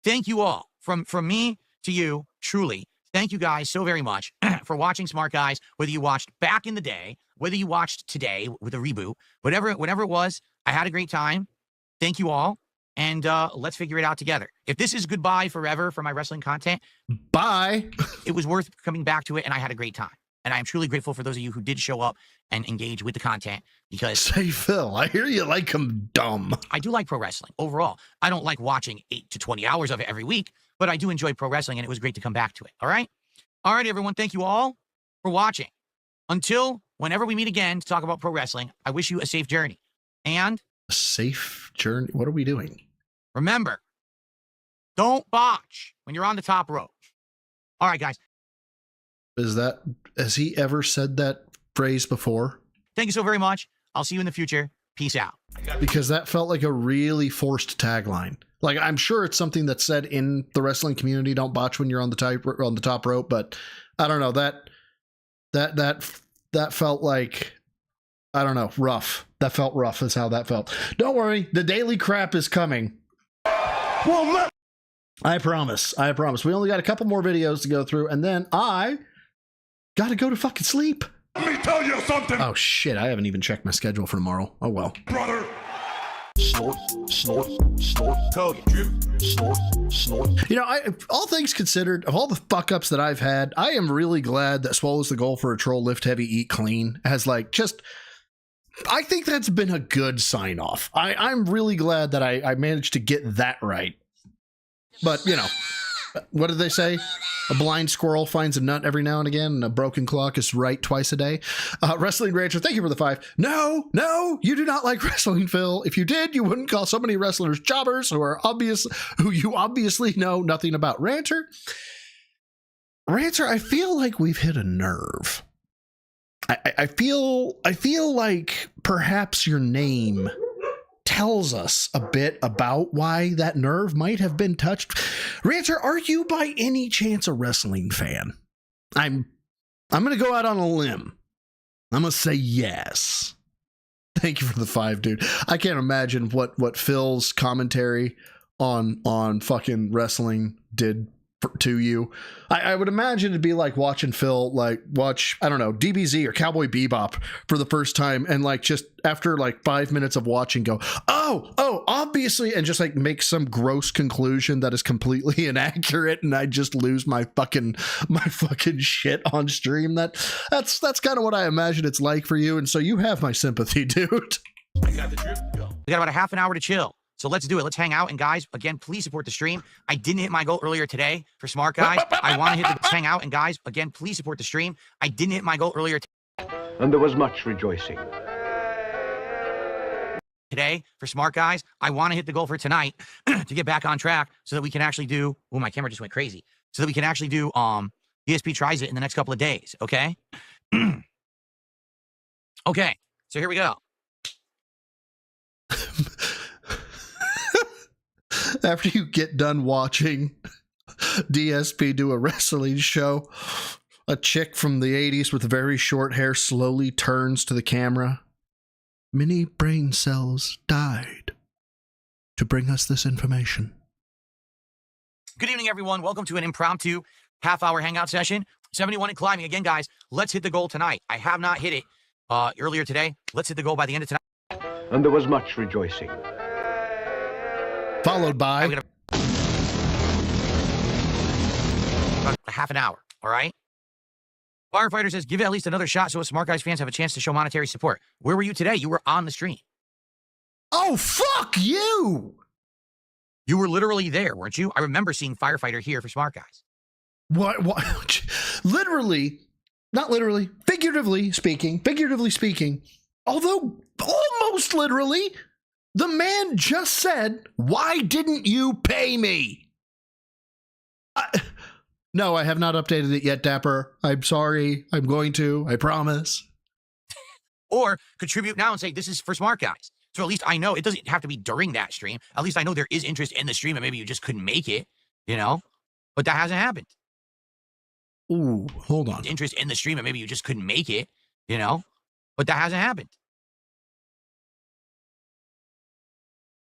Thank you all from me to you, truly, thank you guys so very much for watching Smart Guys, whether you watched back in the day, whether you watched today with a reboot, whatever it was, I had a great time. Thank you all. And let's figure it out together. If this is goodbye forever for my wrestling content, bye. It was worth coming back to it, and I had a great time. And I'm truly grateful for those of you who did show up and engage with the content because... Say, Phil, I hear you like them dumb. I do like pro wrestling overall. I don't like watching 8 to 20 hours of it every week, but I do enjoy pro wrestling, and it was great to come back to it. All right? All right, everyone. Thank you all for watching. Until whenever we meet again to talk about pro wrestling, I wish you a safe journey. And... A safe journey? What are we doing? Remember, don't botch when you're on the top rope. All right, guys. Has he ever said that phrase before? Thank you so very much. I'll see you in the future. Peace out. Because that felt like a really forced tagline. Like, I'm sure it's something that's said in the wrestling community. Don't botch when you're on the top rope. But I don't know, that felt like, I don't know, rough. That felt rough is how that felt. Don't worry. The daily crap is coming. Well, I promise. We only got a couple more videos to go through, and then I gotta go to fucking sleep. Let me tell you something. Oh shit, I haven't even checked my schedule for tomorrow. Oh well. Brother. Snort, snort, snort, tug, drip, snort, snort. You know, all things considered, of all the fuck ups that I've had, I am really glad that Swole is the goal for a troll lift heavy, eat clean has I think that's been a good sign off. I'm really glad that I managed to get that right. But, you know, what did they say? A blind squirrel finds a nut every now and again, and a broken clock is right twice a day. Wrestling Rancher, thank you for the 5. No, you do not like wrestling, Phil. If you did, you wouldn't call so many wrestlers jobbers who you obviously know nothing about. Rancher, I feel like we've hit a nerve. I feel like perhaps your name tells us a bit about why that nerve might have been touched. Rancher, are you by any chance a wrestling fan? I'm going to go out on a limb. I'm going to say yes. Thank you for the 5, dude. I can't imagine what Phil's commentary on fucking wrestling did to you. I would imagine it'd be like watching Phil watch, I don't know, DBZ or Cowboy Bebop for the first time, and just after 5 minutes of watching go, oh, obviously, and just make some gross conclusion that is completely inaccurate, and I just lose my fucking shit on stream. That's kind of what I imagine it's like for you, and so you have my sympathy, dude. I got the drip. Go. We got about a half an hour to chill. So let's do it. Let's hang out. And guys, again, please support the stream. I didn't hit my goal earlier today for Smart Guys. I want to hang out. And guys, again, please support the stream. I didn't hit my goal earlier and there was much rejoicing. Today for Smart Guys. I want to hit the goal for tonight to get back on track so that we can actually do, oh, my camera just went crazy. So that we can actually do DSP tries it in the next couple of days. Okay. Okay. So here we go. After you get done watching DSP do a wrestling show, a chick from the 80s with very short hair slowly turns to the camera. Many brain cells died to bring us this information. Good evening, everyone. Welcome to an impromptu half-hour hangout session. 71 and climbing. Again, guys, let's hit the goal tonight. I have not hit it earlier today. Let's hit the goal by the end of tonight. And there was much rejoicing. Followed by about a half an hour, all right? Firefighter says, give it at least another shot so Smart Guys fans have a chance to show monetary support. Where were you today? You were on the stream. Oh, fuck you! You were literally there, weren't you? I remember seeing Firefighter here for Smart Guys. What? Literally, not literally, figuratively speaking, although almost literally, the man just said, why didn't you pay me? No, I have not updated it yet, Dapper. I'm sorry. I'm going to. I promise. Or contribute now and say, this is for Smart Guys. So at least I know it doesn't have to be during that stream. At least I know there is interest in the stream and maybe you just couldn't make it, you know? But that hasn't happened. Ooh, hold on. Interest in the stream and maybe you just couldn't make it, you know? But that hasn't happened.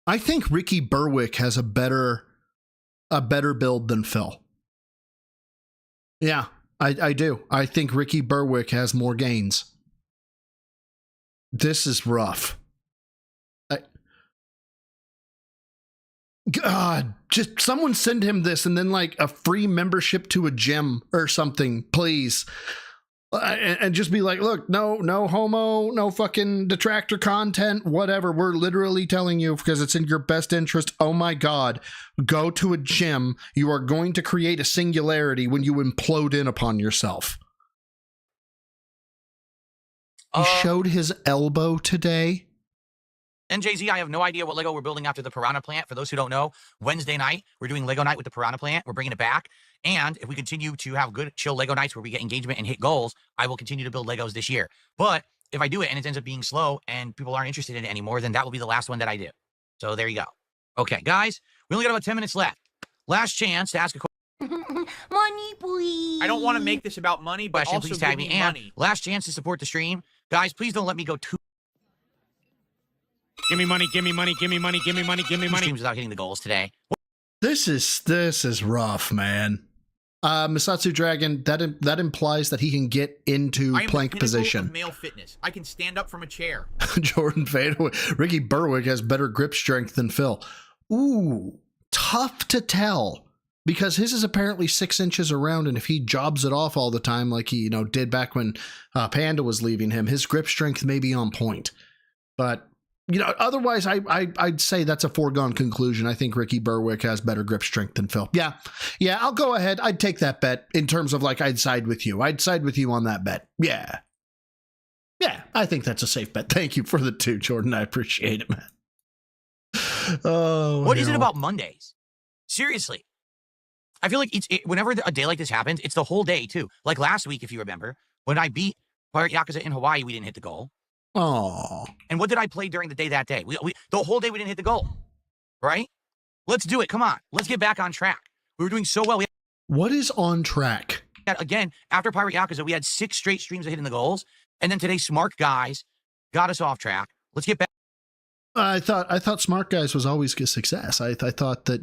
I think Ricky Berwick has a better a better build than Phil. Yeah, I do. I think Ricky Berwick has more gains. This is rough. God, just someone send him this and then like a free membership to a gym or something, please. And just be like, look, no homo, no fucking detractor content, whatever. We're literally telling you because it's in your best interest. Oh my God, go to a gym. You are going to create a singularity when you implode in upon yourself. He showed his elbow today. NJZ, I have no idea what Lego we're building after the Piranha Plant. For those who don't know, Wednesday night, we're doing Lego night with the Piranha Plant. We're bringing it back. And if we continue to have good, chill Lego nights where we get engagement and hit goals, I will continue to build Legos this year. But if I do it and it ends up being slow and people aren't interested in it anymore, then that will be the last one that I do. So there you go. Okay, guys, we only got about 10 minutes left. Last chance to ask a question. Money, please. I don't want to make this about money, but also Please tag give me. me And money. last chance to support the stream. Guys, please don't let me go too Give me money, give me money, give me money, give me money, give me money. streams without hitting the goals today. This is rough, man. Misatsu Dragon, that implies that he can get into I am plank the pinnacle position. of male fitness. I can stand up from a chair. Jordan Fadeaway. Ricky Berwick has better grip strength than Phil. Ooh, tough to tell. Because his is apparently 6 inches around, and if he jobs it off all the time like he did back when Panda was leaving him, his grip strength may be on point. But otherwise, I'd say that's a foregone conclusion. I think Ricky Berwick has better grip strength than Phil. Yeah, I'll go ahead. I'd take that bet in terms of like I'd side with you. I'd side with you on that bet. Yeah, I think that's a safe bet. Thank you for the 2, Jordan. I appreciate it, man. Oh, What is it about Mondays? Seriously. I feel like whenever a day like this happens, it's the whole day, too. Like last week, if you remember, when I beat Pirate Yakuza in Hawaii, we didn't hit the goal. Oh. And what did I play during the day that day? We the whole day we didn't hit the goal, right? Let's do it. Come on. Let's get back on track. We were doing so well. What is on track? Again, after Pirate Yakuza, we had 6 straight streams of hitting the goals. And then today, Smart Guys got us off track. Let's get back. I thought Smart Guys was always a success. I thought that,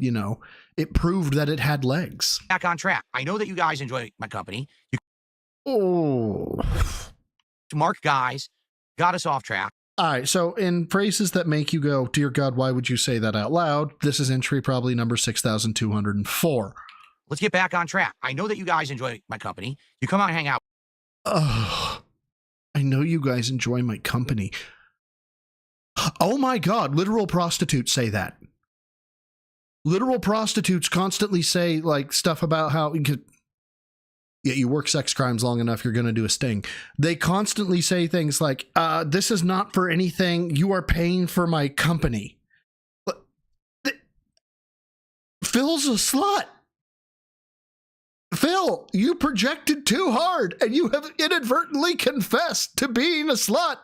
it proved that it had legs. Back on track. I know that you guys enjoy my company. Smart Guys got us off track. All right, so in phrases that make you go, dear God, why would you say that out loud? This is entry probably number 6,204. Let's get back on track. I know that you guys enjoy my company. You come out and hang out. Oh, I know you guys enjoy my company. Oh my God, literal prostitutes say that. Literal prostitutes constantly say like stuff about how you work sex crimes long enough, you're going to do a sting. They constantly say things like, this is not for anything. You are paying for my company. Phil's a slut. Phil, you projected too hard and you have inadvertently confessed to being a slut.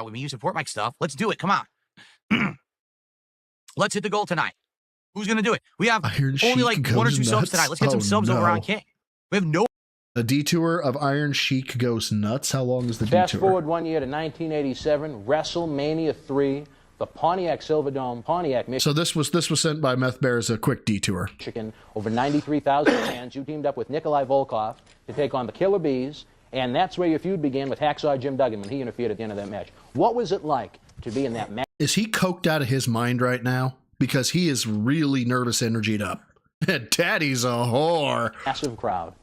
When you support my stuff, let's do it. Come on. Let's hit the goal tonight. Who's going to do it? We have only like 1 or 2 subs tonight. Let's get some subs over on King. We have no. The detour of Iron Sheik goes nuts. How long is the detour? Fast forward 1 year to 1987, WrestleMania 3, the Pontiac Silverdome, Pontiac, Michigan. So this was sent by Meth Bear as a quick detour. Over 93,000 fans. You teamed up with Nikolai Volkov to take on the Killer Bees, and that's where your feud began with Hacksaw Jim Duggan when he interfered at the end of that match. What was it like to be in that match? Is he coked out of his mind right now? Because he is really nervous, energied up. Daddy's a whore. Massive crowd.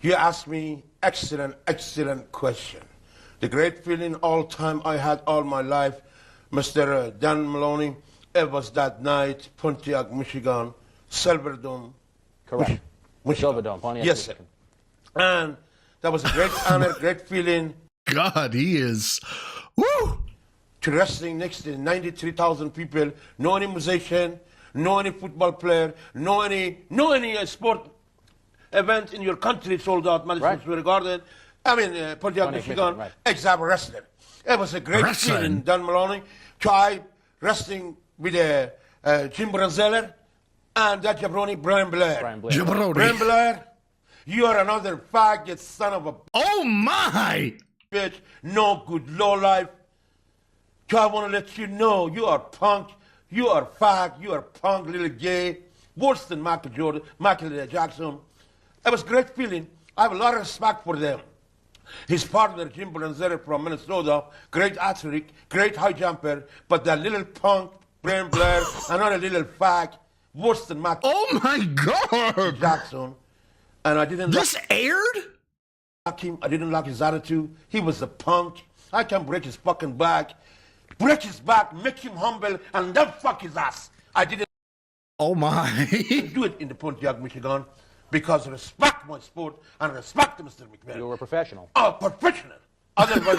You asked me excellent question. The great feeling all time I had all my life, Mr. Dan Maloney, it was that night, Pontiac, Michigan, Silverdome. Correct. Silverdome, Pontiac, yes, Michigan. And that was a great honor, great feeling. God, he is. Woo! To wrestling next to 93,000 people, no any musician, no any football player, no any sport event in your country sold out, Madison Square Garden. I mean, Pontiac, Michigan, right. Exam wrestling. It was a great feeling, Dan Maloney. Try wrestling with Jim Brunzeller and that jabroni, Brian Blair. Jabroni. Brian Blair, you are another faggot son of a... Oh, my! Bitch, no good, low life. I want to let you know, you are punk, you are fag, you are punk, little gay. worse than Michael Jackson. It was a great feeling. I have a lot of respect for them. His partner, Jim Brunzeri from Minnesota, great athlete, great high jumper, but that little punk, Brian Blair, another little fag, worse than Michael. Oh my God! Jackson. And I didn't This aired? like him. I didn't like his attitude. He was a punk. I can break his fucking back. Break his back, make him humble, and then fuck his ass. I didn't Oh my. do it in the Pontiac, Michigan, because I respect my sport and respect Mr. McMahon. You were a professional. A professional. Otherwise,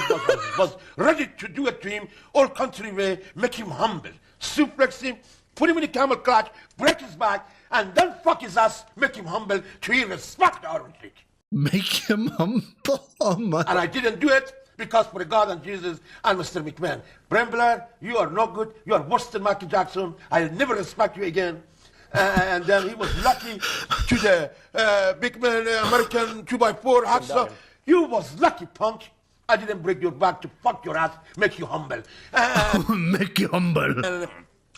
was ready to do it to him, all country way, make him humble, suplex him, put him in the camel clutch, break his back, and then fuck his ass, make him humble to he respect our Sheik. Make him humble. Oh my. And I didn't do it because for God and Jesus and Mr. McMahon. Brian Blair, you are no good. You are worse than Michael Jackson. I'll never respect you again. And then he was lucky to the big man American 2x4 hacksaw. You was lucky, punk. I didn't break your back to fuck your ass, make you humble. Make you humble. And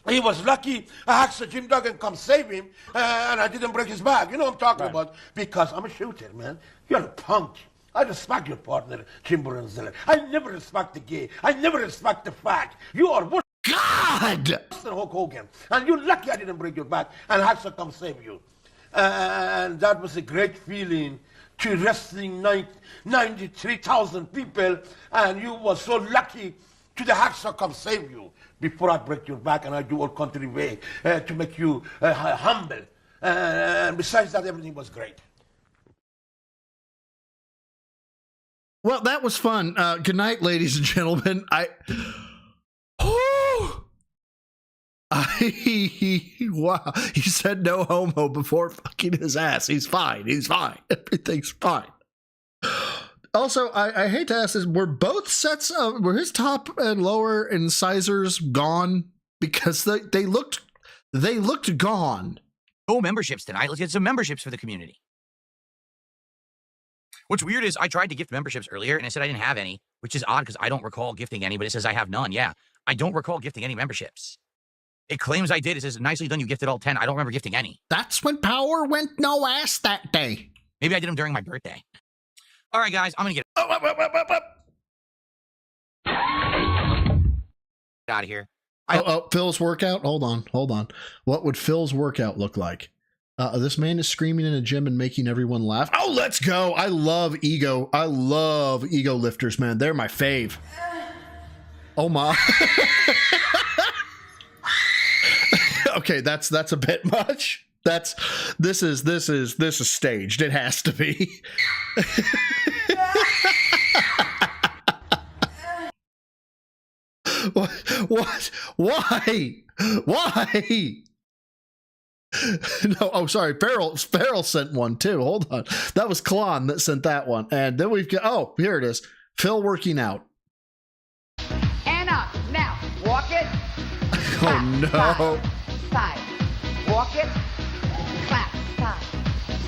he was lucky hacksaw Jim Duggan come save him, and I didn't break his back. You know what I'm talking about? Because I'm a shooter, man. You're a punk. I respect your partner, Jim Brunzeri. I never respect the gay. I never respect the fag. You are worse God! than Hulk Hogan. And you're lucky I didn't break your back and Hacksaw come save you. And that was a great feeling to wrestling 93,000 people, and you were so lucky to the Hacksaw come save you before I break your back and I do all country way to make you humble. And besides that, everything was great. Well, that was fun. Good night, ladies and gentlemen. Wow. He said no homo before fucking his ass. He's fine. He's fine. Everything's fine. Also, I hate to ask this, were both sets of, were his top and lower incisors gone? Because they looked gone. No memberships tonight. Let's get some memberships for the community. What's weird is I tried to gift memberships earlier and it said I didn't have any, which is odd because I don't recall gifting any, but it says I have none. Yeah, I don't recall gifting any memberships. It claims I did. It says, nicely done, you gifted all 10. I don't remember gifting any. That's when power went no ass that day. Maybe I did them during my birthday. All right, guys, I'm going to get out of here. Phil's workout? Hold on. What would Phil's workout look like? This man is screaming in a gym and making everyone laugh. Oh, let's go. I love ego lifters, man. They're my fave. Oh my. Okay, that's a bit much. This is staged. It has to be. What? Why? No, oh, sorry. Farrell sent one too. Hold on. That was Klon that sent that one. And then we've got, oh, here it is. Phil working out. Anna, now, walk it. Oh, no. Side. Walk it. Clap. Side.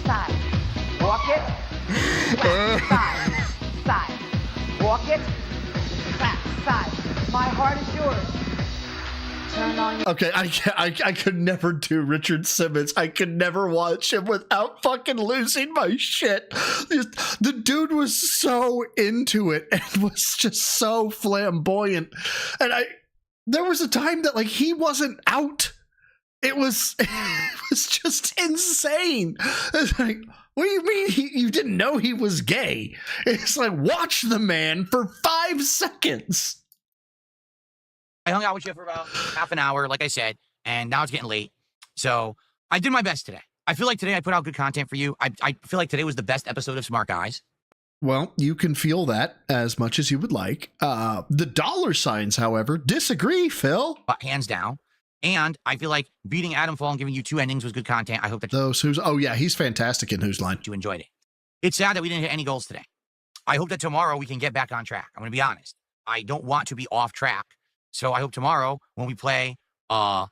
Side. Walk it. Clap. Side. Side. Walk it. Clap. Side. My heart is yours. Turn on your... Okay, I could never do Richard Simmons. I could never watch him without fucking losing my shit. The dude was so into it and was just so flamboyant. And there was a time that like he wasn't out. It was just insane. It's like, what do you mean you didn't know he was gay? It's like, watch the man for 5 seconds. I hung out with you for about half an hour, like I said, and now it's getting late. So I did my best today. I feel like today I put out good content for you. I feel like today was the best episode of Smart Guys. Well, you can feel that as much as you would like. The dollar signs, however, disagree, Phil. Hands down. And I feel like beating Adam Fall and giving you 2 endings was good content. I hope that oh yeah, he's fantastic in Whose Line. You enjoyed it. It's sad that we didn't hit any goals today. I hope that tomorrow we can get back on track. I'm going to be honest. I don't want to be off track. So I hope tomorrow when we play, what are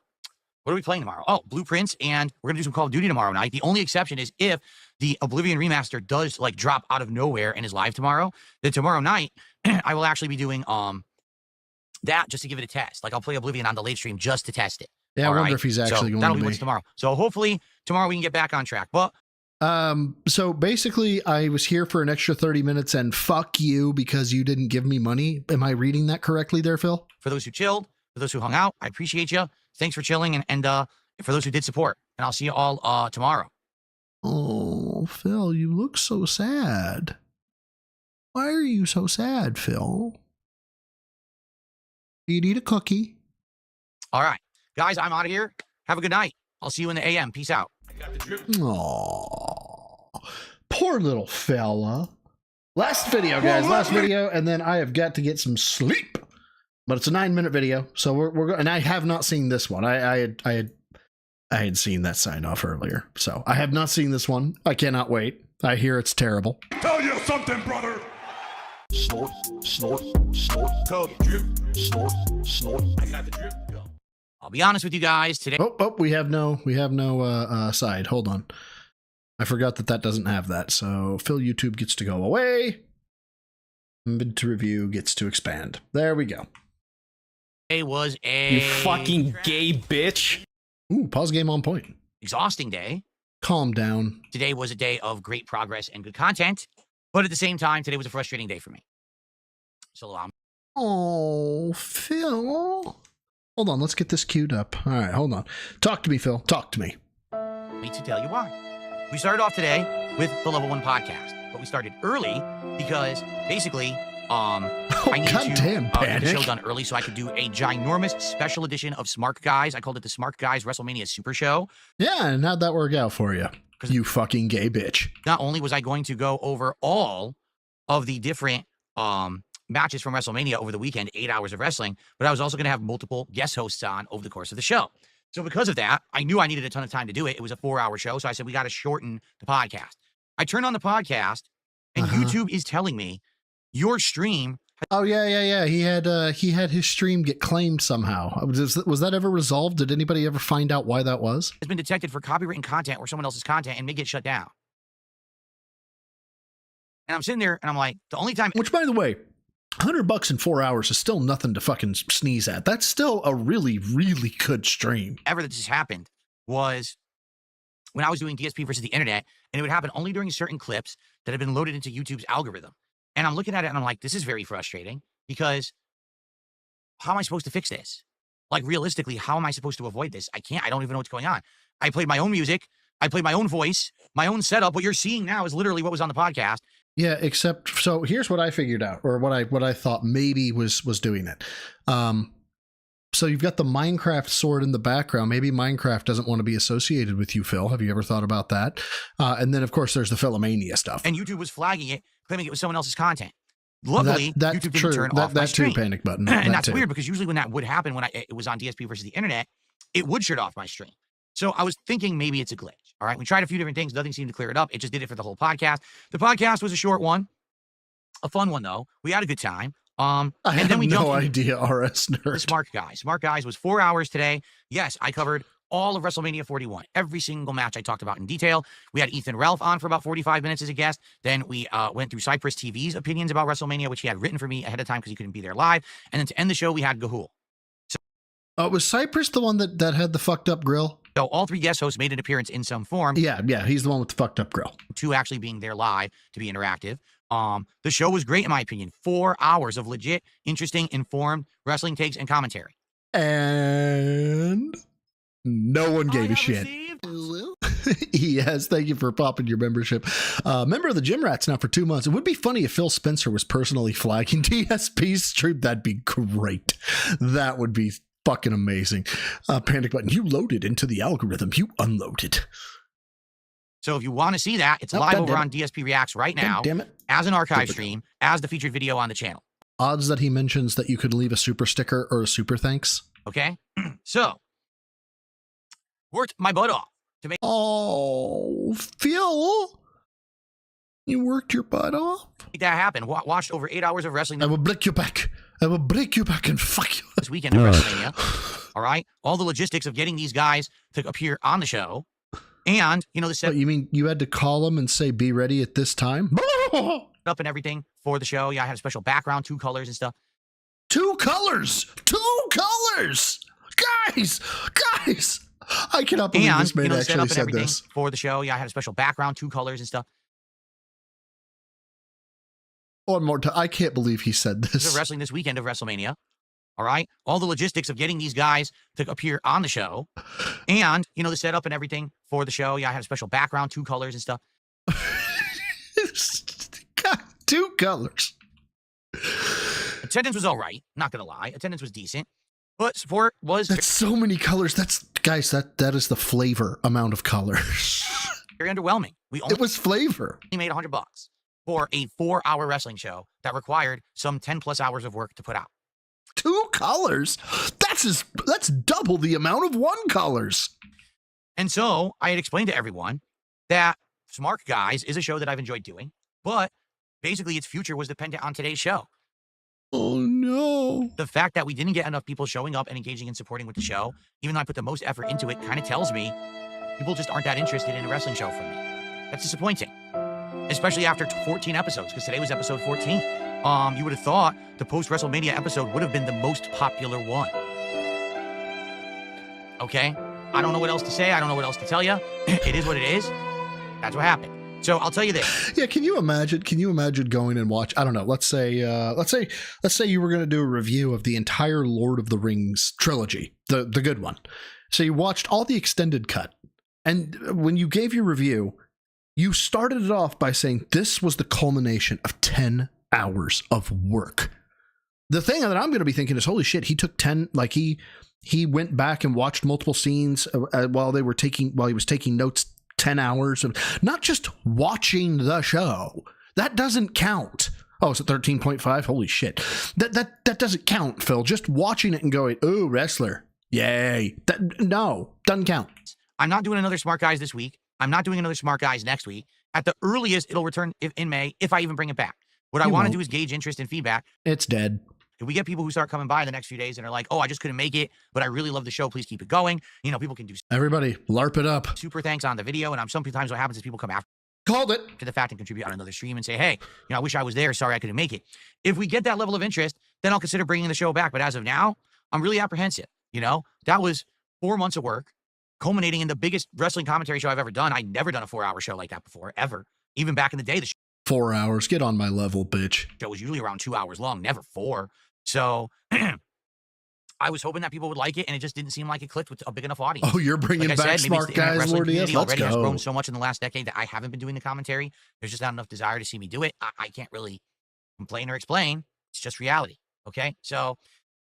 we playing tomorrow? Oh, Blueprints, and we're going to do some Call of Duty tomorrow night. The only exception is if the Oblivion remaster does like drop out of nowhere and is live tomorrow, then tomorrow night I will actually be doing that just to give it a test. Like I'll play Oblivion on the late stream just to test it. Yeah, I wonder if he's actually going that'll to be be. what's tomorrow. So hopefully tomorrow we can get back on track. But so basically I was here for an extra 30 minutes and fuck you because you didn't give me money. Am I reading that correctly there, Phil? For those who chilled, for those who hung out, I appreciate you. Thanks for chilling. And for those who did support, and I'll see you all tomorrow. Oh, Phil, you look so sad. Why are you so sad, Phil? Do you need a cookie? All right, guys, I'm out of here. Have a good night. I'll see you in the AM. Peace out. Aww, poor little fella. Last video, guys. Last video, and then I have got to get some sleep. But it's a 9-minute video, so we're and I have not seen this one. I had seen that sign off earlier, so I have not seen this one. I cannot wait. I hear it's terrible. Tell you something, brother. Snort, snort, snort, code, drip, snort, snort. I got the drip. Go. I'll be honest with you guys today. Oh, we have no side. Hold on. I forgot that doesn't have that. So Phil YouTube gets to go away. Mid to review gets to expand. There we go. Today was a You fucking gay bitch. Ooh, pause game on point. exhausting day. Calm down. Today was a day of great progress and good content, but at the same time, today was a frustrating day for me. So Oh, Phil. Hold on, let's get this queued up. All right, hold on. Talk to me, Phil. Talk to me. need to tell you why. We started off today with the Level 1 podcast, but we started early because basically I needed to get the show done early so I could do a ginormous special edition of Smart Guys. I called it the Smart Guys WrestleMania Super Show. Yeah, and how'd that work out for you? You fucking gay bitch. Not only was I going to go over all of the different matches from WrestleMania over the weekend, 8 hours of wrestling, but I was also going to have multiple guest hosts on over the course of the show. So because of that, I knew I needed a ton of time to do it. It was a 4-hour show, so I said, we got to shorten the podcast. I turned on the podcast, and YouTube is telling me, your stream... Oh, yeah. He had his stream get claimed somehow. Was that ever resolved? Did anybody ever find out why that was? Has been detected for copywritten content or someone else's content and may get shut down. And I'm sitting there, and I'm like, the only time... Which, by the way... $100 in 4 hours is still nothing to fucking sneeze at. That's still a really, really good stream. Ever that this happened was when I was doing DSP versus the internet, and it would happen only during certain clips that had been loaded into YouTube's algorithm. And I'm looking at it and I'm like, this is very frustrating because how am I supposed to fix this? Like realistically, how am I supposed to avoid this? I can't. I don't even know what's going on. I played my own music. I played my own voice, my own setup. What you're seeing now is literally what was on the podcast. Yeah, except so here's what I figured out, or what I thought maybe was doing it. So you've got the Minecraft sword in the background. Maybe Minecraft doesn't want to be associated with you, Phil. Have you ever thought about that? And then of course there's the Philomania stuff. And YouTube was flagging it, claiming it was someone else's content. Luckily, YouTube didn't turn off my that stream. too, panic button. And that's weird because usually when that would happen, when it was on DSP versus the internet, it would shut off my stream. So I was thinking maybe it's a glitch. All right, we tried a few different things. Nothing seemed to clear it up. It just did it for the whole podcast. The podcast was a short one, a fun one though. We had a good time. I and have then we no idea, RS Nerd. The Smart Guys. Smart Guys was 4 hours today. Yes, I covered all of WrestleMania 41. Every single match I talked about in detail. We had Ethan Ralph on for about 45 minutes as a guest. Then we went through Cypress TV's opinions about WrestleMania, which he had written for me ahead of time because he couldn't be there live. And then to end the show, we had Gahul. So, was Cypress the one that had the fucked up grill? So all three guest hosts made an appearance in some form. Yeah, he's the one with the fucked up grill. Two actually being there live to be interactive. The show was great in my opinion. 4 hours of legit, interesting, informed wrestling takes and commentary. And no one gave a shit. Yes, thank you for popping your membership. Member of the Gym Rats now for 2 months. It would be funny if Phil Spencer was personally flagging DSP's stream. That'd be great. That would be fucking amazing. Panic button. You loaded into the algorithm. You unloaded. So if you want to see that, it's live over on DSP Reacts right now as an archive stream, as the featured video on the channel. Odds that he mentions that you could leave a super sticker or a super thanks. Okay. So worked my butt off to make. Oh, Phil, you worked your butt off. Make that happen. Watched over 8 hours of wrestling. I will break you back. I will break you back and fuck you. This weekend of WrestleMania. All right. All the logistics of getting these guys to appear on the show. And, you know, What, you mean you had to call them and say, be ready at this time? Up and everything for the show. Yeah, I had a special background, 2 colors and stuff. 2 colors! 2 colors! Guys! I cannot believe this man the setup actually and said everything this. for the show. Yeah, I had a special background, 2 colors and stuff. One more time. I can't believe he said this. Of wrestling this weekend of WrestleMania. All right. All the logistics of getting these guys to appear on the show. And, the setup and everything for the show. Yeah, I had a special background, 2 colors and stuff. God, 2 colors. Attendance was all right. Not going to lie. Attendance was decent. But support was... That's so many colors. Guys, that is the flavor amount of colors. Very underwhelming. It was flavor. We made $100 for a 4-hour wrestling show that required some 10+ hours of work to put out. 2 colors? That's double the amount of 1 colors. And so I had explained to everyone that Smart Guys is a show that I've enjoyed doing, but basically its future was dependent on today's show. Oh no. The fact that we didn't get enough people showing up and engaging and supporting with the show, even though I put the most effort into it, kind of tells me people just aren't that interested in a wrestling show from me. That's disappointing. Especially after 14 episodes, because today was episode 14. You would have thought the post-WrestleMania episode would have been the most popular one. Okay? I don't know what else to say. I don't know what else to tell you. It is what it is. That's what happened. So I'll tell you this. Yeah, can you imagine going and watch, I don't know, let's say you were going to do a review of the entire Lord of the Rings trilogy, the good one. So you watched all the extended cut. And when you gave your review, you started it off by saying this was the culmination of 10 hours of work. The thing that I'm going to be thinking is, holy shit, he took 10, like he went back and watched multiple scenes while he was taking notes, 10 hours of not just watching the show. That doesn't count. Oh, is it 13.5? Holy shit. That doesn't count, Phil. Just watching it and going, "Ooh, wrestler. Yay." No, doesn't count. I'm not doing another Smart Guys this week. I'm not doing another Smart Guys next week. At the earliest, it'll return in May if I even bring it back. What I want to do is gauge interest and feedback. It's dead. If we get people who start coming by the next few days and are like, "Oh, I just couldn't make it, but I really love the show. Please keep it going." People can do. Everybody, LARP it up. Super thanks on the video. And sometimes what happens is people come after. Called it. To the fact and contribute on another stream and say, "Hey, I wish I was there. Sorry I couldn't make it." If we get that level of interest, then I'll consider bringing the show back. But as of now, I'm really apprehensive. That was 4 months of work, culminating in the biggest wrestling commentary show I've ever done. I'd never done a 4-hour show like that before, ever. Even back in the day, the 4 hours. Get on my level, bitch. show was usually around 2 hours long, never 4. So I was hoping that people would like it, and it just didn't seem like it clicked with a big enough audience. Oh, you're bringing back Smart Guys, Lord. Let's already has go. grown so much in the last decade that I haven't been doing the commentary. There's just not enough desire to see me do it. I can't really complain or explain. It's just reality. Okay? So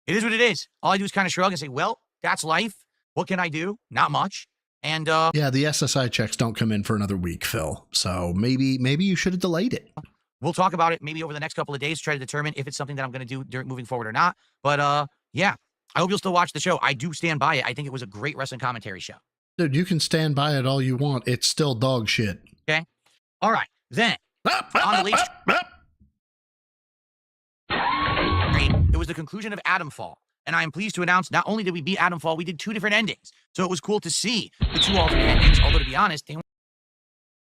it is what it is. All I do is kind of shrug and say, well, that's life. What can I do? Not much. And yeah, the SSI checks don't come in for another week, Phil. So maybe you should have delayed it. We'll talk about it maybe over the next couple of days to try to determine if it's something that I'm going to do moving forward or not. But yeah, I hope you'll still watch the show. I do stand by it. I think it was a great wrestling commentary show. Dude, you can stand by it all you want. It's still dog shit. Okay. All right. Then on the late it was the conclusion of Adam Fall. And I am pleased to announce not only did we beat Adam Fall, we did 2 different endings. So it was cool to see the 2 alternate endings, although to be honest, they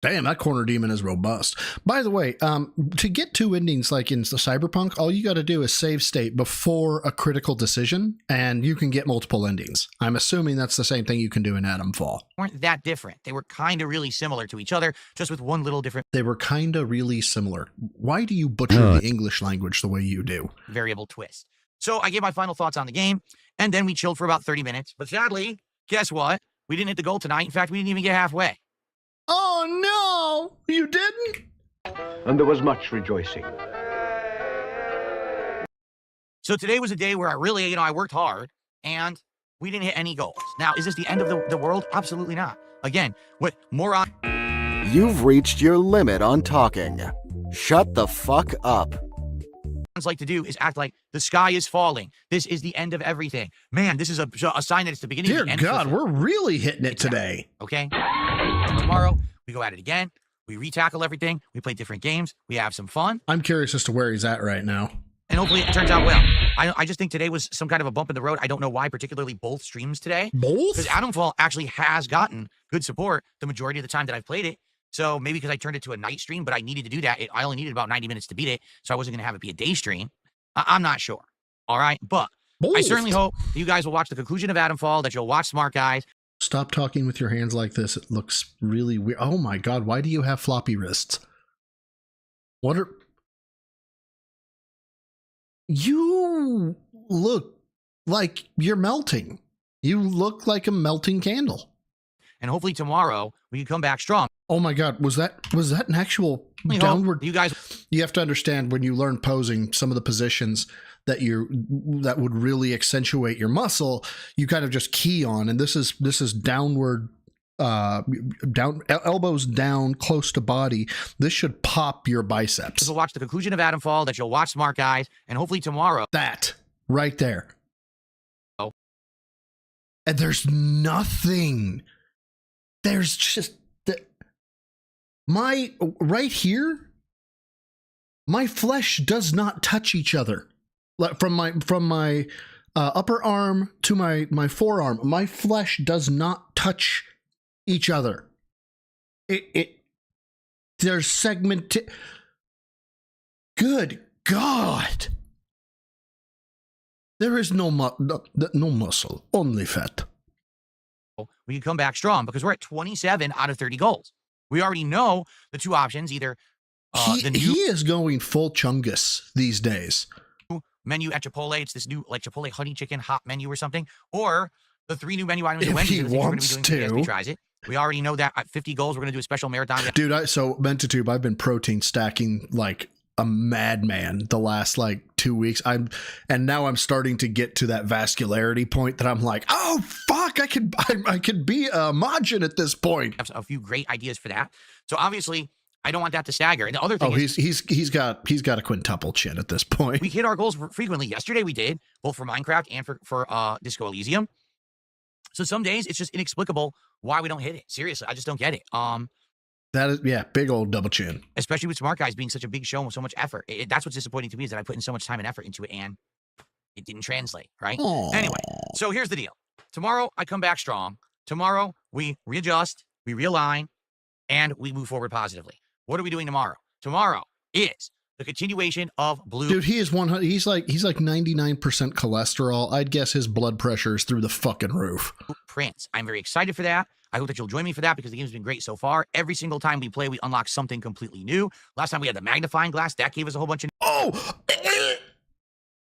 Damn, that corner demon is robust. By the way, to get 2 endings like in the Cyberpunk, all you got to do is save state before a critical decision, and you can get multiple endings. I'm assuming that's the same thing you can do in Adam Fall. weren't that different. They were kind of really similar to each other, just with one little different. They were kind of really similar. Why do you butcher the English language the way you do? Variable twist. So I gave my final thoughts on the game, and then we chilled for about 30 minutes. But sadly, guess what? We didn't hit the goal tonight. In fact, we didn't even get halfway. Oh, no! You didn't? And there was much rejoicing. So today was a day where I really, I worked hard, and we didn't hit any goals. Now, is this the end of the world? Absolutely not. Again, what moron... You've reached your limit on talking. Shut the fuck up. Like to do is act like the sky is falling. This is the end of everything. Man, this is a sign that it's the beginning Dear of the end. God, we're really hitting it today. Okay? Tomorrow, we go at it again. We retackle everything. We play different games. We have some fun. I'm curious as to where he's at right now. And hopefully it turns out well. I just think today was some kind of a bump in the road. I don't know why, particularly both streams today. Both? Because Adam Fall actually has gotten good support the majority of the time that I've played it. So maybe because I turned it to a night stream, but I needed to do that. I only needed about 90 minutes to beat it, so I wasn't going to have it be a day stream. I'm not sure. All right? But I certainly hope that you guys will watch the conclusion of Adam Fall, that you'll watch Smart Guys. Stop talking with your hands like this. It looks really weird. Oh my God, why do you have floppy wrists? What are... You look like you're melting. You look like a melting candle. And hopefully tomorrow we can come back strong. Oh my God, was that an actual downward? You guys, you have to understand, when you learn posing, some of the positions that would really accentuate your muscle, you kind of just key on, and this is downward, down, elbows down, close to body. This should pop your biceps. You'll watch the conclusion of Adam Fall, that you'll watch Smart Guys, and hopefully tomorrow. That right there. Oh, and there's nothing. There's just right here. My flesh does not touch each other. From my upper arm to my forearm, my flesh does not touch each other. There's segment. Good God. There is no muscle, only fat. We can come back strong because we're at 27 out of 30 goals. We already know the two options, either he is going full Chungus these days. Menu at Chipotle, it's this new like Chipotle honey chicken hot menu or something, or the 3 new menu items at Wendy's. He wants to. He tries it. We already know that at 50 goals, we're going to do a special marathon. Dude, so Mentitude, I've been protein stacking like a madman the last like 2 weeks. And now I'm starting to get to that vascularity point that I'm like, oh fuck, I could be a Majin at this point. I have a few great ideas for that. So obviously, I don't want that to stagger. And the other thing is, he's got a quintuple chin at this point. We hit our goals frequently. Yesterday we did, both for Minecraft and for Disco Elysium. So some days it's just inexplicable why we don't hit it. Seriously, I just don't get it. That is, yeah, big old double chin. Especially with Smart Guys being such a big show with so much effort. That's what's disappointing to me, is that I put in so much time and effort into it and it didn't translate, right? Aww. Anyway, so here's the deal. Tomorrow I come back strong. Tomorrow we readjust, we realign, and we move forward positively. What are we doing tomorrow? Tomorrow is the continuation of Blue. Dude, he is 100. He's like 99% cholesterol. I'd guess his blood pressure is through the fucking roof. Prince. I'm very excited for that. I hope that you'll join me for that because the game's been great so far. Every single time we play, we unlock something completely new. Last time we had the magnifying glass. That gave us a whole bunch of... Oh!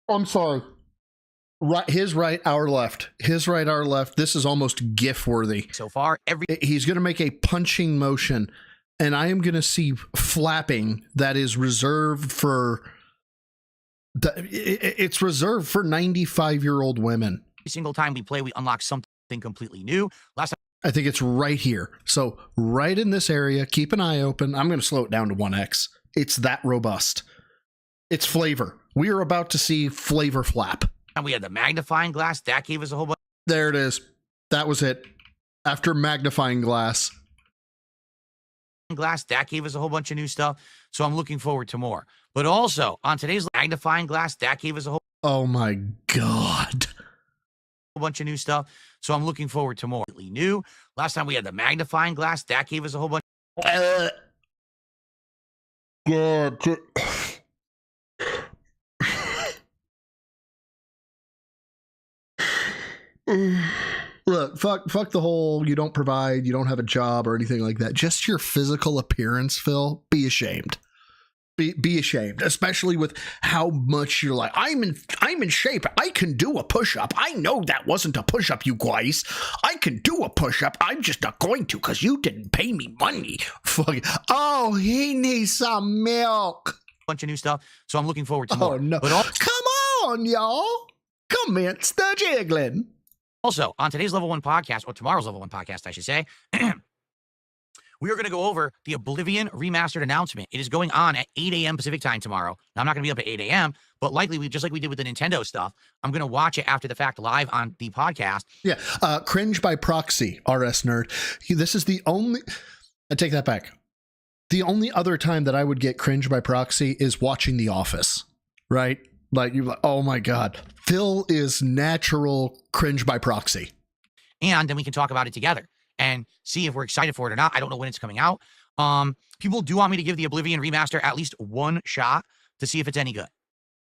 I'm sorry. Right, his right, our left. His right, our left. This is almost GIF worthy. So far, he's going to make a punching motion, and I am going to see flapping that is reserved for... It's reserved for 95-year-old women. Every single time we play, we unlock something completely new. Last time... I think it's right here. So right in this area, keep an eye open. I'm going to slow it down to 1x. It's that robust. It's flavor. We are about to see flavor flap. And we had the magnifying glass. That gave us a whole bunch. There it is. That was it. After magnifying glass. That gave us a whole bunch of new stuff. So I'm looking forward to more. But also, on today's magnifying glass, that gave us a whole... Oh my God. A bunch of new stuff. So I'm looking forward to more. New. Last time we had the magnifying glass. That gave us a whole bunch. Look, fuck the whole you don't provide, you don't have a job or anything like that. Just your physical appearance, Phil. Be ashamed. Be ashamed, especially with how much you're like, I'm in shape. I can do a push-up. I know that wasn't a push-up, you guys. I can do a push-up. I'm just not going to because you didn't pay me money. Fuck. Oh, he needs some milk. Bunch of new stuff. So I'm looking forward to more. Oh, no. Come on, y'all. Commence the jiggling. Also, on today's Level 1 podcast, or tomorrow's Level 1 podcast, I should say, we are going to go over the Oblivion Remastered announcement. It is going on at 8 a.m. Pacific time tomorrow. Now, I'm not going to be up at 8 a.m., but likely, just like we did with the Nintendo stuff, I'm going to watch it after the fact live on the podcast. Yeah, cringe by proxy, RS Nerd. This is the only... I take that back. The only other time that I would get cringe by proxy is watching The Office, right? Like, you're like, oh my God. Phil is natural cringe by proxy. And then we can talk about it together and see if we're excited for it or not. I don't know when it's coming out. People do want me to give the Oblivion Remaster at least one shot to see if it's any good.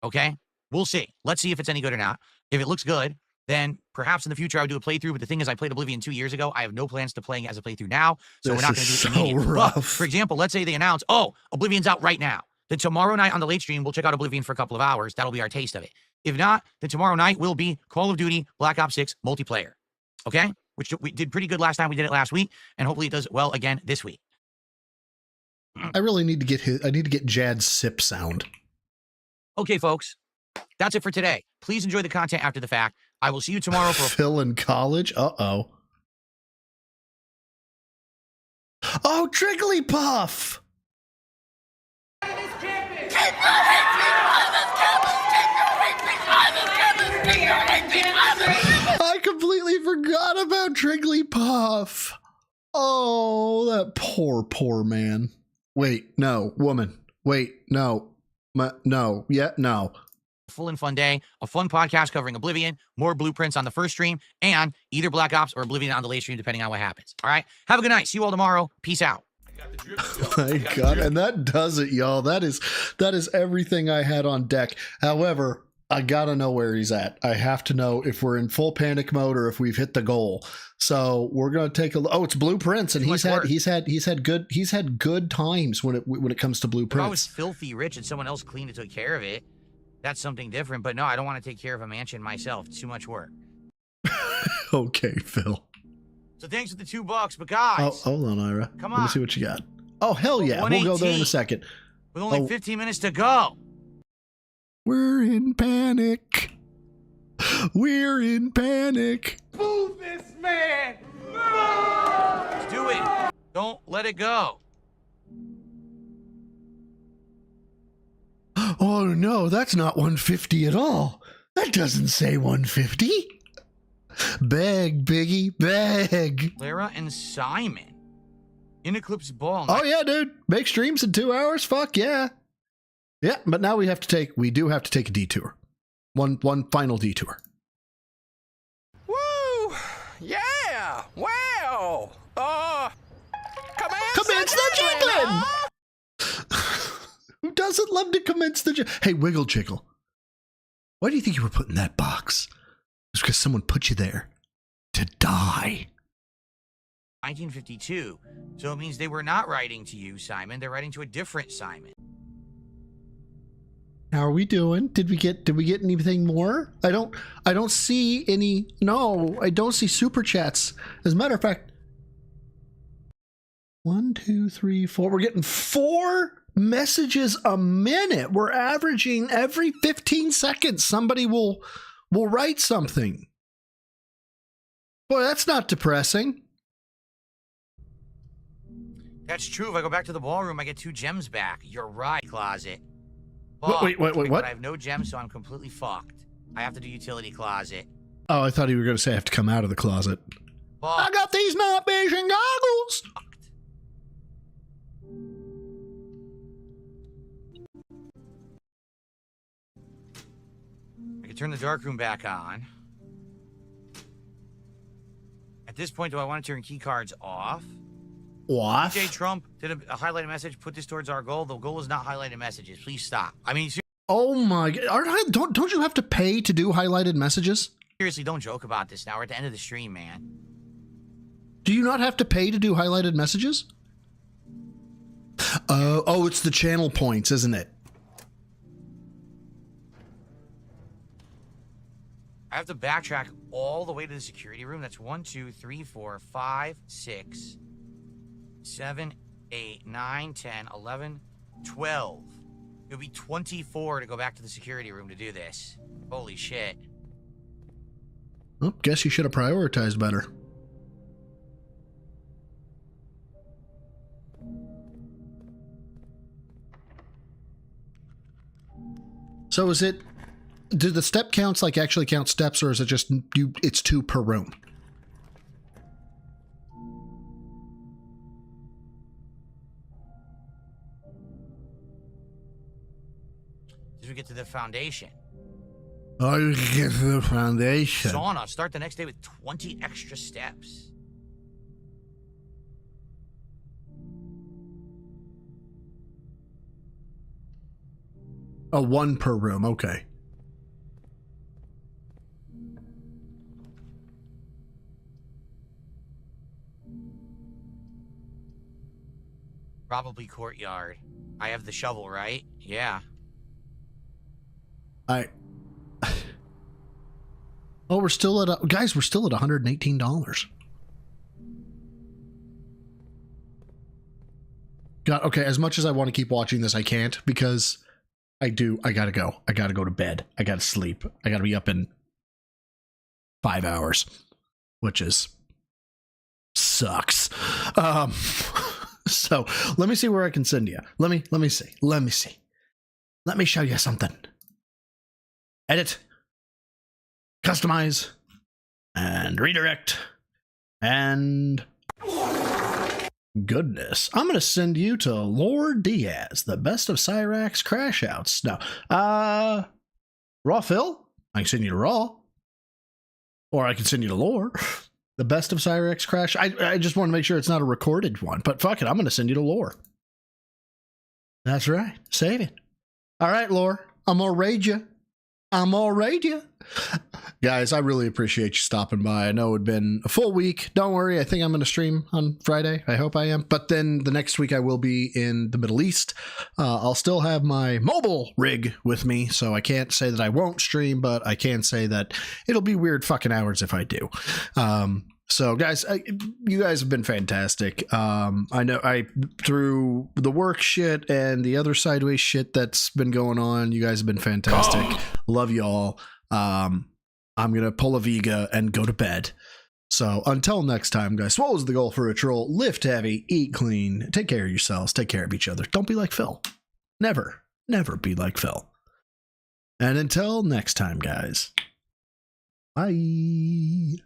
Okay? We'll see. Let's see if it's any good or not. If it looks good, then perhaps in the future I would do a playthrough. But the thing is, I played Oblivion 2 years ago. I have no plans to playing it as a playthrough now, so we're not going to do it immediately. But, for example, let's say they announce, oh, Oblivion's out right now. Then tomorrow night on the late stream, we'll check out Oblivion for a couple of hours. That'll be our taste of it. If not, then tomorrow night will be Call of Duty Black Ops 6 multiplayer. Okay? Which we did pretty good last time. We did it last week, and hopefully it does well again this week. I really need to get I need to get Jad's sip sound. Okay, folks. That's it for today. Please enjoy the content after the fact. I will see you tomorrow for Phil in college. Uh-oh. Oh, Jigglypuff! I completely forgot about Jigglypuff. Oh, that poor man. Wait, no, woman. Wait, no. No, yeah, no. Full and fun day, a fun podcast covering Oblivion, more blueprints on the first stream, and either Black Ops or Oblivion on the late stream, depending on what happens. All right? Have a good night. See you all tomorrow. Peace out. My God, and that does it, y'all. That is everything I had on deck. However, I gotta know where he's at. I have to know if we're in full panic mode or if we've hit the goal. So we're gonna take a look. Oh, it's blueprints, and he's had good times when it comes to blueprints. If I was filthy rich and someone else cleaned and took care of it, that's something different. But no, I don't want to take care of a mansion myself. It's too much work. Okay, Phil. So thanks for the $2, but guys. Oh, hold on, Ira. Come on. Let me see what you got. Oh, hell yeah. We'll go there in a second. With only 15 minutes to go. We're in panic. We're in panic. Move this man! Let's do it. Don't let it go. Oh, no, that's not 150 at all. That doesn't say 150. Beg, Biggie, beg. Lara and Simon. In Eclipse Ball. Oh, yeah, dude. Make streams in 2 hours? Fuck yeah. Yeah, but now we do have to take a detour. One final detour. Woo! Yeah! Wow! Commence the jiggling! Who doesn't love to commence the jiggling? Hey, Wiggle Jiggle. Why do you think you were put in that box? It's because someone put you there to die. 1952. So it means they were not writing to you, Simon. They're writing to a different Simon. How are we doing? Did we get anything more? I don't see any. No, I don't see super chats. As a matter of fact, 1, 2, 3, 4. We're getting 4 messages a minute. We're averaging every 15 seconds somebody will write something. Boy, that's not depressing. That's true. If I go back to the ballroom, I get 2 gems back. You're right, closet. Wait, what? But I have no gems, so I'm completely fucked. I have to do utility closet. Oh, I thought you were going to say I have to come out of the closet. I got these night vision goggles. I can turn the darkroom back on. At this point, do I want to turn key cards off? Off? DJ Trump did a highlighted message. Put this towards our goal. The goal is not highlighted messages. Please stop. I mean, oh my God! Don't you have to pay to do highlighted messages? Seriously, don't joke about this. Now we're at the end of the stream, man. Do you not have to pay to do highlighted messages? Oh, it's the channel points, isn't it? I have to backtrack all the way to the security room. That's 1, 2, 3, 4, 5, 6, 7, 8, 9, 10, 11, 12. It'll be 24 to go back to the security room to do this. Holy shit. Well, guess you should have prioritized better. So is it, do the step counts like actually count steps, or is it just it's 2 per room? As we get to the foundation. Oh, you get to the foundation. Sauna. Start the next day with 20 extra steps. Oh, 1 per room. Okay. Probably courtyard. I have the shovel, right? Yeah. Oh, we're still at guys. We're still at $118. God, okay. As much as I want to keep watching this, I can't because I gotta go. I gotta go to bed. I gotta sleep. I gotta be up in 5 hours, which is sucks. So let me see where I can send you. Let me see. Let me show you something. Edit, customize, and redirect, and goodness, I'm gonna send you to Lord Diaz, the best of Cyrax crash outs. Now, Raw Phil, I can send you to Raw, or I can send you to Lore. The best of Cyrax crash. I just want to make sure it's not a recorded one, but fuck it, I'm gonna send you to Lore. That's right, save it. All right, Lore, I'm gonna raid you. Guys, I really appreciate you stopping by. I know it'd been a full week. Don't worry, I think I'm going to stream on Friday. I hope I am. But then the next week I will be in the Middle East. I'll still have my mobile rig with me, so I can't say that I won't stream, but I can say that it'll be weird fucking hours if I do. So guys, you guys have been fantastic. I know through the work shit and the other sideways shit that's been going on, you guys have been fantastic. Love you all. I'm going to pull a Vega and go to bed. So until next time, guys, what was the goal for a troll? Lift heavy, eat clean, take care of yourselves, take care of each other. Don't be like Phil. Never be like Phil. And until next time, guys. Bye.